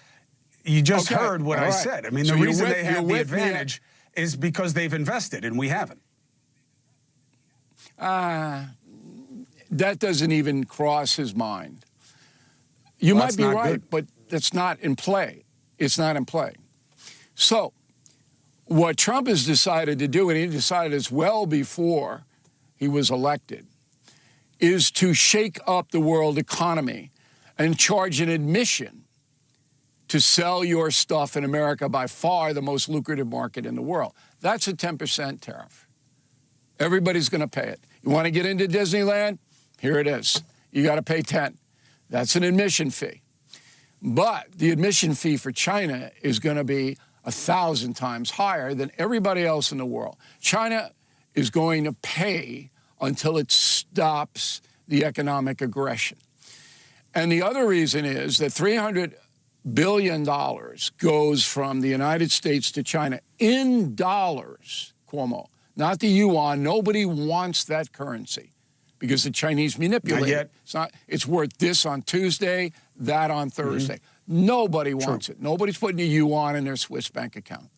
Speaker 19: you just heard what I said. I mean, the reason they have the advantage is because they've invested and we haven't.
Speaker 20: That doesn't even cross his mind. You might be right, but that's not in play. It's not in play. So what Trump has decided to do, and he decided this well before he was elected, is to shake up the world economy and charge an admission to sell your stuff in America, by far the most lucrative market in the world. That's a 10% tariff. Everybody's going to pay it. You want to get into Disneyland? Here it is. You got to pay 10. That's an admission fee. But the admission fee for China is going to be 1,000 times higher than everybody else in the world. China is going to pay until it stops the economic aggression. And the other reason is that $300 billion goes from the United States to China in dollars, Cuomo, not the yuan. Nobody wants that currency because the Chinese manipulate it. It's worth this on Tuesday, that on Thursday. Nobody wants it. Nobody's putting a yuan in their Swiss bank account.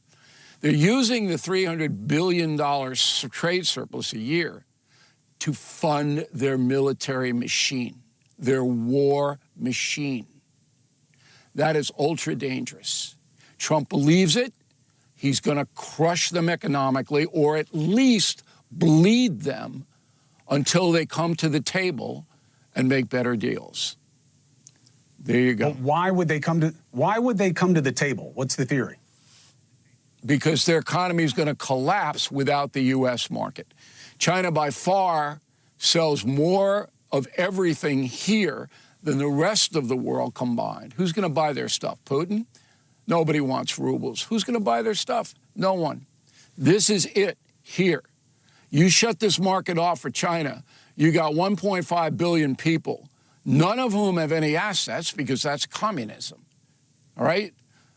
Speaker 20: They're using the $300 billion trade surplus a year to fund their military machine, their war machine. That is ultra dangerous. Trump believes it. He's going to crush them economically, or at least bleed them until they come to the table and make better deals. There you go.
Speaker 19: But why would they come to the table? What's the theory?
Speaker 20: Because their economy is going to collapse without the U.S. market. China by far sells more of everything here than the rest of the world combined. Who's going to buy their stuff? Putin? Nobody wants rubles. Who's going to buy their stuff? No one. This is it here. You shut this market off for China, you got 1.5 billion people, none of whom have any assets because that's communism. All right?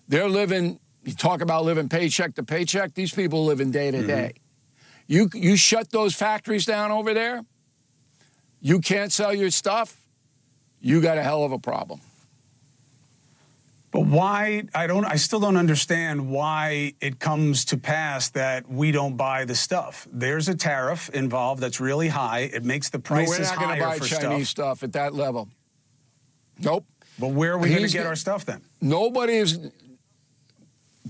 Speaker 20: They're living, you talk about living paycheck to paycheck, these people live in day to day. You shut those factories down over there, you can't sell your stuff, you got a hell of a problem.
Speaker 19: But why, I still don't understand why it comes to pass that we don't buy the stuff. There's a tariff involved that's really high. It makes the prices higher for stuff.
Speaker 20: We're not going to buy Chinese stuff at that level. Nope.
Speaker 19: But where are we going to get our stuff then?
Speaker 20: Nobody is.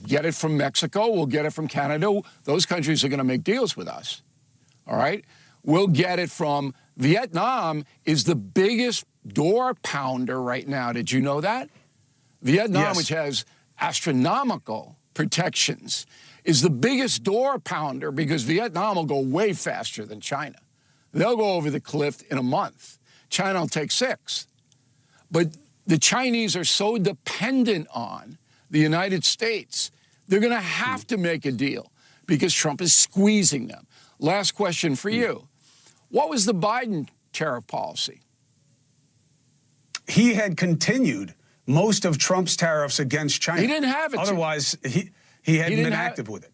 Speaker 20: Get it from Mexico. We'll get it from Canada. Those countries are going to make deals with us. All right? We'll get it from Vietnam is the biggest door pounder right now. Did you know that? Vietnam, which has astronomical protections, is the biggest door pounder because Vietnam will go way faster than China. They'll go over the cliff in a month. China will take 6. But The Chinese are so dependent on the United States, they're going to have to make a deal because Trump is squeezing them. Last question for you. What was the Biden tariff policy?
Speaker 19: He had continued most of Trump's tariffs against China.
Speaker 20: He didn't have it.
Speaker 19: Otherwise, he hadn't been active with it.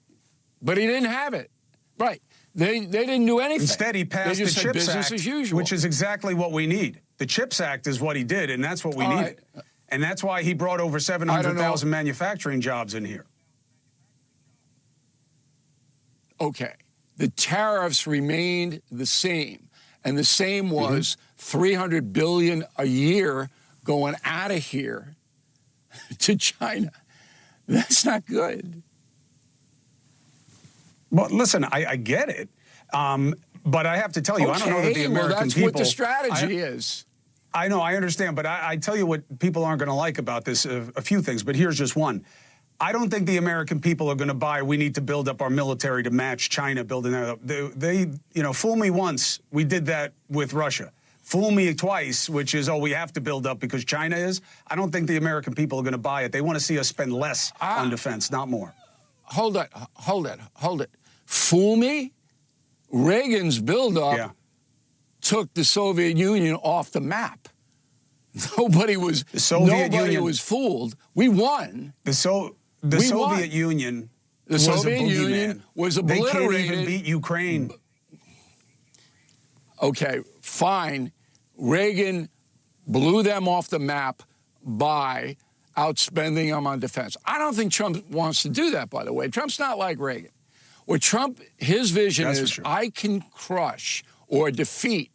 Speaker 20: But he didn't have it. Right. They didn't do anything.
Speaker 19: Instead, he passed the CHIPS Act,
Speaker 20: as usual.
Speaker 19: which is exactly what we need. The CHIPS Act is what he did, and that's what we needed. And that's why he brought over 700,000 manufacturing jobs in here.
Speaker 20: Okay. The tariffs remained the same. And the same was $300 billion a year going out of here to China. That's not good.
Speaker 19: Well, listen, I get it. But I have to tell you, I don't know that the American
Speaker 20: that's
Speaker 19: people...
Speaker 20: what the strategy is.
Speaker 19: I know, I understand, but I tell you what people aren't going to like about this, a few things, but here's just one. I don't think the American people are going to buy, we need to build up our military to match China building that up. They, you know, fool me once, we did that with Russia. Fool me twice, which is, oh, we have to build up because China is. I don't think the American people are going to buy it. They want to see us spend less on defense, not more.
Speaker 20: Hold it. Fool me? Reagan's buildup took the Soviet Union off the map. Nobody was fooled. We won.
Speaker 19: The Soviet Union was obliterated. They can't even beat Ukraine.
Speaker 20: Okay, fine. Reagan blew them off the map by outspending them on defense. I don't think Trump wants to do that, by the way. Trump's not like Reagan. What Trump, his vision is, I can crush or defeat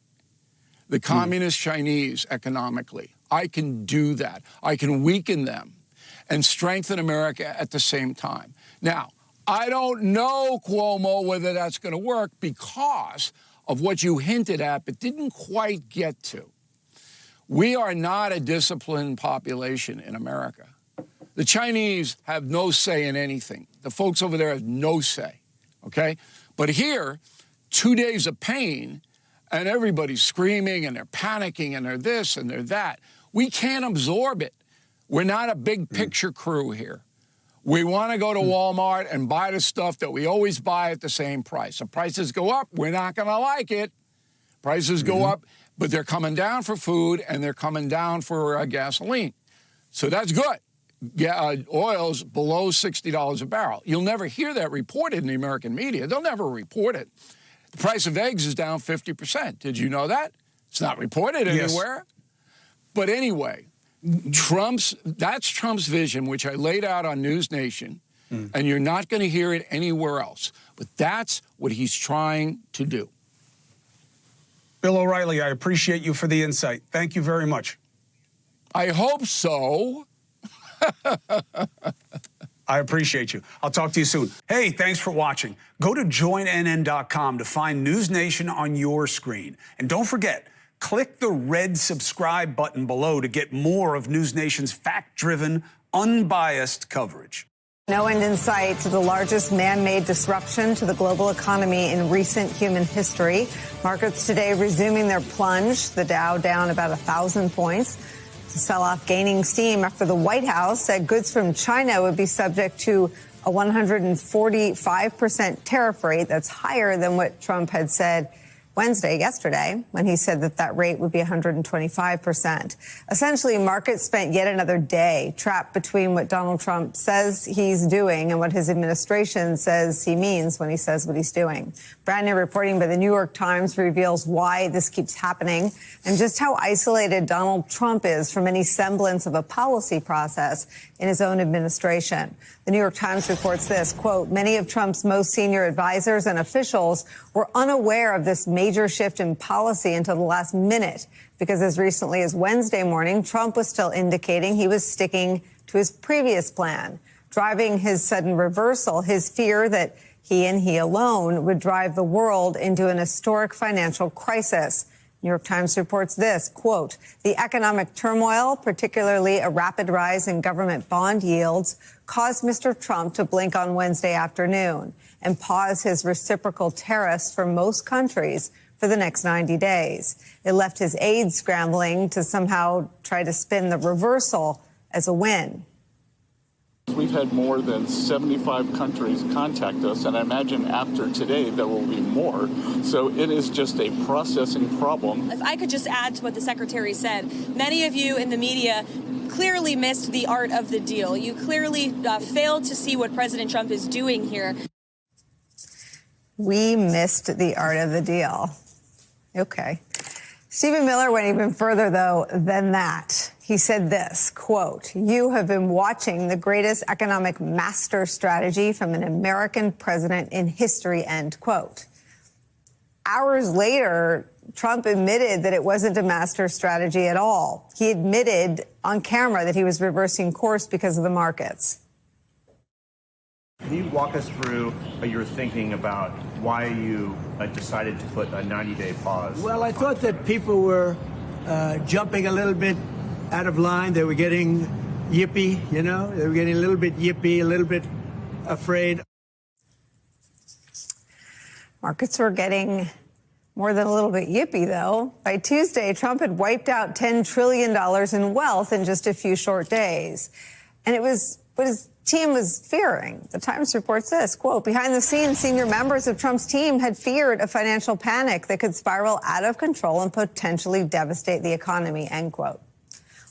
Speaker 20: the communist Chinese economically. I can do that. I can weaken them and strengthen America at the same time. Now, I don't know, Cuomo, whether that's going to work because of what you hinted at but didn't quite get to. We are not a disciplined population in America. The Chinese have no say in anything. The folks over there have no say, okay? But here, 2 days of pain, and everybody's screaming, and they're panicking, and they're this, and they're that. We can't absorb it. We're not a big picture crew here. We want to go to Walmart and buy the stuff that we always buy at the same price. If prices go up, we're not going to like it. Prices go up, but they're coming down for food, and they're coming down for gasoline. So that's good. Oil's below $60 a barrel. You'll never hear that reported in the American media. They'll never report it. The price of eggs is down 50%. Did you know that? It's not reported anywhere. But anyway, that's Trump's vision, which I laid out on News Nation, and you're not going to hear it anywhere else. But that's what he's trying to do.
Speaker 19: Bill O'Reilly, I appreciate you for the insight. Thank you very much.
Speaker 20: I hope so.
Speaker 19: I appreciate you. I'll talk to you soon. Hey, thanks for watching. Go to joinnn.com to find News Nation on your screen. And don't forget, click the red subscribe button below to get more of News Nation's fact-driven, unbiased coverage.
Speaker 11: No end in sight to the largest man-made disruption to the global economy in recent human history. Markets today resuming their plunge, the Dow down about 1,000 points. The sell-off gaining steam after the White House said goods from China would be subject to a 145% tariff rate. That's higher than what Trump had said yesterday, when he said that rate would be 125%. Essentially, markets spent yet another day trapped between what Donald Trump says he's doing and what his administration says he means when he says what he's doing. Brand new reporting by the New York Times reveals why this keeps happening and just how isolated Donald Trump is from any semblance of a policy process in his own administration. The New York Times reports this, quote, many of Trump's most senior advisors and officials were unaware of this major shift in policy until the last minute, because as recently as Wednesday morning, Trump was still indicating he was sticking to his previous plan, driving his sudden reversal, his fear that he and he alone would drive the world into an historic financial crisis. New York Times reports this, quote, the economic turmoil, particularly a rapid rise in government bond yields, caused Mr. Trump to blink on Wednesday afternoon and pause his reciprocal tariffs for most countries for the next 90 days. It left his aides scrambling to somehow try to spin the reversal as a win.
Speaker 21: We've had more than 75 countries contact us, and I imagine after today there will be more. So it is just a processing problem.
Speaker 22: If I could just add to what the Secretary said, many of you in the media clearly missed the art of the deal. You clearly failed to see what President Trump is doing here.
Speaker 11: We missed the art of the deal. Okay. Stephen Miller went even further, though, than that. He said this, quote, "You have been watching the greatest economic master strategy from an American president in history," end quote. Hours later, Trump admitted that it wasn't a master strategy at all. He admitted on camera that he was reversing course because of the markets.
Speaker 23: Can you walk us through your thinking about why you decided to put a 90-day pause?
Speaker 24: Well, I thought that people were jumping a little bit out of line. They were getting yippy, you know? They were getting a little bit yippy, a little bit afraid.
Speaker 11: Markets were getting more than a little bit yippy, though. By Tuesday, Trump had wiped out $10 trillion in wealth in just a few short days. And it was what his team was fearing. The Times reports this, quote, "Behind the scenes, senior members of Trump's team had feared a financial panic that could spiral out of control and potentially devastate the economy," end quote.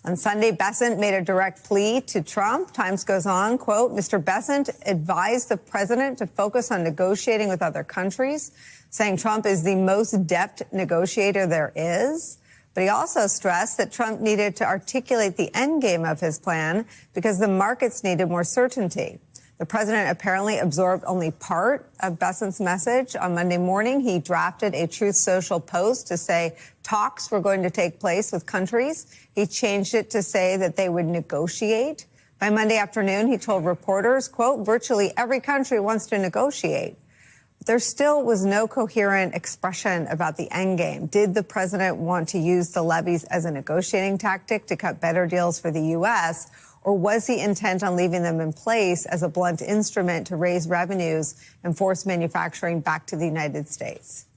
Speaker 11: On Sunday, Bessent made a direct plea to Trump. Times goes on, quote, "Mr. Bessent advised the president to focus on negotiating with other countries, saying Trump is the most adept negotiator there is." But he also stressed that Trump needed to articulate the end game of his plan because the markets needed more certainty. The president apparently absorbed only part of Bessent's message. On Monday morning, he drafted a Truth Social post to say talks were going to take place with countries. He changed it to say that they would negotiate. By Monday afternoon, he told reporters, quote, "Virtually every country wants to negotiate." There still was no coherent expression about the end game. Did the president want to use the levies as a negotiating tactic to cut better deals for the U.S., or was he intent on leaving them in place as a blunt instrument to raise revenues and force manufacturing back to the United States?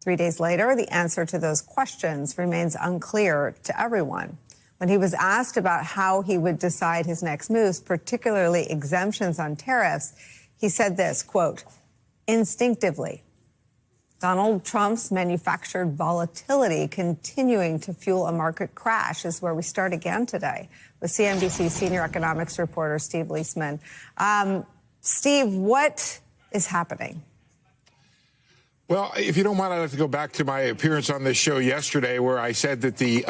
Speaker 11: 3 days later, the answer to those questions remains unclear to everyone. When he was asked about how he would decide his next moves, particularly exemptions on tariffs, he said this, quote, "Instinctively, Donald Trump's manufactured volatility continuing to fuel a market crash," is where we start again today with CNBC senior economics reporter Steve Leisman. Steve, what is happening?
Speaker 25: Well, if you don't mind, I'd like to go back to my appearance on this show yesterday where I said that the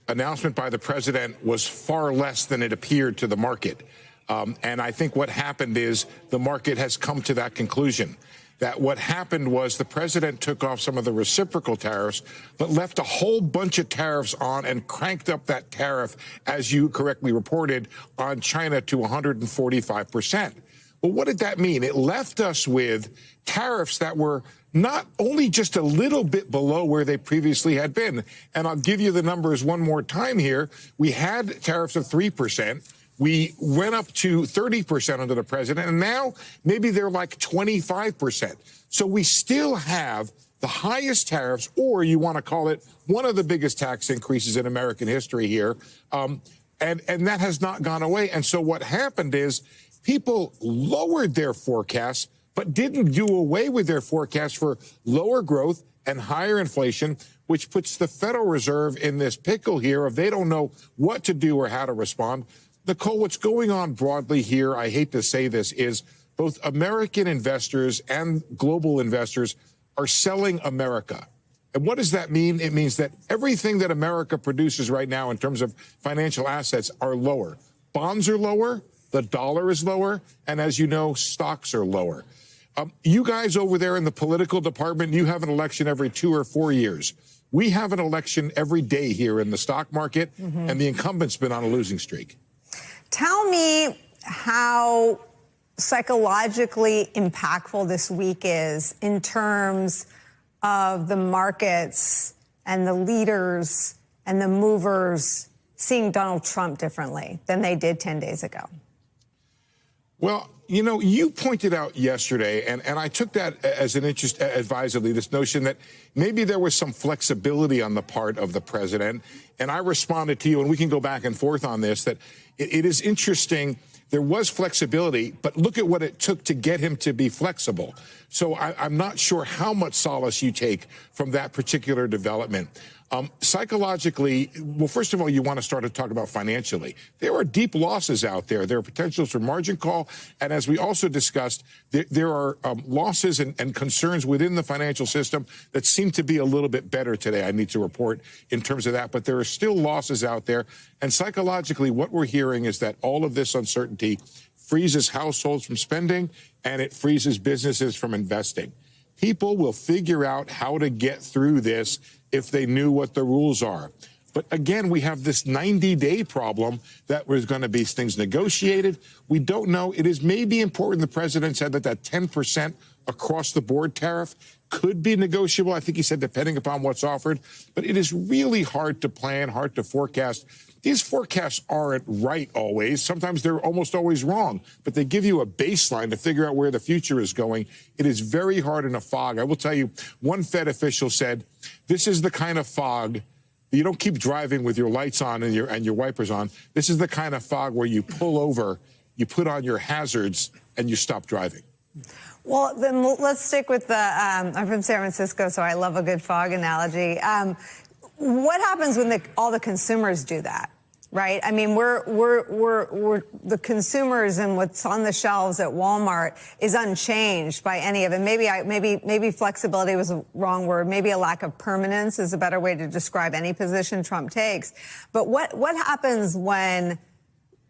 Speaker 25: announcement by the president was far less than it appeared to the market. And I think what happened is the market has come to that conclusion, that what happened was the president took off some of the reciprocal tariffs, but left a whole bunch of tariffs on and cranked up that tariff, as you correctly reported, on China to 145%. Well, what did that mean? It left us with tariffs that were not only just a little bit below where they previously had been. And I'll give you the numbers one more time here. We had tariffs of 3%. We went up to 30% under the president, and now maybe they're like 25%. So we still have the highest tariffs, or you want to call it one of the biggest tax increases in American history here. And that has not gone away. And so what happened is people lowered their forecasts, but didn't do away with their forecast for lower growth and higher inflation, which puts the Federal Reserve in this pickle here of they don't know what to do or how to respond. Nicole, what's going on broadly here, I hate to say this, is both American investors and global investors are selling America. And what does that mean? It means that everything that America produces right now in terms of financial assets are lower. Bonds are lower, the dollar is lower, and as you know, stocks are lower. You guys over there in the political department, you have an election every 2 or 4 years. We have an election every day here in the stock market, and the incumbent's been on a losing streak.
Speaker 11: Tell me how psychologically impactful this week is in terms of the markets and the leaders and the movers seeing Donald Trump differently than they did 10 days ago.
Speaker 25: Well, you know, you pointed out yesterday, and I took that as an interest advisedly, this notion that maybe there was some flexibility on the part of the president. And I responded to you, and we can go back and forth on this, that it is interesting. There was flexibility, but look at what it took to get him to be flexible. So I'm not sure how much solace you take from that particular development. Psychologically, well, first of all, you want to start to talk about financially. There are deep losses out there. There are potentials for margin call. And as we also discussed, there are losses and concerns within the financial system that seem to be a little bit better today, I need to report, in terms of that. But there are still losses out there. And psychologically, what we're hearing is that all of this uncertainty freezes households from spending and it freezes businesses from investing. People will figure out how to get through this if they knew what the rules are. But again, we have this 90-day problem that was going to be things negotiated. We don't know. It is maybe important. The president said that 10% across the board tariff could be negotiable. I think he said depending upon what's offered. But it is really hard to plan, hard to forecast. These forecasts aren't right always. Sometimes they're almost always wrong, but they give you a baseline to figure out where the future is going. It is very hard in a fog. I will tell you, one Fed official said, this is the kind of fog you don't keep driving with your lights on and your wipers on. This is the kind of fog where you pull over, you put on your hazards, and you stop driving.
Speaker 11: Well, then let's stick with the, I'm from San Francisco, so I love a good fog analogy. What happens when all the consumers do that? Right? I mean, we're the consumers, and what's on the shelves at Walmart is unchanged by any of it. Maybe flexibility was a wrong word. Maybe a lack of permanence is a better way to describe any position Trump takes. But what happens when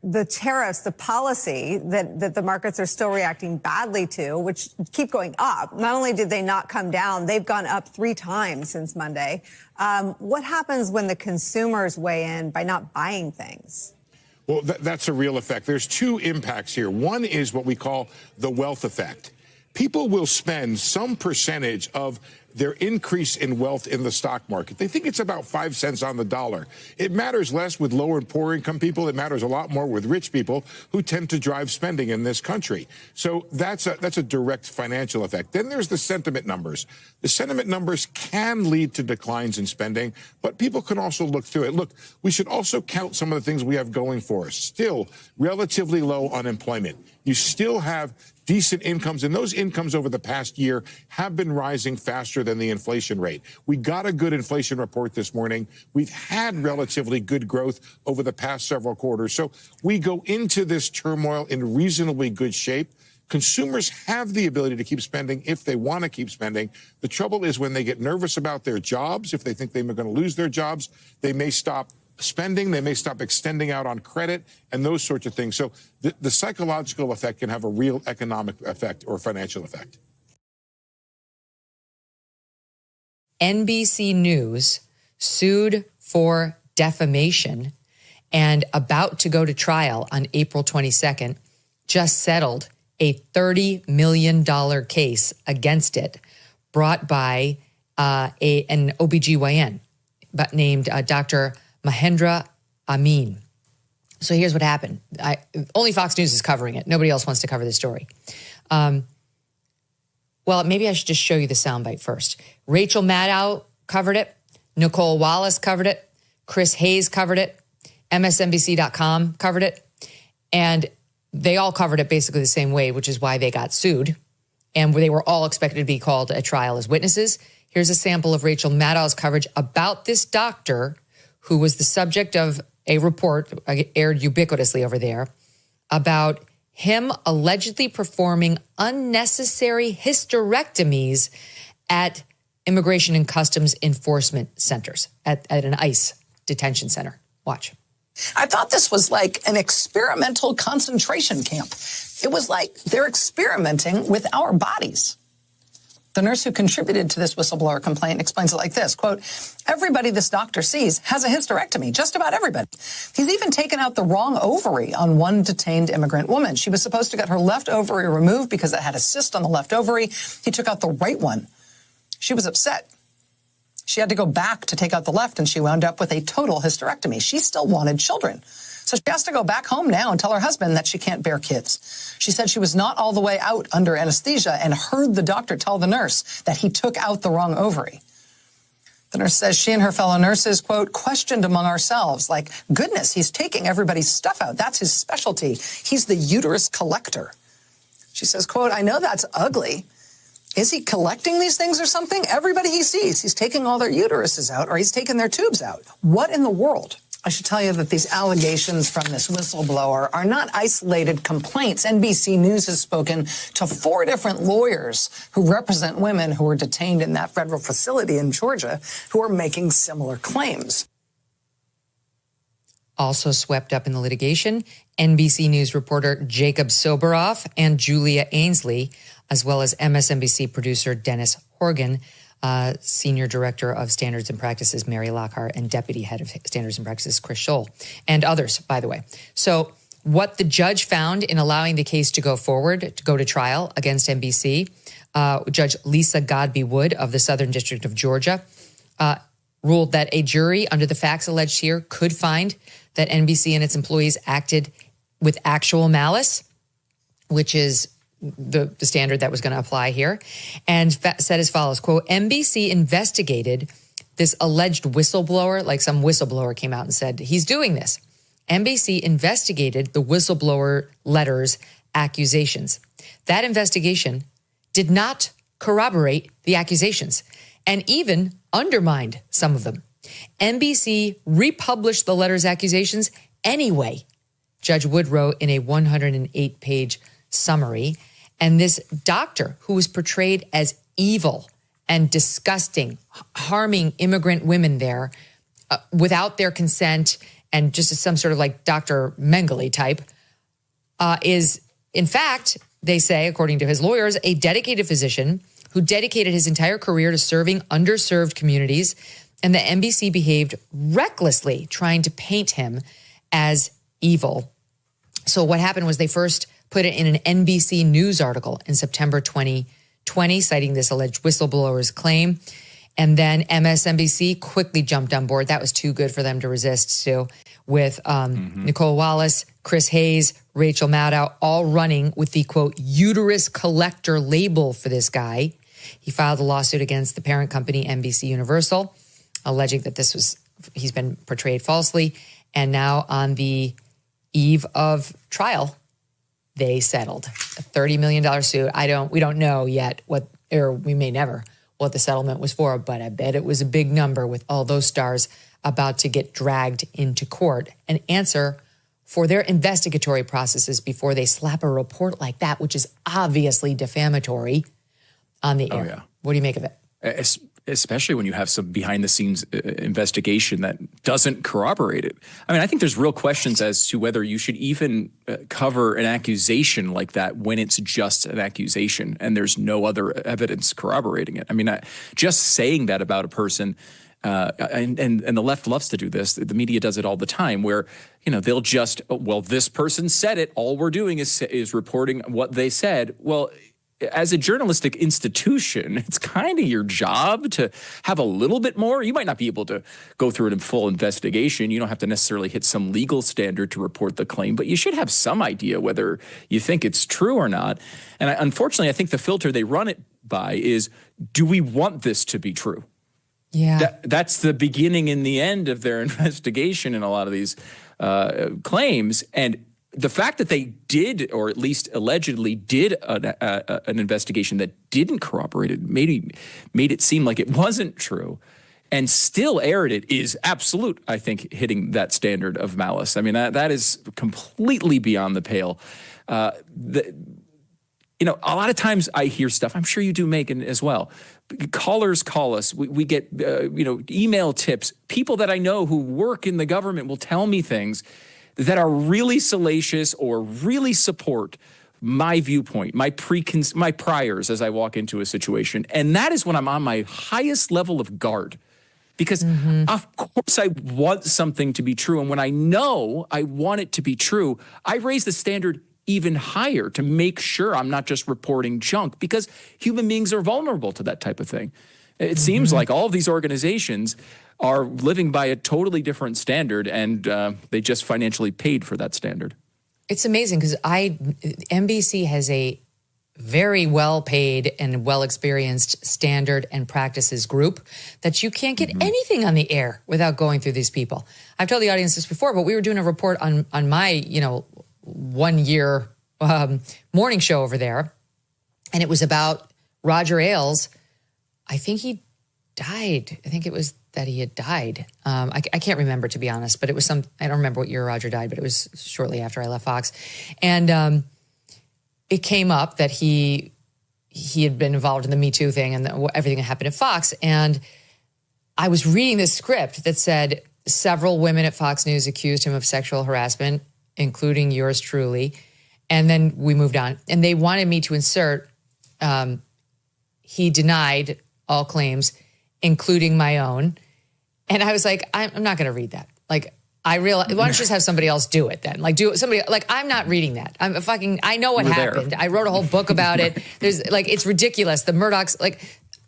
Speaker 11: the tariffs, the policy that the markets are still reacting badly to, which keep going up? Not only did they not come down, they've gone up 3 times since Monday. What happens when the consumers weigh in by not buying things?
Speaker 25: Well, that's a real effect. There's 2 impacts here. One is what we call the wealth effect. People will spend some percentage of their increase in wealth in the stock market. They think it's about 5 cents on the dollar. It matters less with lower and poor income people. It matters a lot more with rich people who tend to drive spending in this country. So that's a direct financial effect. Then there's the sentiment numbers. The sentiment numbers can lead to declines in spending, but people can also look through it. Look, we should also count some of the things we have going for us. Still relatively low unemployment. You still have decent incomes, and those incomes over the past year have been rising faster than the inflation rate. We got a good inflation report this morning. We've had relatively good growth over the past several quarters. So we go into this turmoil in reasonably good shape. Consumers have the ability to keep spending if they want to keep spending. The trouble is when they get nervous about their jobs, if they think they're going to lose their jobs, they may stop spending, they may stop extending out on credit and those sorts of things. So the psychological effect can have a real economic effect or financial effect.
Speaker 3: NBC News sued for defamation and about to go to trial on April 22nd, just settled a $30 million case against it brought by an OBGYN named Dr. Mahendra Amin. So here's what happened. Only Fox News is covering it. Nobody else wants to cover this story. Well, maybe I should just show you the soundbite first. Rachel Maddow covered it. Nicole Wallace covered it. Chris Hayes covered it. MSNBC.com covered it. And they all covered it basically the same way, which is why they got sued. And they were all expected to be called at trial as witnesses. Here's a sample of Rachel Maddow's coverage about this doctor who was the subject of a report aired ubiquitously over there about him allegedly performing unnecessary hysterectomies at immigration and customs enforcement centers, at an ICE detention center. Watch.
Speaker 6: I thought this was like an experimental concentration camp. It was like they're experimenting with our bodies. The nurse who contributed to this whistleblower complaint explains it like this, quote, everybody this doctor sees has a hysterectomy, just about everybody. He's even taken out the wrong ovary on one detained immigrant woman. She was supposed to get her left ovary removed because it had a cyst on the left ovary. He took out the right one. She was upset. She had to go back to take out the left, and she wound up with a total hysterectomy. She still wanted children. So she has to go back home now and tell her husband that she can't bear kids. She said she was not all the way out under anesthesia and heard the doctor tell the nurse that he took out the wrong ovary. The nurse says she and her fellow nurses, quote, questioned among ourselves, like, goodness, he's taking everybody's stuff out. That's his specialty. He's the uterus collector. She says, quote, I know that's ugly. Is he collecting these things or something? Everybody he sees, he's taking all their uteruses out or he's taking their tubes out. What in the world? I should tell you that these allegations from this whistleblower are not isolated complaints. NBC News has spoken to 4 different lawyers who represent women who were detained in that federal facility in Georgia who are making similar claims.
Speaker 3: Also swept up in the litigation, NBC News reporter Jacob Soboroff and Julia Ainsley, as well as MSNBC producer Dennis Horgan, Senior Director of Standards and Practices Mary Lockhart, and Deputy Head of Standards and Practices Chris Scholl, and others, by the way. So what the judge found in allowing the case to go forward, to go to trial against NBC, Judge Lisa Godby Wood of the Southern District of Georgia, ruled that a jury, under the facts alleged here, could find that NBC and its employees acted with actual malice, which is the standard that was going to apply here, and said as follows, quote, NBC investigated this alleged whistleblower, like some whistleblower came out and said, he's doing this. NBC investigated the whistleblower letter's accusations. That investigation did not corroborate the accusations and even undermined some of them. NBC republished the letter's accusations anyway, Judge Wood wrote in a 108-page summary. And this doctor who was portrayed as evil and disgusting, harming immigrant women there without their consent and just as some sort of like Dr. Mengele type, is, in fact, they say, according to his lawyers, a dedicated physician who dedicated his entire career to serving underserved communities, and the NBC behaved recklessly trying to paint him as evil. So what happened was they first put it in an NBC News article in September 2020, citing this alleged whistleblower's claim. And then MSNBC quickly jumped on board. That was too good for them to resist, Sue, with Nicole Wallace, Chris Hayes, Rachel Maddow, all running with the, quote, uterus collector label for this guy. He filed a lawsuit against the parent company, NBC Universal, alleging that he's been portrayed falsely. And now on the eve of trial, they settled a $30 million suit. We don't know yet we may never, what the settlement was for, but I bet it was a big number with all those stars about to get dragged into court and answer for their investigatory processes before they slap a report like that, which is obviously defamatory, on the air.
Speaker 4: Yeah.
Speaker 3: What do you make of it?
Speaker 4: Especially when you have some behind-the-scenes investigation that doesn't corroborate it. I mean, I think there's real questions as to whether you should even cover an accusation like that when it's just an accusation and there's no other evidence corroborating it. I mean, just saying that about a person, and the left loves to do this. The media does it all the time, where they'll just, well, this person said it. All we're doing is reporting what they said. Well, as a journalistic institution, it's kind of your job to have a little bit more. You might not be able to go through it in full investigation. You don't have to necessarily hit some legal standard to report the claim, but you should have some idea whether you think it's true or not. And unfortunately, I think the filter they run it by is, do we want this to be true?
Speaker 3: Yeah.
Speaker 4: That's the beginning and the end of their investigation in a lot of these claims. And the fact that they did, or at least allegedly did, an investigation that didn't corroborate it, made it seem like it wasn't true, and still aired it, is absolute, I think, hitting that standard of malice. I mean, that is completely beyond the pale. A lot of times I hear stuff, I'm sure you do, Megan, as well. Callers call us. We get, email tips. People that I know who work in the government will tell me things that are really salacious or really support my viewpoint, my priors as I walk into a situation. And that is when I'm on my highest level of guard. Because of course I want something to be true. And when I know I want it to be true, I raise the standard even higher to make sure I'm not just reporting junk, because human beings are vulnerable to that type of thing. It seems like all of these organizations are living by a totally different standard, and they just financially paid for that standard.
Speaker 3: It's amazing because NBC has a very well-paid and well-experienced standard and practices group that you can't get anything on the air without going through these people. I've told the audience this before, but we were doing a report on my 1 year morning show over there, and it was about Roger Ailes. I think he died. I think it was that he had died. I can't remember, to be honest, but it was I don't remember what year Roger died, but it was shortly after I left Fox. And it came up that he had been involved in the Me Too thing and everything that happened at Fox. And I was reading this script that said several women at Fox News accused him of sexual harassment, including yours truly. And then we moved on. And they wanted me to insert, he denied all claims, including my own. And I was like, I'm not going to read that. Like, I realize, why don't you just have somebody else do it then? Like, I'm not reading that. I know what happened. I wrote a whole book about it. It's ridiculous. The Murdochs,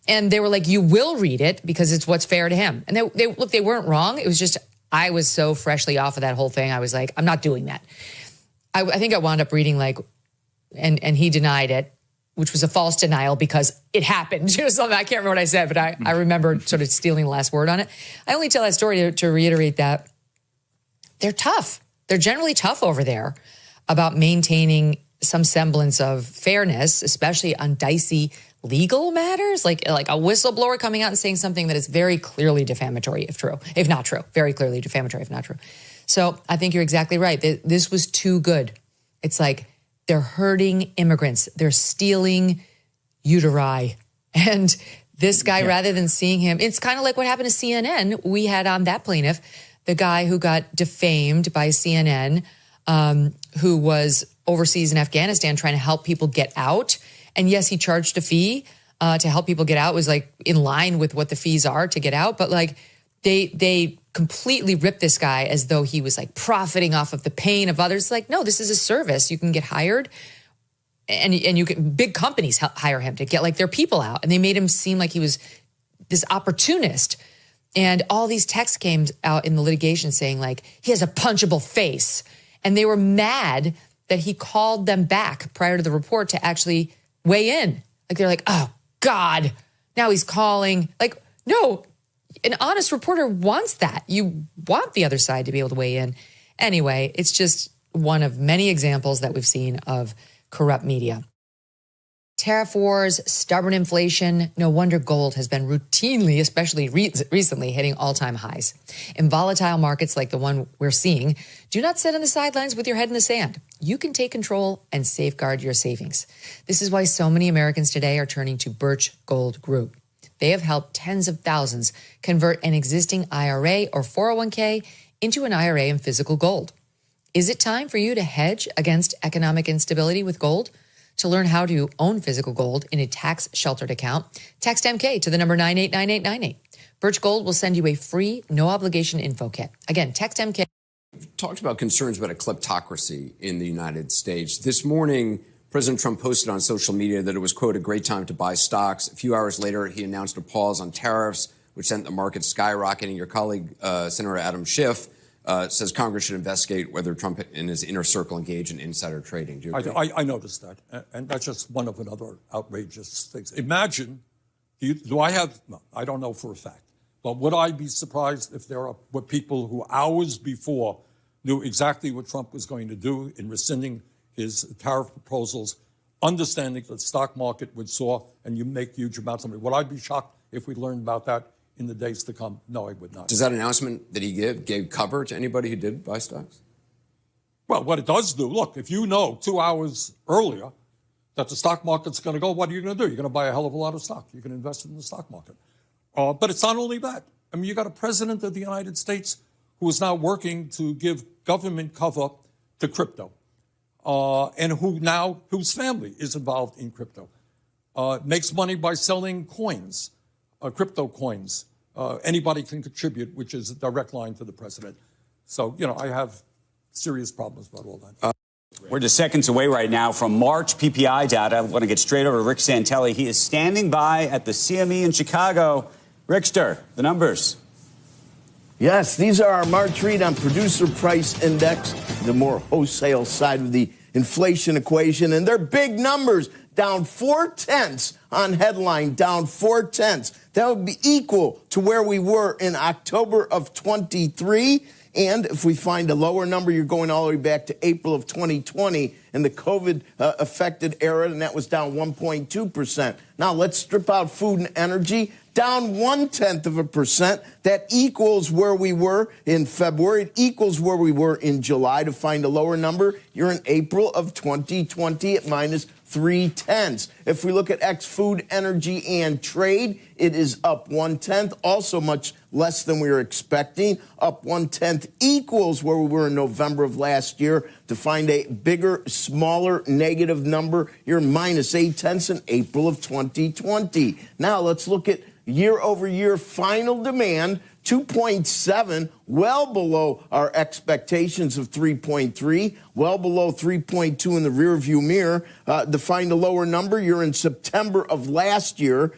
Speaker 3: and they were like, you will read it because it's what's fair to him. And they weren't wrong. It was just, I was so freshly off of that whole thing. I was like, I'm not doing that. I think I wound up reading and he denied it, which was a false denial because it happened. Something I can't remember what I said, but I remember sort of stealing the last word on it. I only tell that story to reiterate that they're tough. They're generally tough over there about maintaining some semblance of fairness, especially on dicey legal matters, like a whistleblower coming out and saying something that is very clearly defamatory, if not true, very clearly defamatory, if not true. So I think you're exactly right. This was too good. It's like they're hurting immigrants. They're stealing uteri. And this guy, rather than seeing him, it's kind of like what happened to CNN. We had on that plaintiff, the guy who got defamed by CNN, who was overseas in Afghanistan trying to help people get out. And yes, he charged a fee to help people get out. It was in line with what the fees are to get out. But they completely ripped this guy as though he was profiting off of the pain of others. No, this is a service. You can get hired and you can, big companies hire him to get their people out. And they made him seem like he was this opportunist. And all these texts came out in the litigation saying he has a punchable face. And they were mad that he called them back prior to the report to actually weigh in. They're like, oh God, now he's calling. No, an honest reporter wants that. You want the other side to be able to weigh in. Anyway, it's just one of many examples that we've seen of corrupt media. Tariff wars, stubborn inflation. No wonder gold has been routinely, especially recently, hitting all-time highs. In volatile markets like the one we're seeing, do not sit on the sidelines with your head in the sand. You can take control and safeguard your savings. This is why so many Americans today are turning to Birch Gold Group. They have helped tens of thousands convert an existing IRA or 401k into an IRA in physical gold. Is it time for you to hedge against economic instability with gold? To learn how to own physical gold in a tax-sheltered account, text MK to the number 989898. Birch Gold will send you a free, no-obligation info kit. Again, text MK.
Speaker 1: We've talked about concerns about a kleptocracy in the United States. This morning, President Trump posted on social media that it was, quote, a great time to buy stocks. A few hours later, he announced a pause on tariffs, which sent the market skyrocketing. Your colleague, Senator Adam Schiff, says Congress should investigate whether Trump and his inner circle engage in insider trading. Do you agree?
Speaker 7: I noticed that, and that's just one of another outrageous things. Imagine, I don't know for a fact, but would I be surprised if there were people who hours before knew exactly what Trump was going to do in rescinding his tariff proposals, understanding that the stock market would soar and you make huge amounts of money? Would I be shocked if we learned about that in the days to come? No, I would not.
Speaker 1: Does that announcement that he gave cover to anybody who did buy stocks?
Speaker 7: Well, what it does do, look, if you know 2 hours earlier that the stock market's going to go, what are you going to do? You're going to buy a hell of a lot of stock. You can invest in the stock market. But it's not only that. I mean, you got a president of the United States who is now working to give government cover to crypto, and whose family is involved in crypto, makes money by selling coins, crypto coins. Anybody can contribute, which is a direct line to the president. So, I have serious problems about all that.
Speaker 2: We're just seconds away right now from March PPI data. I want to get straight over to Rick Santelli. He is standing by at the CME in Chicago. Rickster, the numbers.
Speaker 8: Yes, these are our March read on producer price index, the more wholesale side of the inflation equation. And they're big numbers, down 0.4 on headline, down 0.4. That would be equal to where we were in October of 23. And if we find a lower number, you're going all the way back to April of 2020 in the COVID-affected era, and that was down 1.2%. Now, let's strip out food and energy, down 0.1%. That equals where we were in February. It equals where we were in July. To find a lower number, you're in April of 2020 at minus 0.3. If we look at ex-food, energy, and trade, it is up 0.1, also much less than we were expecting. Up 0.1 equals where we were in November of last year. To find a bigger, smaller negative number, you're minus 0.8 in April of 2020. Now let's look at year-over-year final demand, 2.7, well below our expectations of 3.3, well below 3.2 in the rearview mirror. To find a lower number, you're in September of last year.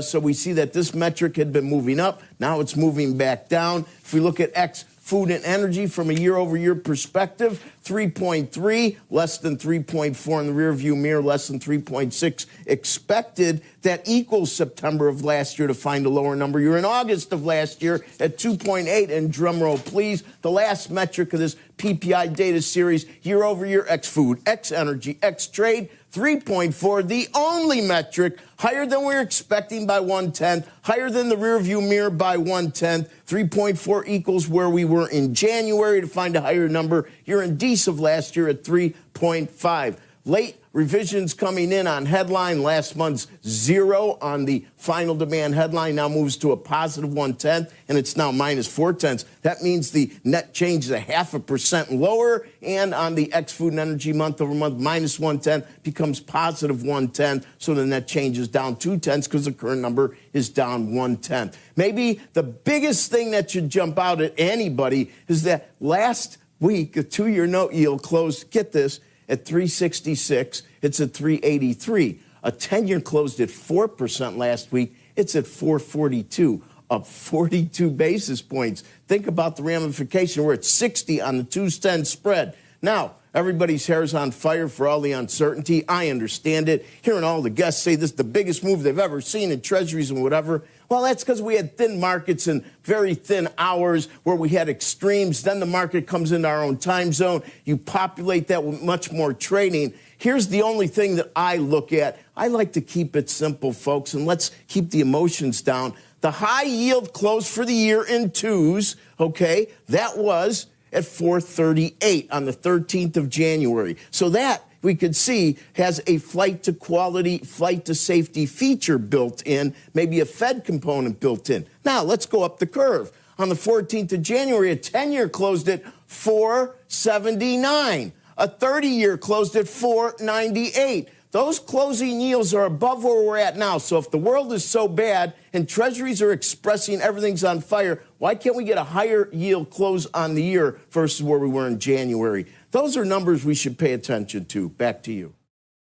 Speaker 8: So we see that this metric had been moving up. Now it's moving back down. If we look at food and energy from a year-over-year perspective, 3.3, less than 3.4 in the rearview mirror, less than 3.6 expected. That equals September of last year. To find a lower number, you're in August of last year at 2.8. And drum roll, please, the last metric of this PPI data series, year-over-year, ex-food, ex-energy, ex-trade, 3.4, the only metric higher than we were expecting by 0.1, higher than the rearview mirror by 0.1. 3.4 equals where we were in January. To find a higher number, you're in Dec of last year at 3.5. Late revisions coming in on headline. Last month's 0 on the final demand headline now moves to a positive 0.1, and it's now minus 0.4. That means the net change is 0.5% lower, and on the ex-food and energy month over month, minus 0.1 becomes positive 0.1. So the net change is down 0.2 because the current number is down 0.1. Maybe the biggest thing that should jump out at anybody is that last week, a 2-year note yield closed, get this, at 366, it's at 383. A 10-year closed at 4% last week. It's at 442, up 42 basis points. Think about the ramification. We're at 60 on the 2-10 spread. Now, everybody's hair is on fire for all the uncertainty. I understand it. Hearing all the guests say this is the biggest move they've ever seen in treasuries and whatever. Well, that's because we had thin markets and very thin hours where we had extremes. Then the market comes into our own time zone. You populate that with much more trading. Here's the only thing that I look at. I like to keep it simple, folks, and let's keep the emotions down. The high yield close for the year in 2s, okay, that was at 438 on the 13th of January. So that, we could see, has a flight to quality, flight to safety feature built in, maybe a Fed component built in. Now, let's go up the curve. On the 14th of January, a 10-year closed at 479. A 30-year closed at 498. Those closing yields are above where we're at now. So if the world is so bad and treasuries are expressing everything's on fire, why can't we get a higher yield close on the year versus where we were in January? Those are numbers we should pay attention to. Back to you.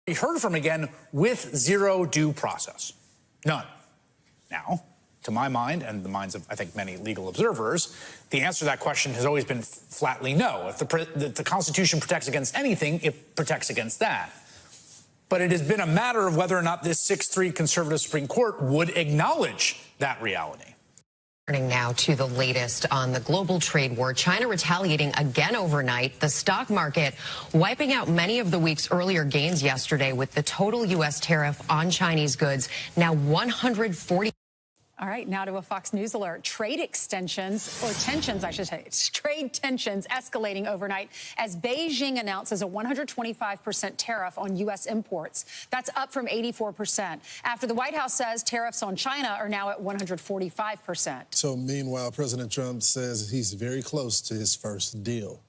Speaker 10: We heard from again with zero due process. None. Now, to my mind and the minds of, I think, many legal observers, the answer to that question has always been flatly no. If the Constitution protects against anything, it protects against that. But it has been a matter of whether or not this 6-3 conservative Supreme Court would acknowledge that reality.
Speaker 12: Turning now to the latest on the global trade war. China retaliating again overnight. The stock market wiping out many of the week's earlier gains yesterday with the total U.S. tariff on Chinese goods now 140.
Speaker 15: All right, now to a Fox News alert. Trade extensions, or tensions, I should say, trade tensions escalating overnight as Beijing announces a 125% tariff on U.S. imports. That's up from 84%. After the White House says tariffs on China are now at 145%.
Speaker 26: So meanwhile, President Trump says he's very close to his first deal.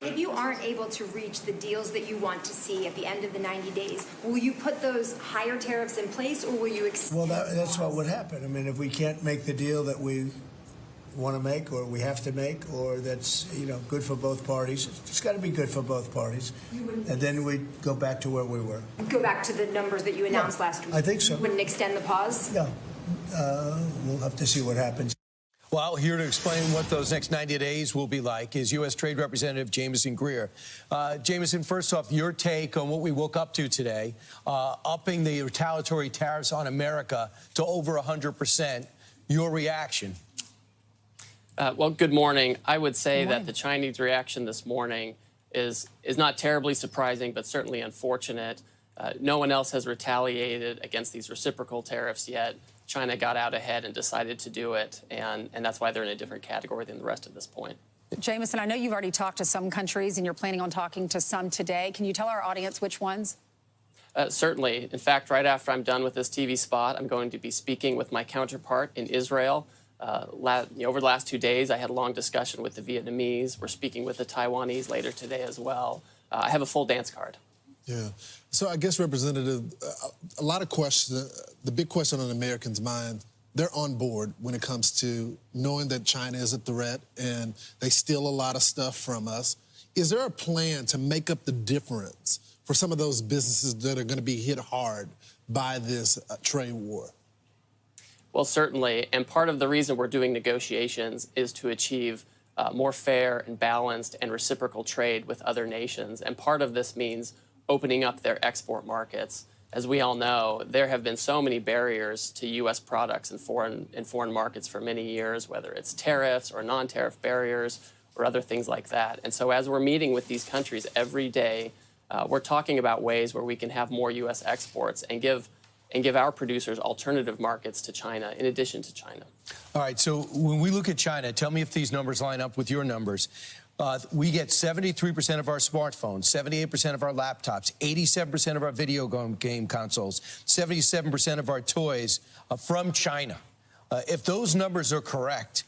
Speaker 27: If you aren't able to reach the deals that you want to see at the end of the 90 days, will you put those higher tariffs in place, or will you extend?
Speaker 24: Well, that's what would happen. I mean, if we can't make the deal that we want to make, or we have to make, or that's good for both parties. It's got to be good for both parties, and then we go back to where we were.
Speaker 27: Go back to the numbers that you announced last week.
Speaker 24: I think so.
Speaker 27: Wouldn't extend the pause.
Speaker 24: Yeah, we'll have to see what happens.
Speaker 5: Well, here to explain what those next 90 days will be like is U.S. Trade Representative Jameson Greer. Jameson, first off, your take on what we woke up to today, upping the retaliatory tariffs on America to over 100%. Your reaction?
Speaker 9: Well, good morning. I would say that the Chinese reaction this morning is not terribly surprising, but certainly unfortunate. No one else has retaliated against these reciprocal tariffs yet. China got out ahead and decided to do it, and that's why they're in a different category than the rest at this point.
Speaker 15: Jameson, I know you've already talked to some countries and you're planning on talking to some today. Can you tell our audience which ones?
Speaker 9: Certainly. In fact, right after I'm done with this TV spot, I'm going to be speaking with my counterpart in Israel. Over the last 2 days, I had a long discussion with the Vietnamese. We're speaking with the Taiwanese later today as well. I have a full dance card.
Speaker 26: Yeah. So I guess, Representative, a lot of questions, the big question on Americans' mind, they're on board when it comes to knowing that China is a threat and they steal a lot of stuff from us. Is there a plan to make up the difference for some of those businesses that are going to be hit hard by this trade war?
Speaker 9: Well, certainly. And part of the reason we're doing negotiations is to achieve more fair and balanced and reciprocal trade with other nations. And part of this means opening up their export markets. As we all know, there have been so many barriers to U.S. products in foreign markets for many years, whether it's tariffs or non-tariff barriers or other things like that. And so as we're meeting with these countries every day, we're talking about ways where we can have more U.S. exports and give our producers alternative markets to China in addition to China.
Speaker 5: All right, so when we look at China, tell me if these numbers line up with your numbers. We get 73% of our smartphones, 78% of our laptops, 87% of our video game consoles, 77% of our toys from China. If those numbers are correct,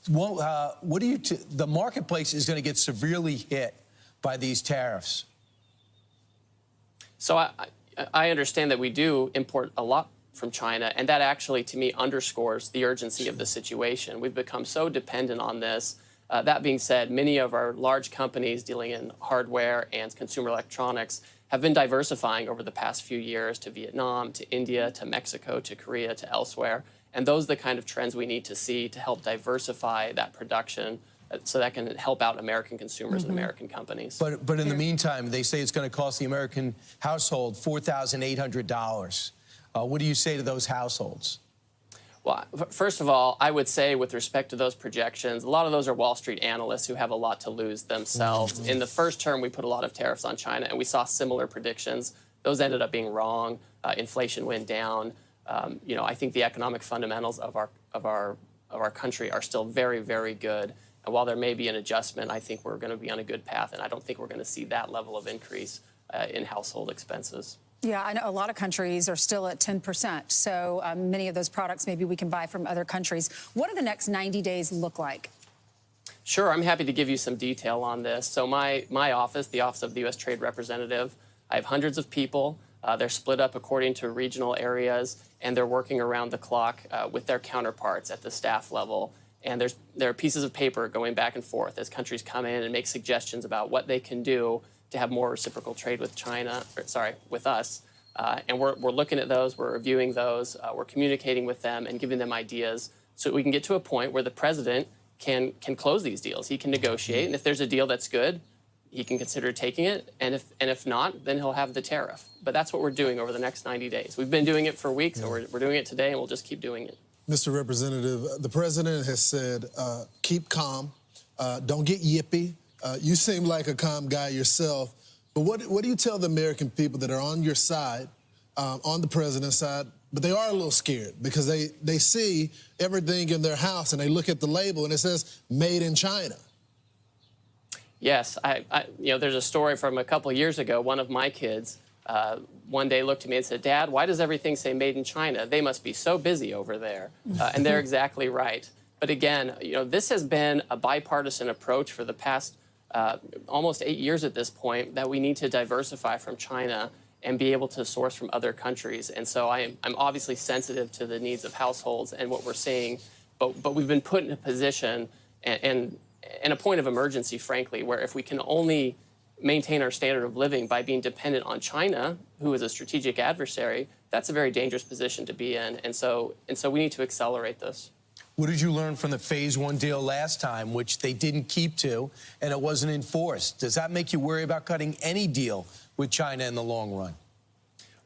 Speaker 5: the marketplace is going to get severely hit by these tariffs.
Speaker 9: So I understand that we do import a lot from China, and that actually, to me, underscores the urgency of the situation. We've become so dependent on this. That being said, many of our large companies dealing in hardware and consumer electronics have been diversifying over the past few years to Vietnam, to India, to Mexico, to Korea, to elsewhere. And those are the kind of trends we need to see to help diversify that production so that can help out American consumers and American companies.
Speaker 5: But in the meantime, they say it's going to cost the American household $4,800. What do you say to those households?
Speaker 9: Well, first of all, I would say with respect to those projections, a lot of those are Wall Street analysts who have a lot to lose themselves. In the first term, we put a lot of tariffs on China, and we saw similar predictions. Those ended up being wrong. Inflation went down. I think the economic fundamentals of our country are still very, very good. And while there may be an adjustment, I think we're going to be on a good path, and I don't think we're going to see that level of increase in household expenses.
Speaker 15: Yeah, I know a lot of countries are still at 10%. So many of those products maybe we can buy from other countries. What do the next 90 days look like?
Speaker 9: Sure, I'm happy to give you some detail on this. So my office, the Office of the U.S. Trade Representative, I have hundreds of people. They're split up according to regional areas, and they're working around the clock with their counterparts at the staff level. And there are pieces of paper going back and forth as countries come in and make suggestions about what they can do to have more reciprocal trade with with us. And we're looking at those, we're reviewing those, we're communicating with them and giving them ideas so we can get to a point where the president can close these deals. He can negotiate, and if there's a deal that's good, he can consider taking it, and if not, then he'll have the tariff. But that's what we're doing over the next 90 days. We've been doing it for weeks, and we're doing it today, and we'll just keep doing it.
Speaker 26: Mr. Representative, the president has said, keep calm, don't get yippy. You seem like a calm guy yourself, but what do you tell the American people that are on your side, on the president's side, but they are a little scared because they see everything in their house and they look at the label and it says made in China?
Speaker 9: Yes, there's a story from a couple of years ago. One of my kids one day looked at me and said, "Dad, why does everything say made in China? They must be so busy over there." And they're exactly right. But again, this has been a bipartisan approach for the past almost 8 years at this point, that we need to diversify from China and be able to source from other countries. And so I'm obviously sensitive to the needs of households and what we're seeing. But we've been put in a position and a point of emergency, frankly, where if we can only maintain our standard of living by being dependent on China, who is a strategic adversary, that's a very dangerous position to be in. And so we need to accelerate this.
Speaker 5: What did you learn from the phase one deal last time, which they didn't keep to, and it wasn't enforced? Does that make you worry about cutting any deal with China in the long run?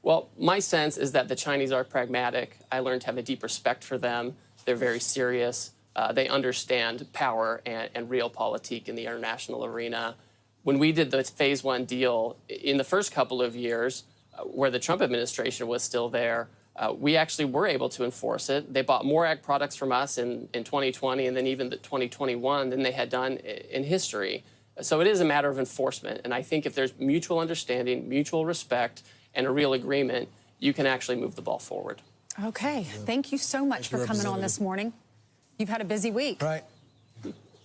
Speaker 9: Well, my sense is that the Chinese are pragmatic. I learned to have a deep respect for them. They're very serious. They understand power and realpolitik in the international arena. When we did the phase one deal in the first couple of years, where the Trump administration was still there, we actually were able to enforce it. They bought more ag products from us in 2020 and then even 2021 than they had done in history. So it is a matter of enforcement. And I think if there's mutual understanding, mutual respect, and a real agreement, you can actually move the ball forward.
Speaker 15: Okay. Thank you so much for coming on this morning. You've had a busy week.
Speaker 5: Right.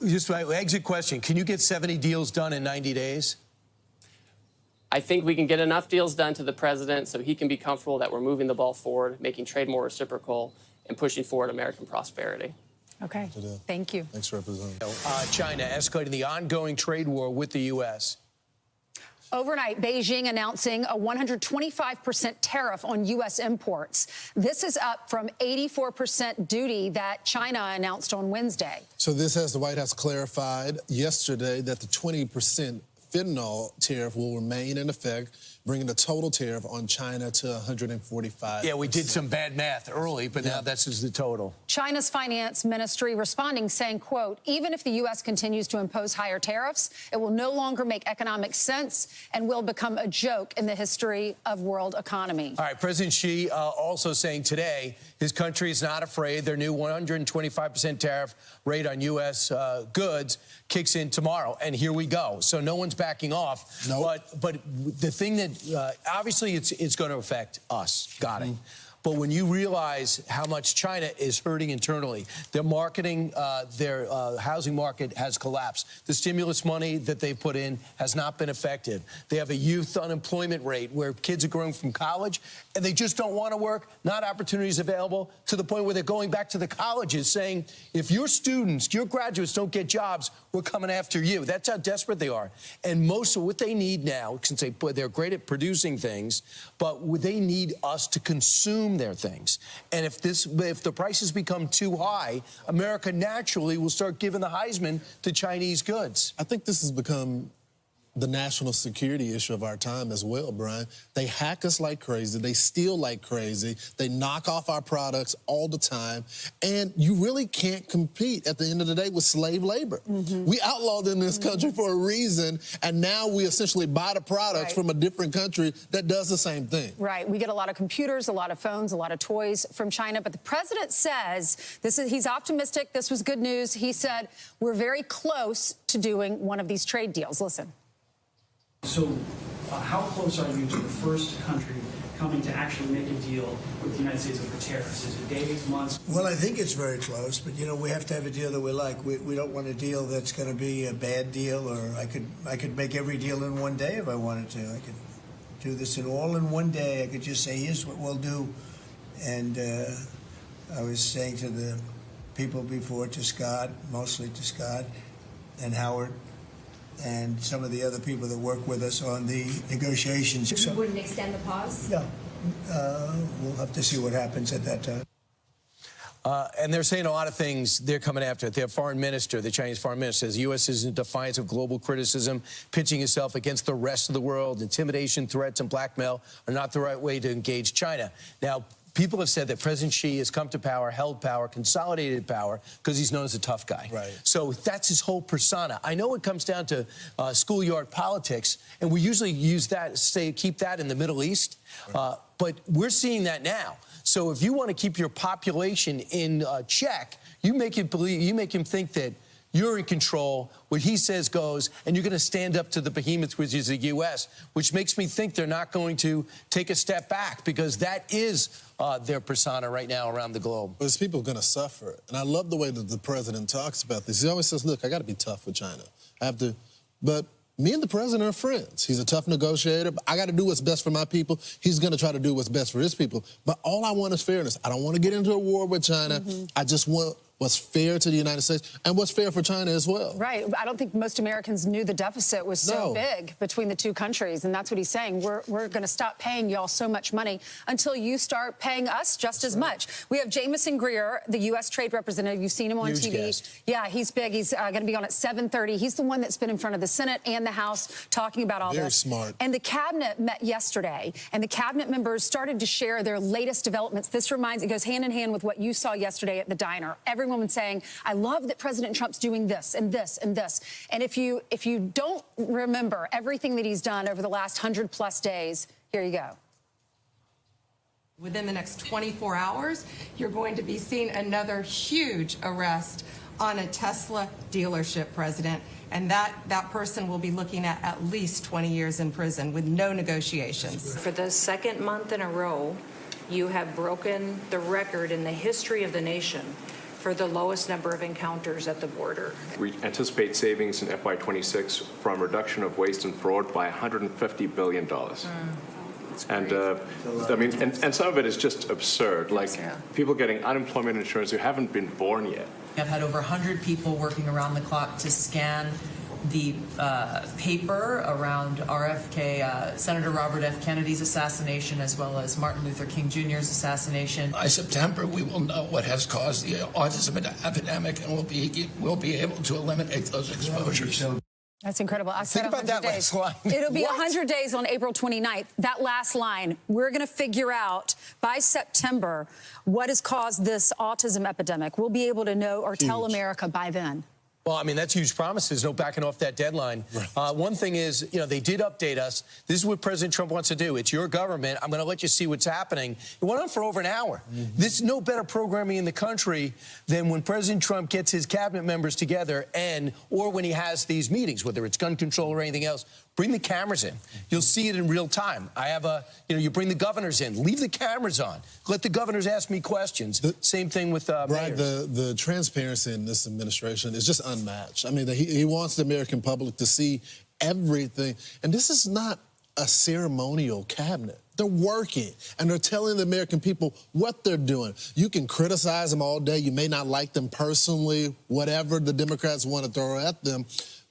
Speaker 5: Just exit question. Can you get 70 deals done in 90 days?
Speaker 9: I think we can get enough deals done to the president so he can be comfortable that we're moving the ball forward, making trade more reciprocal, and pushing forward American prosperity.
Speaker 15: Okay. Thank you.
Speaker 26: Thanks, Representative.
Speaker 5: China escalating the ongoing trade war with the U.S.
Speaker 15: Overnight, Beijing announcing a 125% tariff on U.S. imports. This is up from 84% duty that China announced on Wednesday.
Speaker 26: So this has the White House clarified yesterday that the 20% fentanyl tariff will remain in effect, bringing the total tariff on China to 145%.
Speaker 5: Yeah, we did some bad math early, but now this is the total.
Speaker 15: China's finance ministry responding, saying, quote, even if the U.S. continues to impose higher tariffs, it will no longer make economic sense and will become a joke in the history of world economy.
Speaker 5: All right, President Xi also saying today his country is not afraid. Their new 125% tariff rate on U.S. Goods kicks in tomorrow, and here we go. So no one's backing off.
Speaker 26: Nope.
Speaker 5: But the thing that obviously it's going to affect us. Got it. But when you realize how much China is hurting internally, their marketing, their housing market has collapsed. The stimulus money that they put in has not been effective. They have a youth unemployment rate where kids are going from college and they just don't want to work, not opportunities available, to the point where they're going back to the colleges saying, if your students, your graduates don't get jobs, we're coming after you. That's how desperate they are. And most of what they need now, since they're great at producing things, but they need us to consume their things. And if the prices become too high, America naturally will start giving the Heisman to Chinese goods.
Speaker 26: I think this has become the national security issue of our time as well, Brian. They hack us like crazy. They steal like crazy. They knock off our products all the time. And you really can't compete at the end of the day with slave labor. We outlawed in this country for a reason, and now we essentially buy the products from a different country that does the same thing.
Speaker 15: Right. We get a lot of computers, a lot of phones, a lot of toys from China. But the president says he's optimistic. This was good news. He said, we're very close to doing one of these trade deals. Listen.
Speaker 13: So how close are you to the first country coming to actually make a deal with the United States over tariffs? Is it days, months?
Speaker 24: Well, I think it's very close, but, we have to have a deal that we like. We don't want a deal that's going to be a bad deal, or I could make every deal in one day if I wanted to. I could do this all in one day. I could just say, here's what we'll do. And I was saying to the people before, to Scott, mostly to Scott and Howard, and some of the other people that work with us on the negotiations.
Speaker 27: You wouldn't extend the pause?
Speaker 24: Yeah. We'll have to see what happens at that time.
Speaker 5: And they're saying a lot of things they're coming after it. Their foreign minister, the Chinese foreign minister, says the U.S. is in defiance of global criticism, pitching itself against the rest of the world. Intimidation, threats, and blackmail are not the right way to engage China. Now, people have said that President Xi has come to power, held power, consolidated power, because he's known as a tough guy.
Speaker 26: Right.
Speaker 5: So that's his whole persona. I know it comes down to schoolyard politics, and we usually use that, keep that in the Middle East, but we're seeing that now. So if you want to keep your population in check, you make him think that you're in control, what he says goes, and you're going to stand up to the behemoths, which is the U.S., which makes me think they're not going to take a step back, because that is their persona right now around the globe.
Speaker 26: But people are going to suffer. And I love the way that the president talks about this. He always says, look, I got to be tough with China. I have to, but me and the president are friends. He's a tough negotiator. I got to do what's best for my people. He's going to try to do what's best for his people. But all I want is fairness. I don't want to get into a war with China. I just want what's fair to the United States, and what's fair for China as well.
Speaker 15: Right. I don't think most Americans knew the deficit was so
Speaker 26: No.
Speaker 15: big between the two countries, and that's what he's saying. We're going to stop paying y'all so much money until you start paying us just as much. We have Jameson Greer, the U.S. Trade Representative. You've seen him on
Speaker 5: Huge
Speaker 15: TV.
Speaker 5: guest.
Speaker 15: Yeah, he's big. He's going to be on at 7:30. He's the one that's been in front of the Senate and the House talking about all
Speaker 26: Very
Speaker 15: this.
Speaker 26: smart.
Speaker 15: And the cabinet met yesterday, and the cabinet members started to share their latest developments. It goes hand in hand with what you saw yesterday at the diner. Everyone was saying, I love that President Trump's doing this and this and this. And if you don't remember everything that he's done over the last 100+ days, here you go.
Speaker 14: Within the next 24 hours, you're going to be seeing another huge arrest on a Tesla dealership, President. And that person will be looking at least 20 years in prison with no negotiations.
Speaker 16: For the second month in a row, you have broken the record in the history of the nation for the lowest number of encounters at the border.
Speaker 17: We anticipate savings in FY26 from reduction of waste and fraud by $150 billion. And I mean, and some of it is just absurd. Like people getting unemployment insurance who haven't been born yet.
Speaker 18: I've had over 100 people working around the clock to scan the paper around RFK, Senator Robert F. Kennedy's assassination, as well as Martin Luther King Jr.'s assassination.
Speaker 19: By September, we will know what has caused the autism epidemic, and we'll be able to eliminate those exposures.
Speaker 15: That's incredible. I said
Speaker 5: Think about
Speaker 15: 100
Speaker 5: that
Speaker 15: days.
Speaker 5: last line.
Speaker 15: It'll be
Speaker 5: What?
Speaker 15: 100 days on April 29th. That last line, we're going to figure out by September what has caused this autism epidemic. We'll be able to know or tell America by then.
Speaker 5: Well, I mean, that's huge promises. No backing off that deadline. One thing is, they did update us. This is what President Trump wants to do. It's your government. I'm going to let you see what's happening. It went on for over an hour. There's no better programming in the country than when President Trump gets his cabinet members together or when he has these meetings, whether it's gun control or anything else. Bring the cameras in. You'll see it in real time. I have you bring the governors in. Leave the cameras on. Let the governors ask me questions. Same thing with
Speaker 26: Right,
Speaker 5: mayors.
Speaker 26: the transparency in this administration is just unmatched. I mean, he wants the American public to see everything. And this is not a ceremonial cabinet. They're working, and they're telling the American people what they're doing. You can criticize them all day. You may not like them personally, whatever the Democrats want to throw at them.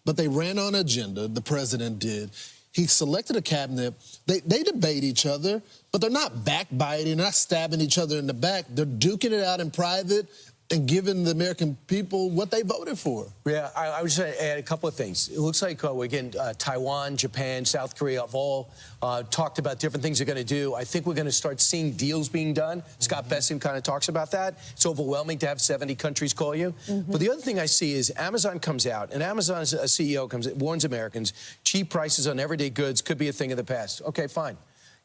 Speaker 26: But they ran on an agenda, the president did. He selected a cabinet. They debate each other, but they're not backbiting, not stabbing each other in the back. They're duking it out in private and giving the American people what they voted for.
Speaker 5: Yeah, I would say add a couple of things. It looks like, again, Taiwan, Japan, South Korea have all talked about different things they're going to do. I think we're going to start seeing deals being done. Scott Bessent kind of talks about that. It's overwhelming to have 70 countries call you. But the other thing I see is Amazon comes out, and Amazon's CEO warns Americans, cheap prices on everyday goods could be a thing of the past. Okay, fine.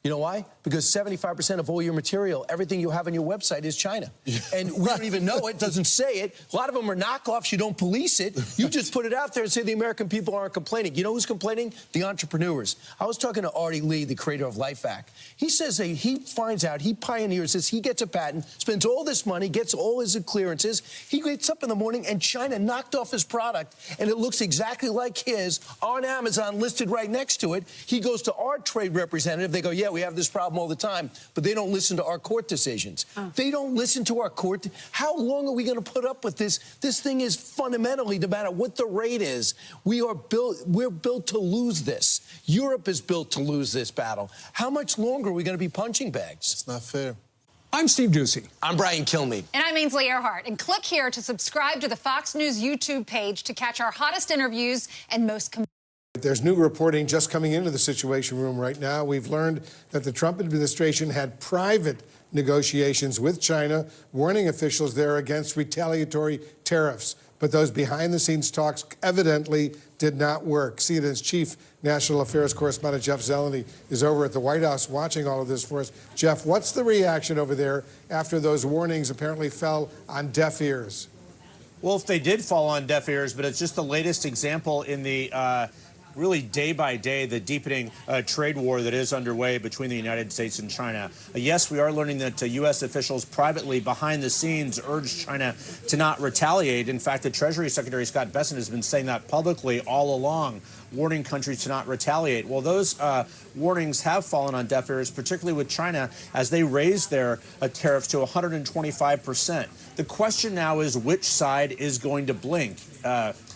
Speaker 5: You know why? Because 75% of all your material, everything you have on your website is China. And we don't even know it, doesn't say it. A lot of them are knockoffs. You don't police it. You just put it out there and say the American people aren't complaining. You know who's complaining? The entrepreneurs. I was talking to Artie Lee, the creator of LifeHack. He says that he finds out, he pioneers this, he gets a patent, spends all this money, gets all his clearances. He gets up in the morning and China knocked off his product, and it looks exactly like his on Amazon listed right next to it. He goes to our trade representative. They go, yeah, we have this problem all the time, but they don't listen to our court decisions. They don't listen to our court. How long are we going to put up with this? This thing is fundamentally, no matter what the rate is, we're built to lose this. Europe is built to lose this battle. How much longer are we going to be punching bags?
Speaker 26: It's not fair.
Speaker 5: I'm Steve Doocy. I'm Brian Kilmeade.
Speaker 15: And I'm Ainsley Earhart. And click here to subscribe to the Fox News YouTube page to catch our hottest interviews and most
Speaker 20: There's new reporting just coming into the Situation Room right now. We've learned that the Trump administration had private negotiations with China, warning officials there against retaliatory tariffs. But those behind-the-scenes talks evidently did not work. CNN's chief national affairs correspondent Jeff Zeleny is over at the White House watching all of this for us. Jeff, what's the reaction over there after those warnings apparently fell on deaf ears?
Speaker 21: Well, if they did fall on deaf ears, but it's just the latest example in the
Speaker 4: really day by day the deepening trade war that is underway between the United States and China. Yes, we are learning that U.S. officials privately behind the scenes urged China to not retaliate. In fact, the Treasury Secretary Scott Bessent has been saying that publicly all along, warning countries to not retaliate. Well, those warnings have fallen on deaf ears, particularly with China, as they raised their tariffs to 125%. The question now is which side is going to blink,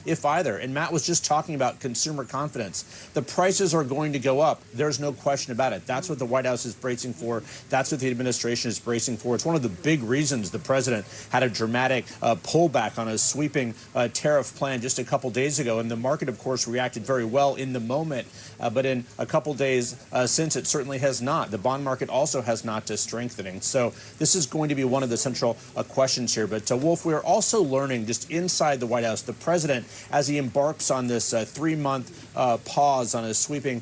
Speaker 4: if either. And Matt was just talking about consumer confidence. The prices are going to go up. There's no question about it. That's what the White House is bracing for. That's what the administration is bracing for. It's one of the big reasons the president had a dramatic pullback on a sweeping tariff plan just a couple days ago. And the market, of course, reacted very well in the moment. But in a couple days since, it certainly has not. The bond market also has not strengthening. So this is going to be one of the central questions here. But Wolf, we are also learning just inside the White House, the president, as he embarks on this 3-month pause on a sweeping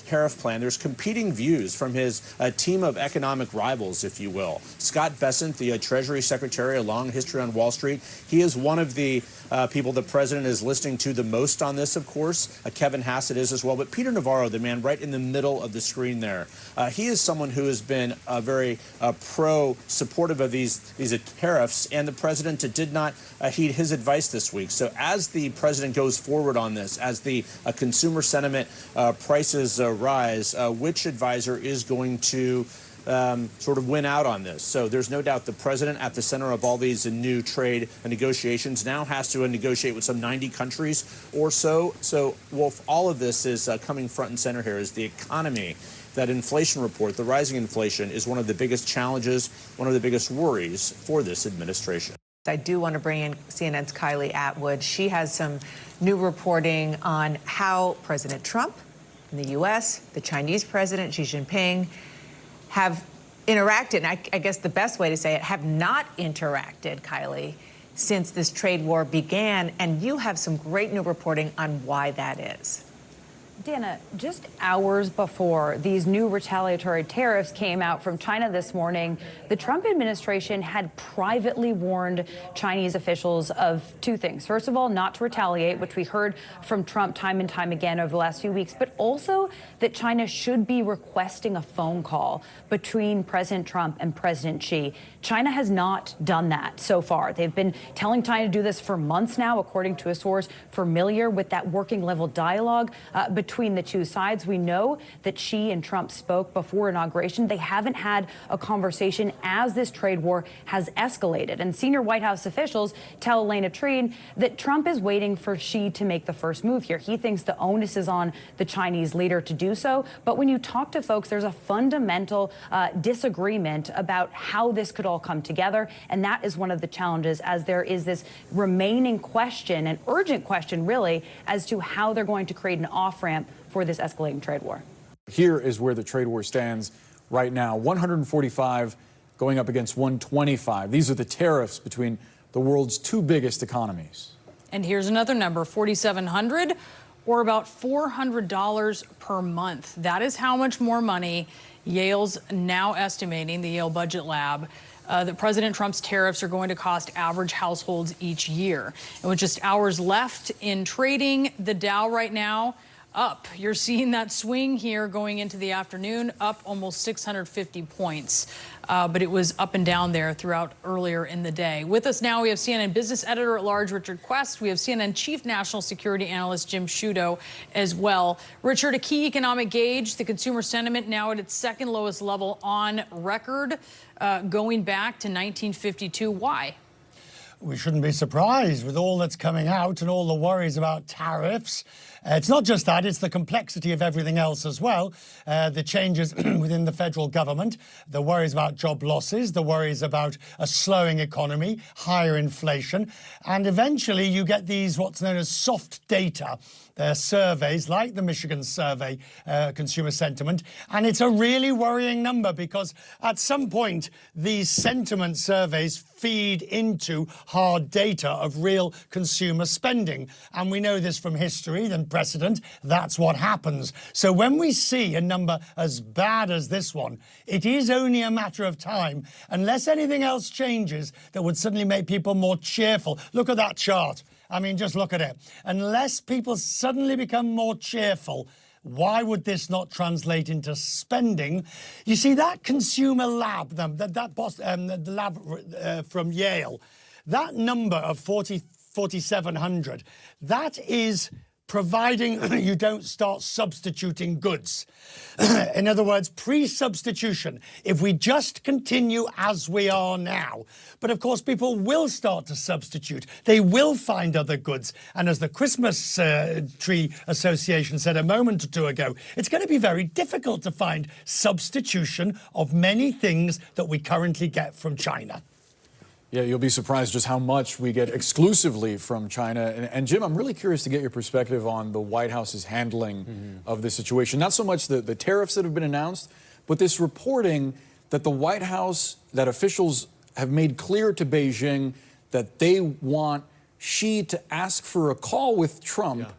Speaker 4: tariff plan, there's competing views from his team of economic rivals, if you will. Scott Bessent, the Treasury Secretary, a long history on Wall Street, he is one of the people the president is listening to the most on this, of course. Kevin Hassett is as well. But Peter Navarro, the man right in the middle of the screen there, he is someone who has been very pro-supportive of these tariffs, and the president did not heed his advice this week. So as the president goes forward on this, as the consumer sentiment prices rise, which advisor is going to sort of win out on this? So there's no doubt the president at the center of all these new trade negotiations now has to negotiate with some 90 countries or so. So, Wolf, all of this is coming front and center here is the economy. That inflation report, the rising inflation, is one of the biggest challenges, one of the biggest worries for this administration.
Speaker 6: I do want to bring in CNN's Kylie Atwood. She has some new reporting on how President Trump in the U.S., the Chinese president, Xi Jinping, have interacted, and I guess the best way to say it, have not interacted, Kylie, since this trade war began. And you have some great new reporting on why that is.
Speaker 11: Dana, just hours before these new retaliatory tariffs came out from China this morning, the Trump administration had privately warned Chinese officials of two things. First of all, not to retaliate, which we heard from Trump time and time again over the last few weeks, but also that China should be requesting a phone call between President Trump and President Xi. China has not done that so far. They've been telling China to do this for months now, according to a source familiar with that working level dialogue between the two sides. We know that Xi and Trump spoke before inauguration. They haven't had a conversation as this trade war has escalated. And senior White House officials tell Elena Trine that Trump is waiting for Xi to make the first move here. He thinks the onus is on the Chinese leader to do so. But when you talk to folks, there's a fundamental disagreement about how this could all come together. And that is one of the challenges, as there is this remaining question, an urgent question, really, as to how they're going to create an off-ramp for this escalating trade war.
Speaker 21: Here is where the trade war stands right now. 145 going up against 125. These are the tariffs between the world's two biggest economies.
Speaker 22: And here's another number, 4,700 or about $400 per month. That is how much more money Yale's now estimating, the Yale Budget Lab, that President Trump's tariffs are going to cost average households each year. And with just hours left in trading, the Dow right now up. You're seeing that swing here going into the afternoon, up almost 650 points. But it was up and down there throughout earlier in the day. With us now, we have CNN business editor-at-large Richard Quest. We have CNN chief national security analyst Jim Sciutto as well. Richard, a key economic gauge, the consumer sentiment now at its second lowest level on record, going back to 1952. Why?
Speaker 23: We shouldn't be surprised with all that's coming out and all the worries about tariffs. It's not just that, it's the complexity of everything else as well. The changes within the federal government, the worries about job losses, the worries about a slowing economy, higher inflation, and eventually you get these what's known as soft data. They're surveys like the Michigan survey, consumer sentiment, and it's a really worrying number because at some point these sentiment surveys feed into hard data of real consumer spending. And we know this from history and precedent. That's what happens. So when we see a number as bad as this one, it is only a matter of time, unless anything else changes that would suddenly make people more cheerful. Look at that chart. I mean, just look at it. Unless people suddenly become more cheerful, why would this not translate into spending? You see, that consumer lab, the lab from Yale, that number of 4,700, that is providing you don't start substituting goods. In other words, pre-substitution, if we just continue as we are now. But of course, people will start to substitute. They will find other goods. And as the Christmas Tree Association said a moment or two ago, it's going to be very difficult to find substitution of many things that we currently get from China.
Speaker 21: Yeah, you'll be surprised just how much we get exclusively from China. And Jim, I'm really curious to get your perspective on the White House's handling of this situation. Not so much the tariffs that have been announced, but this reporting that the White House, that officials have made clear to Beijing that they want Xi to ask for a call with Trump. Yeah.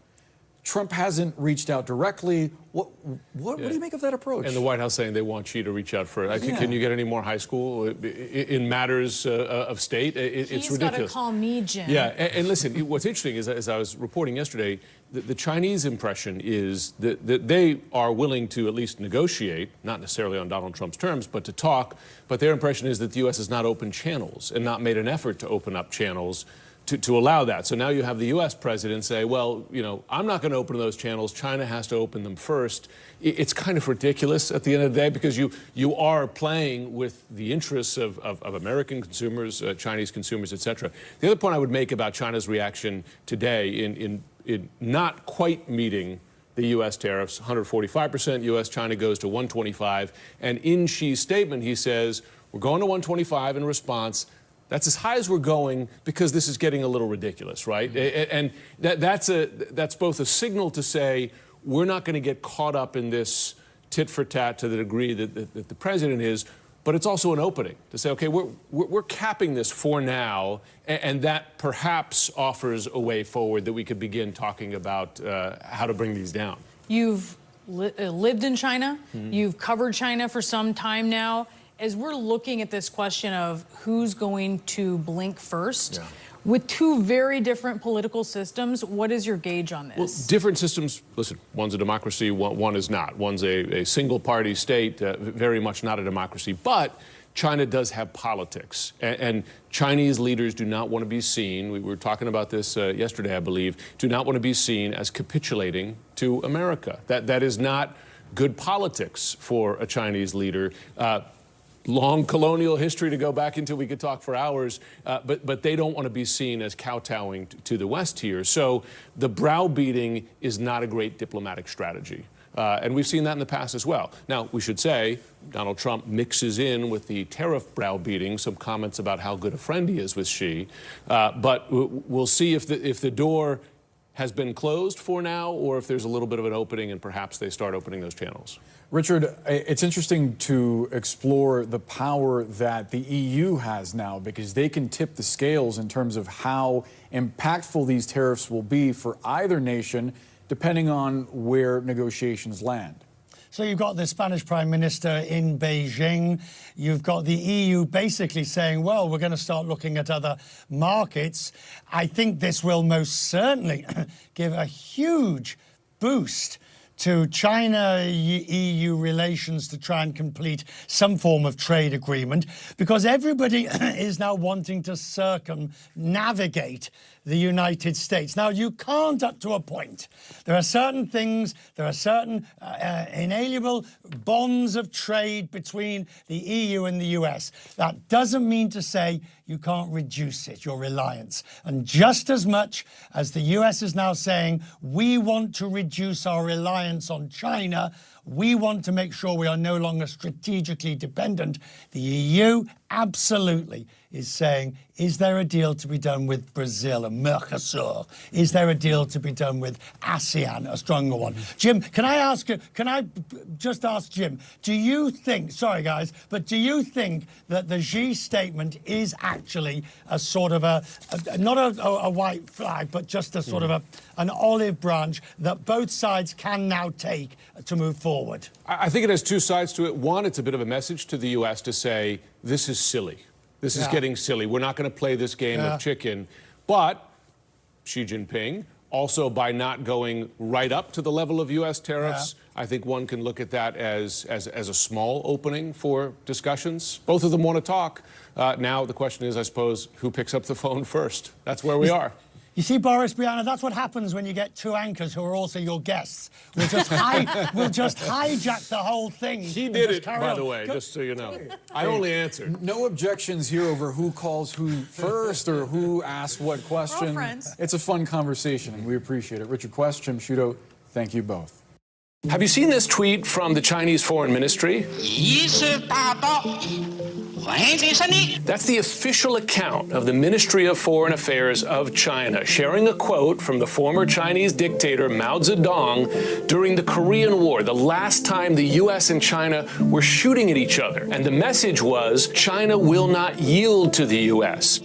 Speaker 21: Trump hasn't reached out directly. What do you make of that approach?
Speaker 1: And the White House saying they want Xi to reach out first. I think, can you get any more high school in matters of state? It's ridiculous.
Speaker 22: He's got to call me, Jim.
Speaker 1: Yeah, and listen, what's interesting is, as I was reporting yesterday, the Chinese impression is that they are willing to at least negotiate, not necessarily on Donald Trump's terms, but to talk. But their impression is that the U.S. has not opened channels and not made an effort to open up channels to allow that. So now you have the U.S. president say, well, you know, I'm not going to open those channels. China has to open them first. It's kind of ridiculous at the end of the day, because you are playing with the interests of American consumers, Chinese consumers, et cetera. The other point I would make about China's reaction today in not quite meeting the U.S. tariffs, 145%, U.S.-China goes to 125. And in Xi's statement, he says, we're going to 125 in response. That's as high as we're going because this is getting a little ridiculous, right? And that's both a signal to say we're not going to get caught up in this tit for tat to the degree that the president is, but it's also an opening to say, okay, we're capping this for now, and that perhaps offers a way forward that we could begin talking about how to bring these down.
Speaker 22: You've lived in China. You've covered China for some time now. As we're looking at this question of who's going to blink first, with two very different political systems, what is your gauge on this?
Speaker 1: Well, different systems, listen, one's a democracy, one is not. One's a single-party state, very much not a democracy. But China does have politics, and Chinese leaders do not want to be seen, we were talking about this yesterday, I believe, do not want to be seen as capitulating to America. That is not good politics for a Chinese leader. Long colonial history to go back into, we could talk for hours, but they don't want to be seen as kowtowing to the West here. So the browbeating is not a great diplomatic strategy. And we've seen that in the past as well. Now, we should say, Donald Trump mixes in with the tariff browbeating some comments about how good a friend he is with Xi. But we'll see if the door has been closed for now, or if there's a little bit of an opening and perhaps they start opening those channels.
Speaker 21: Richard, it's interesting to explore the power that the EU has now, because they can tip the scales in terms of how impactful these tariffs will be for either nation, depending on where negotiations land.
Speaker 23: So you've got the Spanish Prime Minister in Beijing. You've got the EU basically saying, well, we're going to start looking at other markets. I think this will most certainly give a huge boost to China-EU relations to try and complete some form of trade agreement, because everybody is now wanting to circumnavigate the United States. Now, you can't up to a point. There are certain things, there are certain inalienable bonds of trade between the EU and the US. That doesn't mean to say you can't reduce it, your reliance. And just as much as the US is now saying, we want to reduce our reliance on China, we want to make sure we are no longer strategically dependent, the EU absolutely is saying, is there a deal to be done with Brazil and Mercosur? Is there a deal to be done with ASEAN, a stronger one? Jim, can I just ask Jim, do you think, sorry guys, but do you think that the Xi statement is actually a sort of not a white flag, but just a sort of an olive branch that both sides can now take to move forward?
Speaker 1: I think it has two sides to it. One, it's a bit of a message to the U.S. to say, this is silly. This is getting silly. We're not going to play this game of chicken. But Xi Jinping. Also, by not going right up to the level of U.S. tariffs, I think one can look at that as a small opening for discussions. Both of them want to talk. Now the question is, I suppose, who picks up the phone first? That's where we are.
Speaker 23: You see, Boris, Brianna, that's what happens when you get two anchors who are also your guests. We'll just hijack the whole thing.
Speaker 1: He did it, by the way, just so you know. I only answered.
Speaker 21: No objections here over who calls who first or who asks what question. It's a fun conversation, and we appreciate it. Richard Quest, Jim Sciutto, thank you both.
Speaker 1: Have you seen this tweet from the Chinese Foreign Ministry? That's the official account of the Ministry of Foreign Affairs of China, sharing a quote from the former Chinese dictator Mao Zedong during the Korean War, the last time the U.S. and China were shooting at each other. And the message was, China will not yield to the U.S.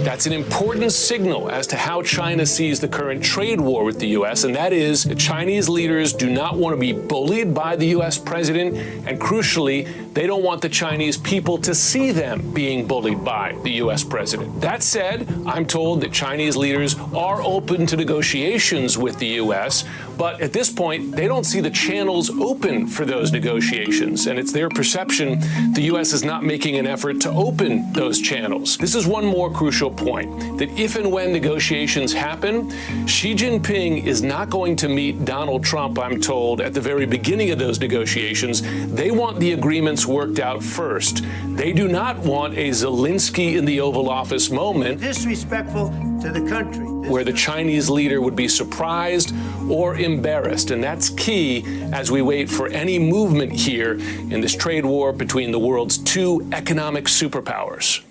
Speaker 1: That's an important signal as to how China sees the current trade war with the U.S., and that is the Chinese leaders do not want to be bullied by the U.S. president, and crucially, they don't want the Chinese people to see them being bullied by the U.S. president. That said, I'm told that Chinese leaders are open to negotiations with the U.S., but at this point, they don't see the channels open for those negotiations, and it's their perception the U.S. is not making an effort to open those channels. This is one more crucial point, that if and when negotiations happen, Xi Jinping is not going to meet Donald Trump, I'm told, at the very beginning of those negotiations. They want the agreements worked out first. They do not want a Zelensky in the Oval Office moment.
Speaker 2: Disrespectful to the country.
Speaker 1: Where the Chinese leader would be surprised or embarrassed. And that's key as we wait for any movement here in this trade war between the world's two economic superpowers.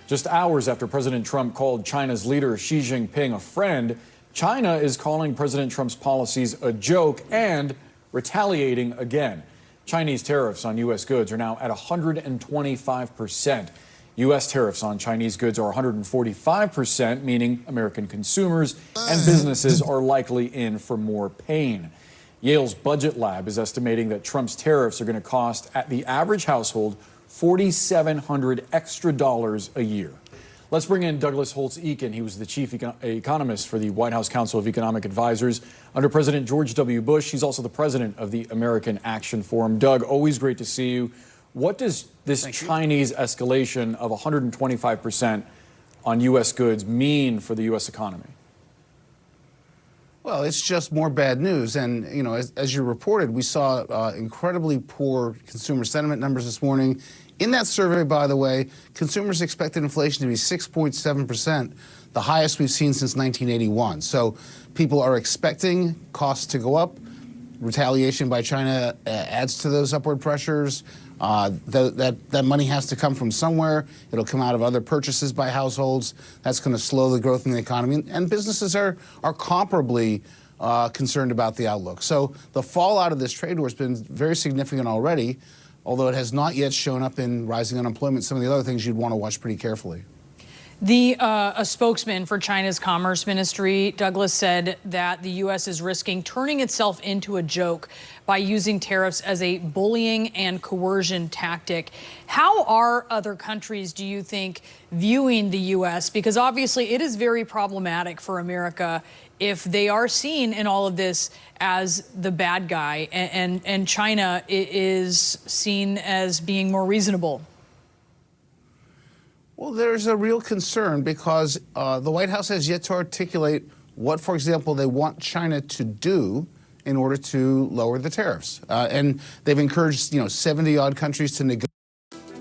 Speaker 21: Just hours after President Trump called China's leader Xi Jinping a friend, China is calling President Trump's policies a joke and retaliating again. Chinese tariffs on U.S. goods are now at 125%. U.S. tariffs on Chinese goods are 145%, meaning American consumers and businesses are likely in for more pain. Yale's Budget Lab is estimating that Trump's tariffs are going to cost, at the average household, $4,700 extra a year. Let's bring in Douglas Holtz-Eakin. He was the chief economist for the White House Council of Economic Advisors under President George W. Bush. He's also the president of the American Action Forum. Doug, always great to see you. What does this Chinese escalation of 125% on U.S. goods mean for the U.S. economy?
Speaker 3: Well, it's just more bad news. And, you know, as you reported, we saw incredibly poor consumer sentiment numbers this morning. In that survey, by the way, consumers expected inflation to be 6.7%, the highest we've seen since 1981. So people are expecting costs to go up. Retaliation by China adds to those upward pressures. That money has to come from somewhere. It'll come out of other purchases by households. That's going to slow the growth in the economy. And businesses are comparably concerned about the outlook. So the fallout of this trade war has been very significant already, although it has not yet shown up in rising unemployment, some of the other things you'd want to watch pretty carefully.
Speaker 22: A spokesman for China's Commerce Ministry, Douglas, said that the U.S. is risking turning itself into a joke by using tariffs as a bullying and coercion tactic. How are other countries, do you think, viewing the U.S.? Because obviously it is very problematic for America if they are seen in all of this as the bad guy, and China is seen as being more reasonable.
Speaker 3: Well, there's a real concern because the White House has yet to articulate what, for example, they want China to do in order to lower the tariffs. And they've encouraged, 70-odd countries to negotiate.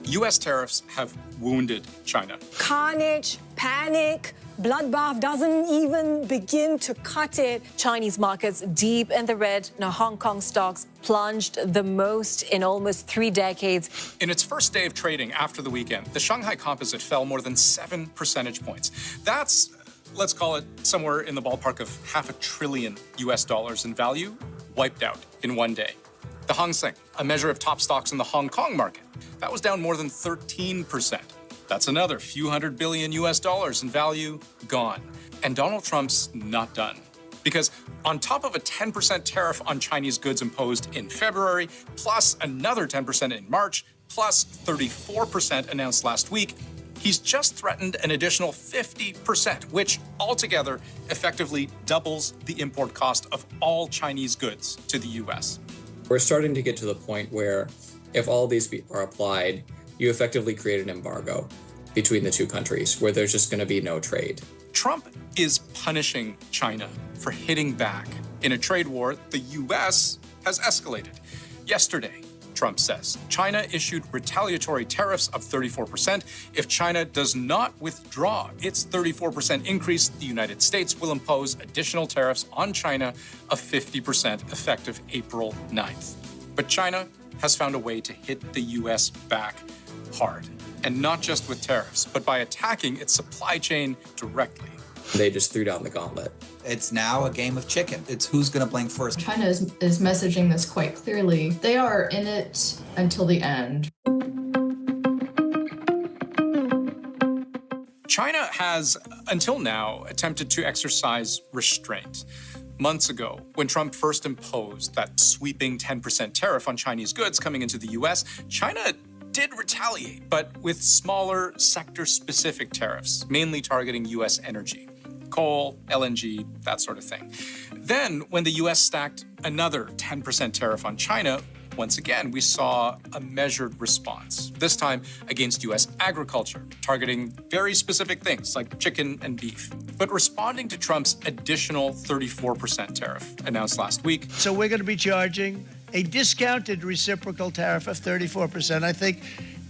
Speaker 7: U.S. tariffs have wounded China.
Speaker 8: Carnage, panic, bloodbath doesn't even begin to cut it. Chinese markets deep in the red. Now, Hong Kong stocks plunged the most in almost 3 decades.
Speaker 7: In its first day of trading after the weekend, the Shanghai Composite fell more than 7 percentage points. That's, let's call it, somewhere in the ballpark of $500 billion in value, wiped out in one day. The Hang Seng, a measure of top stocks in the Hong Kong market, that was down more than 13%. That's another few $100 billion in value gone. And Donald Trump's not done. Because on top of a 10% tariff on Chinese goods imposed in February, plus another 10% in March, plus 34% announced last week, He's just threatened an additional 50%, which altogether effectively doubles the import cost of all Chinese goods to the U.S.
Speaker 9: We're starting to get to the point where if all these are applied, you effectively create an embargo between the two countries where there's just going to be no trade.
Speaker 7: Trump is punishing China for hitting back in a trade war the U.S. has escalated. Yesterday, Trump says China issued retaliatory tariffs of 34%. If China does not withdraw its 34% increase, the United States will impose additional tariffs on China of 50% effective April 9th. But China has found a way to hit the U.S. back hard, and not just with tariffs, but by attacking its supply chain directly.
Speaker 9: They just threw down the gauntlet.
Speaker 10: It's now a game of chicken. It's who's going to blink first.
Speaker 12: China is messaging this quite clearly. They are in it until the end.
Speaker 7: China has, until now, attempted to exercise restraint. Months ago, when Trump first imposed that sweeping 10% tariff on Chinese goods coming into the U.S., China did retaliate, but with smaller sector-specific tariffs, mainly targeting U.S. energy. Coal, LNG, that sort of thing. Then, when the U.S. stacked another 10% tariff on China, once again, we saw a measured response, this time against U.S. agriculture, targeting very specific things like chicken and beef. But responding to Trump's additional 34% tariff announced last week.
Speaker 2: So we're going to be charging a discounted reciprocal tariff of 34%. I think,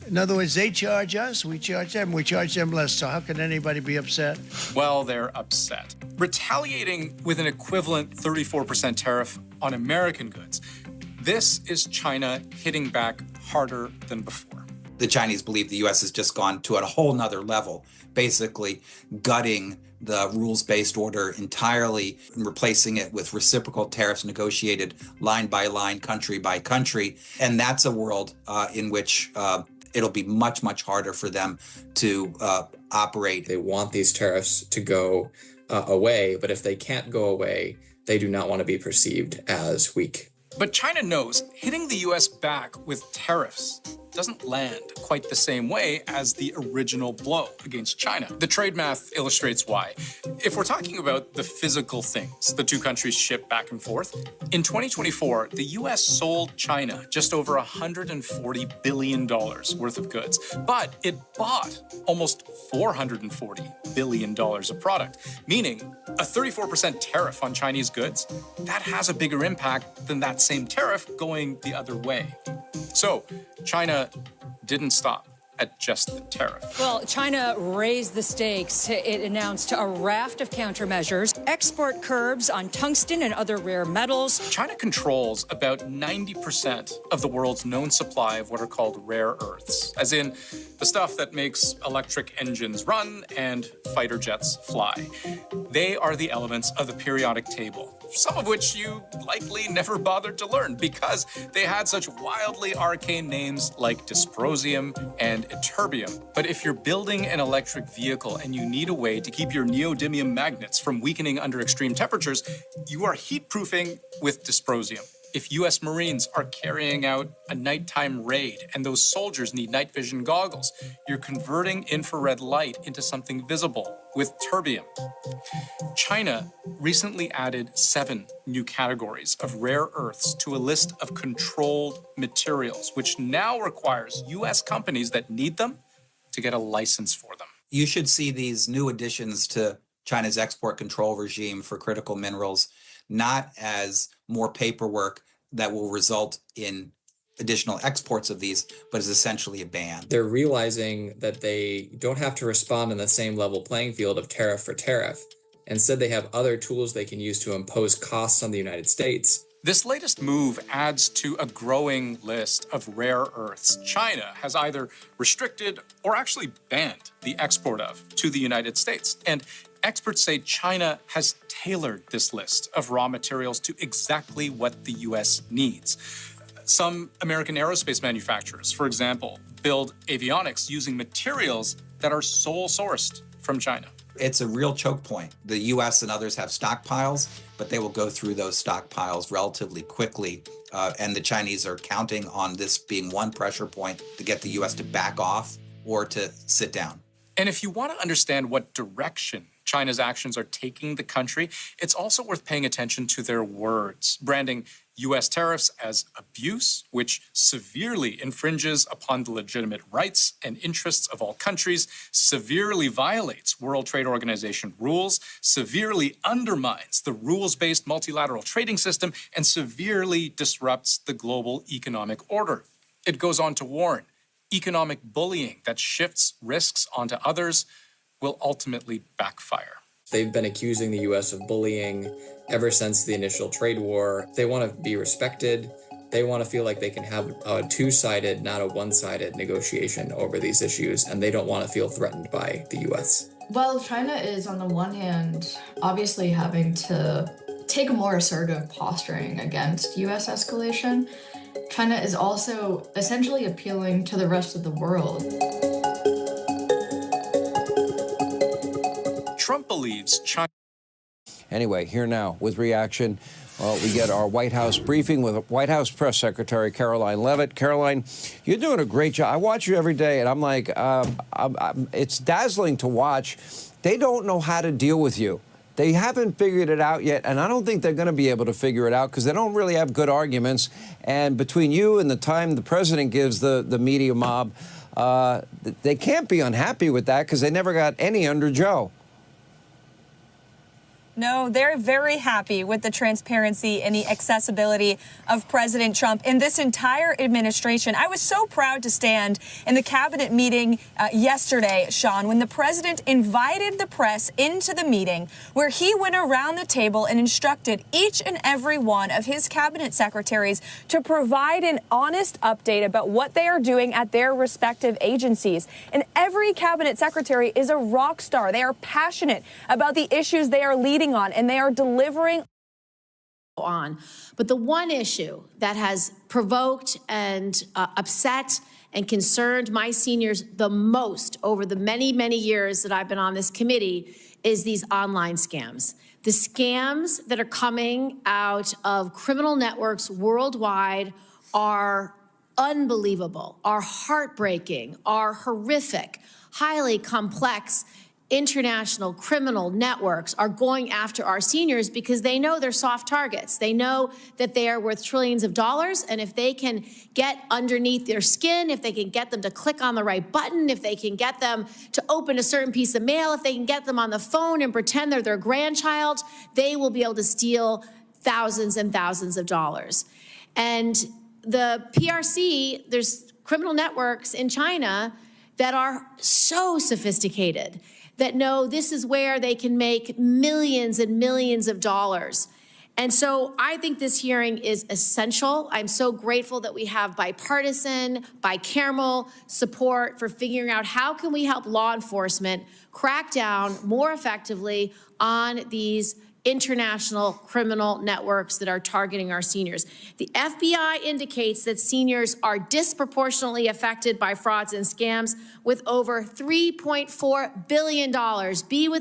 Speaker 2: in other words, they charge us, we charge them less. So how can anybody be upset?
Speaker 7: Well, they're upset. Retaliating with an equivalent 34% tariff on American goods. This is China hitting back harder than before.
Speaker 10: The Chinese believe the U.S. has just gone to a whole nother level, basically gutting the rules-based order entirely and replacing it with reciprocal tariffs negotiated line by line, country by country. And that's a world in which it'll be much, much harder for them to operate.
Speaker 9: They want these tariffs to go away, but if they can't go away, they do not want to be perceived as weak.
Speaker 7: But China knows hitting the U.S. back with tariffs doesn't land quite the same way as the original blow against China. The trade math illustrates why. If we're talking about the physical things the two countries ship back and forth, in 2024, the U.S. sold China just over $140 billion worth of goods, but it bought almost $440 billion of product, meaning a 34% tariff on Chinese goods, that has a bigger impact than that same tariff going the other way. So China didn't stop at just the tariff.
Speaker 15: Well, China raised the stakes. It announced a raft of countermeasures, export curbs on tungsten and other rare metals.
Speaker 7: China controls about 90% of the world's known supply of what are called rare earths, as in the stuff that makes electric engines run and fighter jets fly. They are the elements of the periodic table, some of which you likely never bothered to learn because they had such wildly arcane names like dysprosium and ytterbium. But if you're building an electric vehicle and you need a way to keep your neodymium magnets from weakening under extreme temperatures, you are heat-proofing with dysprosium. If U.S. Marines are carrying out a nighttime raid and those soldiers need night vision goggles, you're converting infrared light into something visible with terbium. China recently added 7 new categories of rare earths to a list of controlled materials, which now requires U.S. companies that need them to get a license for them.
Speaker 10: You should see these new additions to China's export control regime for critical minerals not as more paperwork that will result in additional exports of these, but is essentially a ban.
Speaker 9: They're realizing that they don't have to respond in the same level playing field of tariff for tariff. Instead, they have other tools they can use to impose costs on the United States.
Speaker 7: This latest move adds to a growing list of rare earths China has either restricted or actually banned the export of to the United States. And experts say China has tailored this list of raw materials to exactly what the U.S. needs. Some American aerospace manufacturers, for example, build avionics using materials that are sole sourced from China.
Speaker 10: It's a real choke point. The U.S. and others have stockpiles, but they will go through those stockpiles relatively quickly. And the Chinese are counting on this being one pressure point to get the U.S. to back off or to sit down.
Speaker 7: And if you want to understand what direction China's actions are taking the country, it's also worth paying attention to their words, branding U.S. tariffs as abuse, which severely infringes upon the legitimate rights and interests of all countries, severely violates World Trade Organization rules, severely undermines the rules-based multilateral trading system, and severely disrupts the global economic order. It goes on to warn, economic bullying that shifts risks onto others will ultimately backfire.
Speaker 9: They've been accusing the U.S. of bullying ever since the initial trade war. They want to be respected. They want to feel like they can have a two-sided, not a one-sided negotiation over these issues, and they don't want to feel threatened by the U.S.
Speaker 12: Well, China is, on the one hand, obviously having to take a more assertive posturing against U.S. escalation. China is also essentially appealing to the rest of the world.
Speaker 7: Trump believes China...
Speaker 13: Anyway, here now with reaction, we get our White House briefing with White House Press Secretary Caroline Leavitt. Caroline, you're doing a great job. I watch you every day, and I'm like, it's dazzling to watch. They don't know how to deal with you. They haven't figured it out yet, and I don't think they're going to be able to figure it out because they don't really have good arguments. And between you and the time the president gives the media mob, they can't be unhappy with that because they never got any under Joe.
Speaker 14: No, they're very happy with the transparency and the accessibility of President Trump in this entire administration. I was so proud to stand in the cabinet meeting yesterday, Sean, when the president invited the press into the meeting where he went around the table and instructed each and every one of his cabinet secretaries to provide an honest update about what they are doing at their respective agencies. And every cabinet secretary is a rock star. They are passionate about the issues they are leading on, and they are delivering
Speaker 16: on. But the one issue that has provoked and upset and concerned my seniors the most over the many, many years that I've been on this committee is these online scams. The scams that are coming out of criminal networks worldwide are unbelievable, are heartbreaking, are horrific, highly complex. International criminal networks are going after our seniors because they know they're soft targets. They know that they are worth trillions of dollars, and if they can get underneath their skin, if they can get them to click on the right button, if they can get them to open a certain piece of mail, if they can get them on the phone and pretend they're their grandchild, they will be able to steal thousands and thousands of dollars. And the PRC, there's criminal networks in China that are so sophisticated that know this is where they can make millions and millions of dollars. And so I think this hearing is essential. I'm so grateful that we have bipartisan, bicameral support for figuring out how can we help law enforcement crack down more effectively on these international criminal networks that are targeting our seniors. The FBI indicates that seniors are disproportionately affected by frauds and scams with over $3.4 billion, billion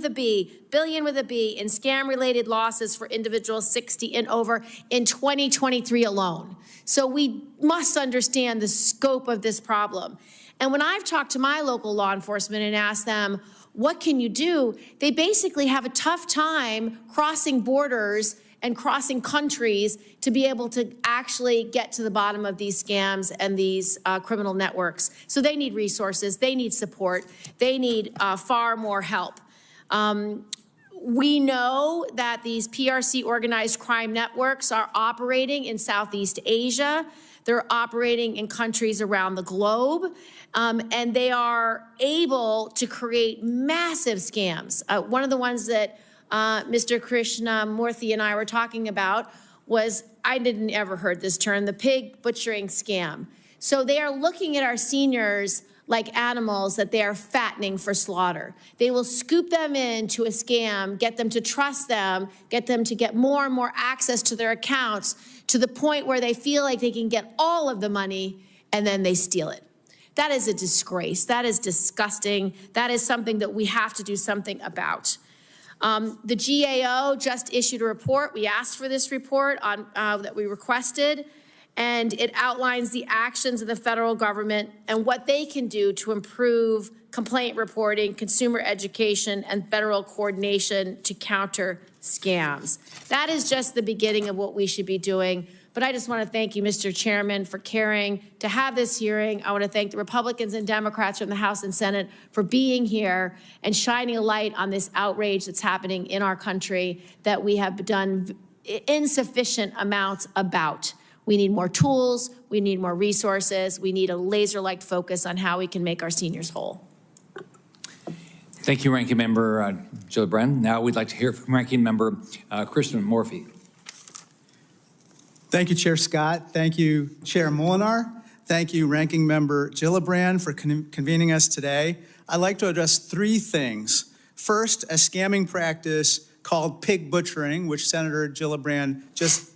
Speaker 16: with a B, in scam-related losses for individuals 60 and over in 2023 alone. So we must understand the scope of this problem. And when I've talked to my local law enforcement and asked them, what can you do? They basically have a tough time crossing borders and crossing countries to be able to actually get to the bottom of these scams and these criminal networks. So they need resources, they need support, they need far more help. We know that these PRC organized crime networks are operating in Southeast Asia. They're operating in countries around the globe. And they are able to create massive scams. One of the ones that Mr. Krishnamurthy and I were talking about was, I didn't ever heard this term, the pig butchering scam. So they are looking at our seniors like animals that they are fattening for slaughter. They will scoop them into a scam, get them to trust them, get them to get more and more access to their accounts to the point where they feel like they can get all of the money and then they steal it. That is a disgrace. That is disgusting. That is something that we have to do something about. The GAO just issued a report. We asked for this report that we requested, and it outlines the actions of the federal government and what they can do to improve complaint reporting, consumer education, and federal coordination to counter scams. That is just the beginning of what we should be doing. But I just want to thank you, Mr. Chairman, for caring to have this hearing. I want to thank the Republicans and Democrats from the House and Senate for being here and shining a light on this outrage that's happening in our country that we have done insufficient amounts about. We need more tools, we need more resources, we need a laser-like focus on how we can make our seniors whole.
Speaker 17: Thank you, Ranking Member Gillibrand. Now we'd like to hear from Ranking Member Kristen Morphy.
Speaker 18: Thank you, Chair Scott. Thank you, Chair Molinar. Thank you, Ranking Member Gillibrand, for convening us today. I'd like to address three things. First, a scamming practice called pig butchering, which Senator Gillibrand just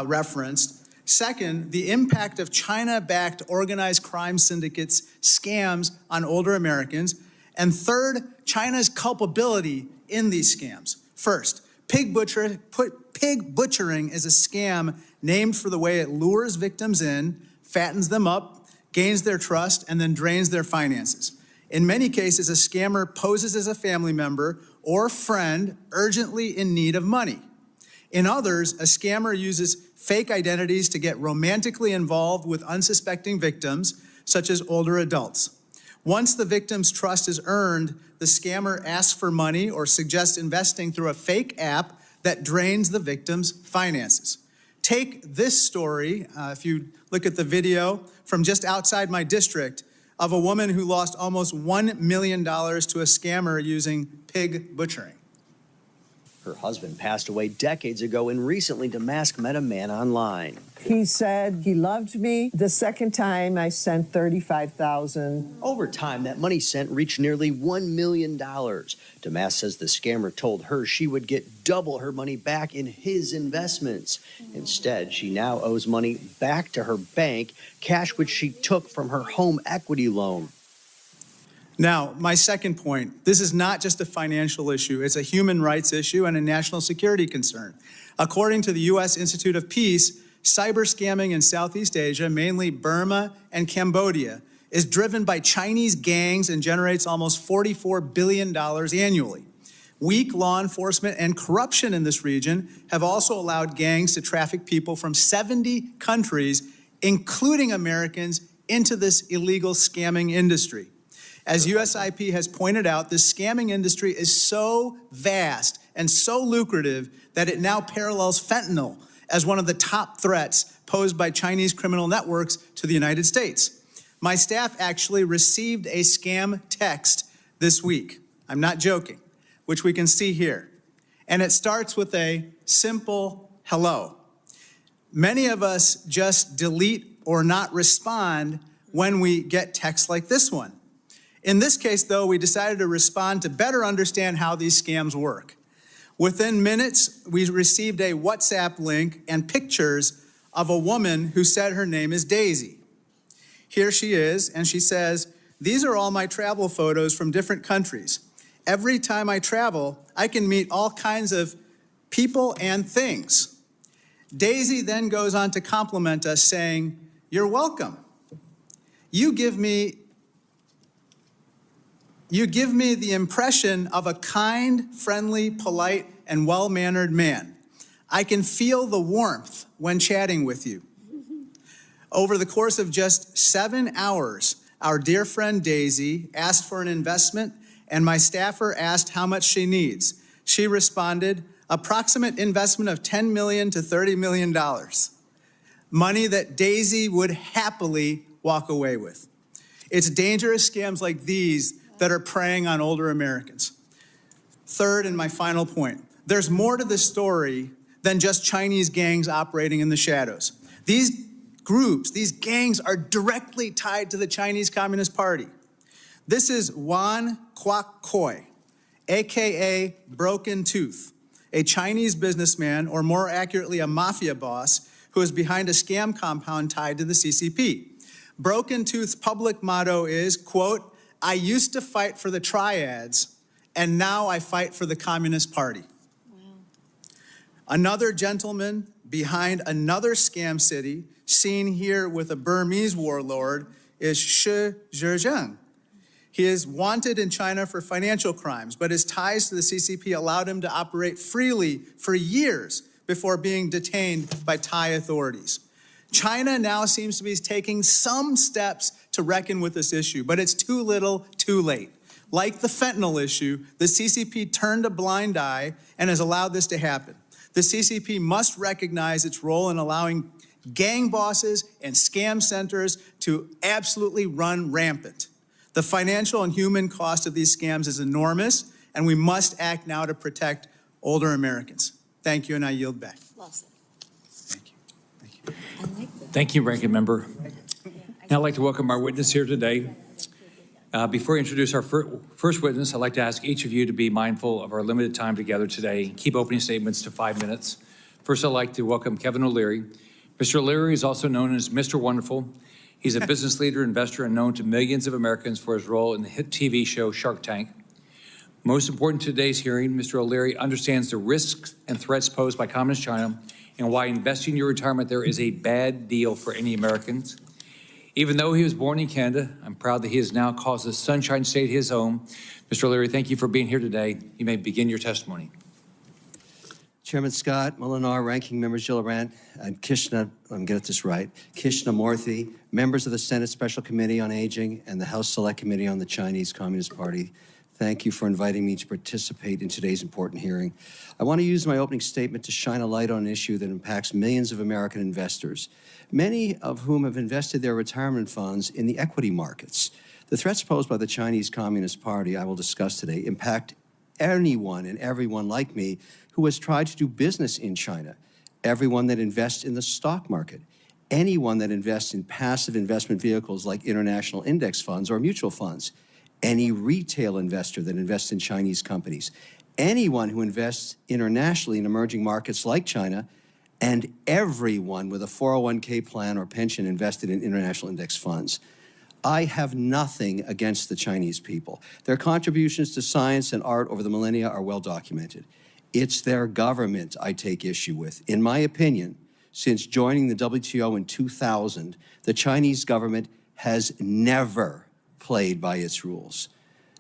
Speaker 18: referenced. Second, the impact of China-backed organized crime syndicates scams on older Americans. And third, China's culpability in these scams. First, pig butchering is a scam named for the way it lures victims in, fattens them up, gains their trust, and then drains their finances. In many cases, a scammer poses as a family member or friend urgently in need of money. In others, a scammer uses fake identities to get romantically involved with unsuspecting victims, such as older adults. Once the victim's trust is earned, the scammer asks for money or suggests investing through a fake app that drains the victim's finances. Take this story, if you look at the video from just outside my district, of a woman who lost almost $1 million to a scammer using pig butchering.
Speaker 19: Her husband passed away decades ago, and recently Damask met a man online.
Speaker 24: He said he loved me. The second time I sent $35,000.
Speaker 19: Over time, that money sent reached nearly $1 million. Damask says the scammer told her she would get double her money back in his investments. Instead, she now owes money back to her bank, cash which she took from her home equity loan.
Speaker 18: Now, my second point, this is not just a financial issue, it's a human rights issue and a national security concern. According to the U.S. Institute of Peace, cyber scamming in Southeast Asia, mainly Burma and Cambodia, is driven by Chinese gangs and generates almost $44 billion annually. Weak law enforcement and corruption in this region have also allowed gangs to traffic people from 70 countries, including Americans, into this illegal scamming industry. As USIP has pointed out, the scamming industry is so vast and so lucrative that it now parallels fentanyl as one of the top threats posed by Chinese criminal networks to the United States. My staff actually received a scam text this week. I'm not joking, which we can see here. And it starts with a simple hello. Many of us just delete or not respond when we get texts like this one. In this case, though, we decided to respond to better understand how these scams work. Within minutes, we received a WhatsApp link and pictures of a woman who said her name is Daisy. Here she is, and she says, "These are all my travel photos from different countries. Every time I travel, I can meet all kinds of people and things." Daisy then goes on to compliment us, saying, "You're welcome. You give me the impression of a kind, friendly, polite, and well-mannered man. I can feel the warmth when chatting with you." Over the course of just 7 hours, our dear friend Daisy asked for an investment, and my staffer asked how much she needs. She responded, approximate investment of $10 million to $30 million. Money that Daisy would happily walk away with. It's dangerous scams like these that are preying on older Americans. Third, and my final point, there's more to this story than just Chinese gangs operating in the shadows. These groups, these gangs are directly tied to the Chinese Communist Party. This is Wan Kwok Koi, AKA Broken Tooth, a Chinese businessman, or more accurately, a mafia boss, who is behind a scam compound tied to the CCP. Broken Tooth's public motto is, quote, "I used to fight for the triads, and now I fight for the Communist Party." Wow. Another gentleman behind another scam city seen here with a Burmese warlord, is Shi Zhejiang. He is wanted in China for financial crimes, but his ties to the CCP allowed him to operate freely for years before being detained by Thai authorities. China now seems to be taking some steps to reckon with this issue, but it's too little, too late. Like the fentanyl issue, the CCP turned a blind eye and has allowed this to happen. The CCP must recognize its role in allowing gang bosses and scam centers to absolutely run rampant. The financial and human cost of these scams is enormous, and we must act now to protect older Americans. Thank you, and I yield back.
Speaker 17: Thank you, Ranking Member. Now I'd like to welcome our witness here today. Before I introduce our first witness, I'd like to ask each of you to be mindful of our limited time together today. Keep opening statements to 5 minutes. First, I'd like to welcome Kevin O'Leary. Mr. O'Leary is also known as Mr. Wonderful. He's a business leader, investor, and known to millions of Americans for his role in the hit TV show Shark Tank. Most important to today's hearing, Mr. O'Leary understands the risks and threats posed by Communist China and why investing your retirement there is a bad deal for any Americans. Even though he was born in Canada, I'm proud that he has now caused the Sunshine State his home. Mr. O'Leary, thank you for being here today. You may begin your testimony.
Speaker 4: Chairman Scott, Molinar, Ranking Members Gillibrand, and Krishna, I'm going to get this right, Krishnamurthy, members of the Senate Special Committee on Aging and the House Select Committee on the Chinese Communist Party, thank you for inviting me to participate in today's important hearing. I want to use my opening statement to shine a light on an issue that impacts millions of American investors, many of whom have invested their retirement funds in the equity markets. The threats posed by the Chinese Communist Party I will discuss today impact anyone and everyone like me who has tried to do business in China, everyone that invests in the stock market, anyone that invests in passive investment vehicles like international index funds or mutual funds, any retail investor that invests in Chinese companies, anyone who invests internationally in emerging markets like China, and everyone with a 401k plan or pension invested in international index funds. I have nothing against the Chinese people. Their contributions to science and art over the millennia are well documented. It's their government I take issue with. In my opinion, since joining the WTO in 2000, the Chinese government has never played by its rules.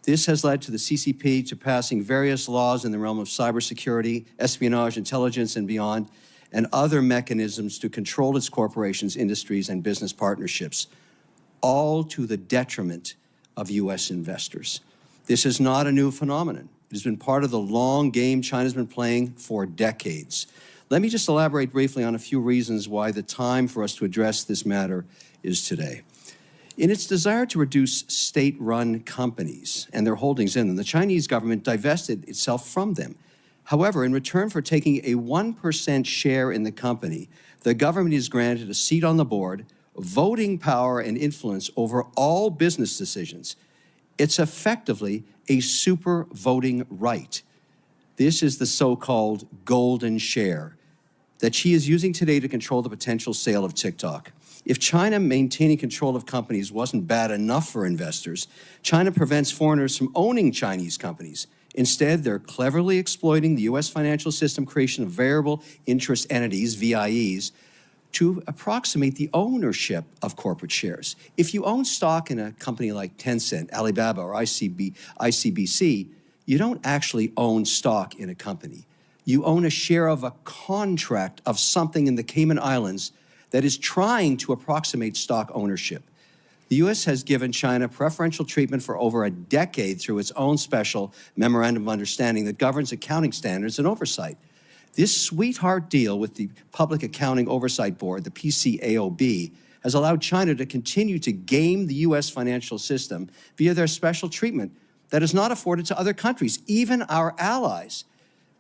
Speaker 4: This has led to the CCP to passing various laws in the realm of cybersecurity, espionage, intelligence, and beyond, and other mechanisms to control its corporations, industries, and business partnerships, all to the detriment of U.S. investors. This is not a new phenomenon. It has been part of the long game China's been playing for decades. Let me just elaborate briefly on a few reasons why the time for us to address this matter is today. In its desire to reduce state-run companies and their holdings in them, the Chinese government divested itself from them. However, in return for taking a 1% share in the company, the government is granted a seat on the board, voting power and influence over all business decisions. It's effectively a super voting right. This is the so-called golden share that Xi is using today to control the potential sale of TikTok. If China maintaining control of companies wasn't bad enough for investors, China prevents foreigners from owning Chinese companies. Instead, they're cleverly exploiting the U.S. financial system creation of variable interest entities, VIEs, to approximate the ownership of corporate shares. If you own stock in a company like Tencent, Alibaba, or ICBC, you don't actually own stock in a company. You own a share of a contract of something in the Cayman Islands that is trying to approximate stock ownership. The U.S. has given China preferential treatment for over a decade through its own special memorandum of understanding that governs accounting standards and oversight. This sweetheart deal with the Public Accounting Oversight Board, the PCAOB, has allowed China to continue to game the U.S. financial system via their special treatment that is not afforded to other countries, even our allies.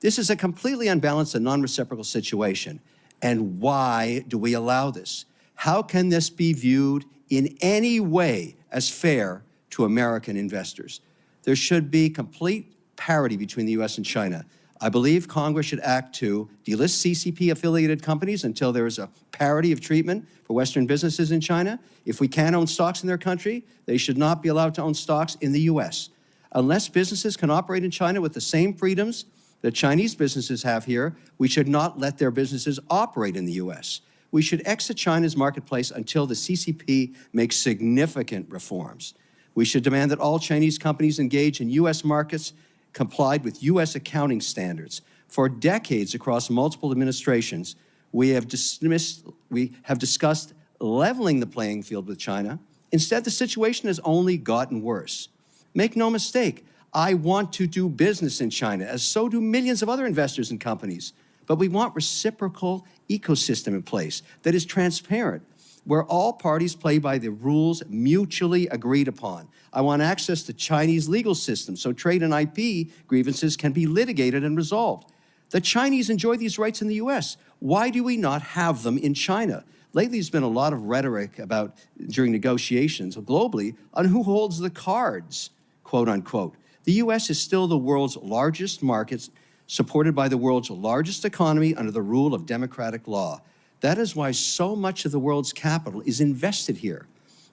Speaker 4: This is a completely unbalanced and non-reciprocal situation. And why do we allow this? How can this be viewed in any way as fair to American investors? There should be complete parity between the U.S. and China. I believe Congress should act to delist CCP-affiliated companies until there is a parity of treatment for Western businesses in China. If we can't own stocks in their country, they should not be allowed to own stocks in the U.S. Unless businesses can operate in China with the same freedoms that Chinese businesses have here, we should not let their businesses operate in the U.S. We should exit China's marketplace until the CCP makes significant reforms. We should demand that all Chinese companies engaged in U.S. markets complied with U.S. accounting standards. For decades across multiple administrations, we have discussed leveling the playing field with China. Instead, the situation has only gotten worse. Make no mistake, I want to do business in China, as so do millions of other investors and companies. But we want reciprocal ecosystem in place that is transparent, where all parties play by the rules mutually agreed upon. I want access to Chinese legal systems so trade and IP grievances can be litigated and resolved. The Chinese enjoy these rights in the U.S. Why do we not have them in China? Lately, there's been a lot of rhetoric during negotiations globally on who holds the cards, quote unquote. The U.S. is still the world's largest market, supported by the world's largest economy under the rule of democratic law. That is why so much of the world's capital is invested here.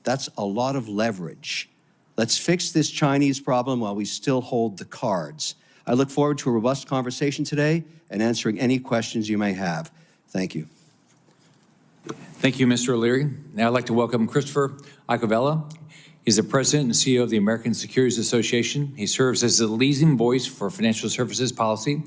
Speaker 4: That's a lot of leverage. Let's fix this Chinese problem while we still hold the cards. I look forward to a robust conversation today and answering any questions you may have. Thank you.
Speaker 17: Thank you, Mr. O'Leary. Now I'd like to welcome Christopher Iacovella. He's the president and CEO of the American Securities Association. He serves as the leading voice for financial services policy.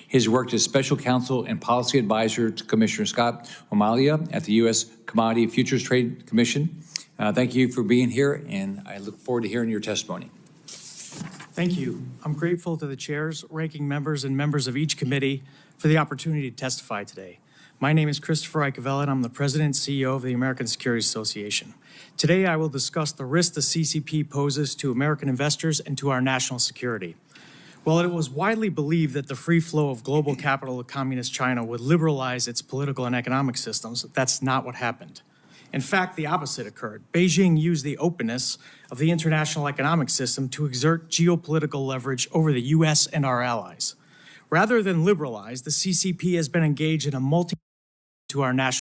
Speaker 17: He has worked as special counsel and policy advisor to Commissioner Scott O'Malley at the U.S. Commodity Futures Trade Commission. Thank you for being here, and I look forward to hearing your testimony.
Speaker 5: Thank you. I'm grateful to the chairs, ranking members, and members of each committee for the opportunity to testify today. My name is Christopher Iacovella, and I'm the President and CEO of the American Securities Association. Today, I will discuss the risk the CCP poses to American investors and to our national security. While it was widely believed that the free flow of global capital to communist China would liberalize its political and economic systems, that's not what happened. In fact, the opposite occurred. Beijing used the openness of the international economic system to exert geopolitical leverage over the U.S. and our allies. Rather than liberalize, the CCP has been engaged in a to our national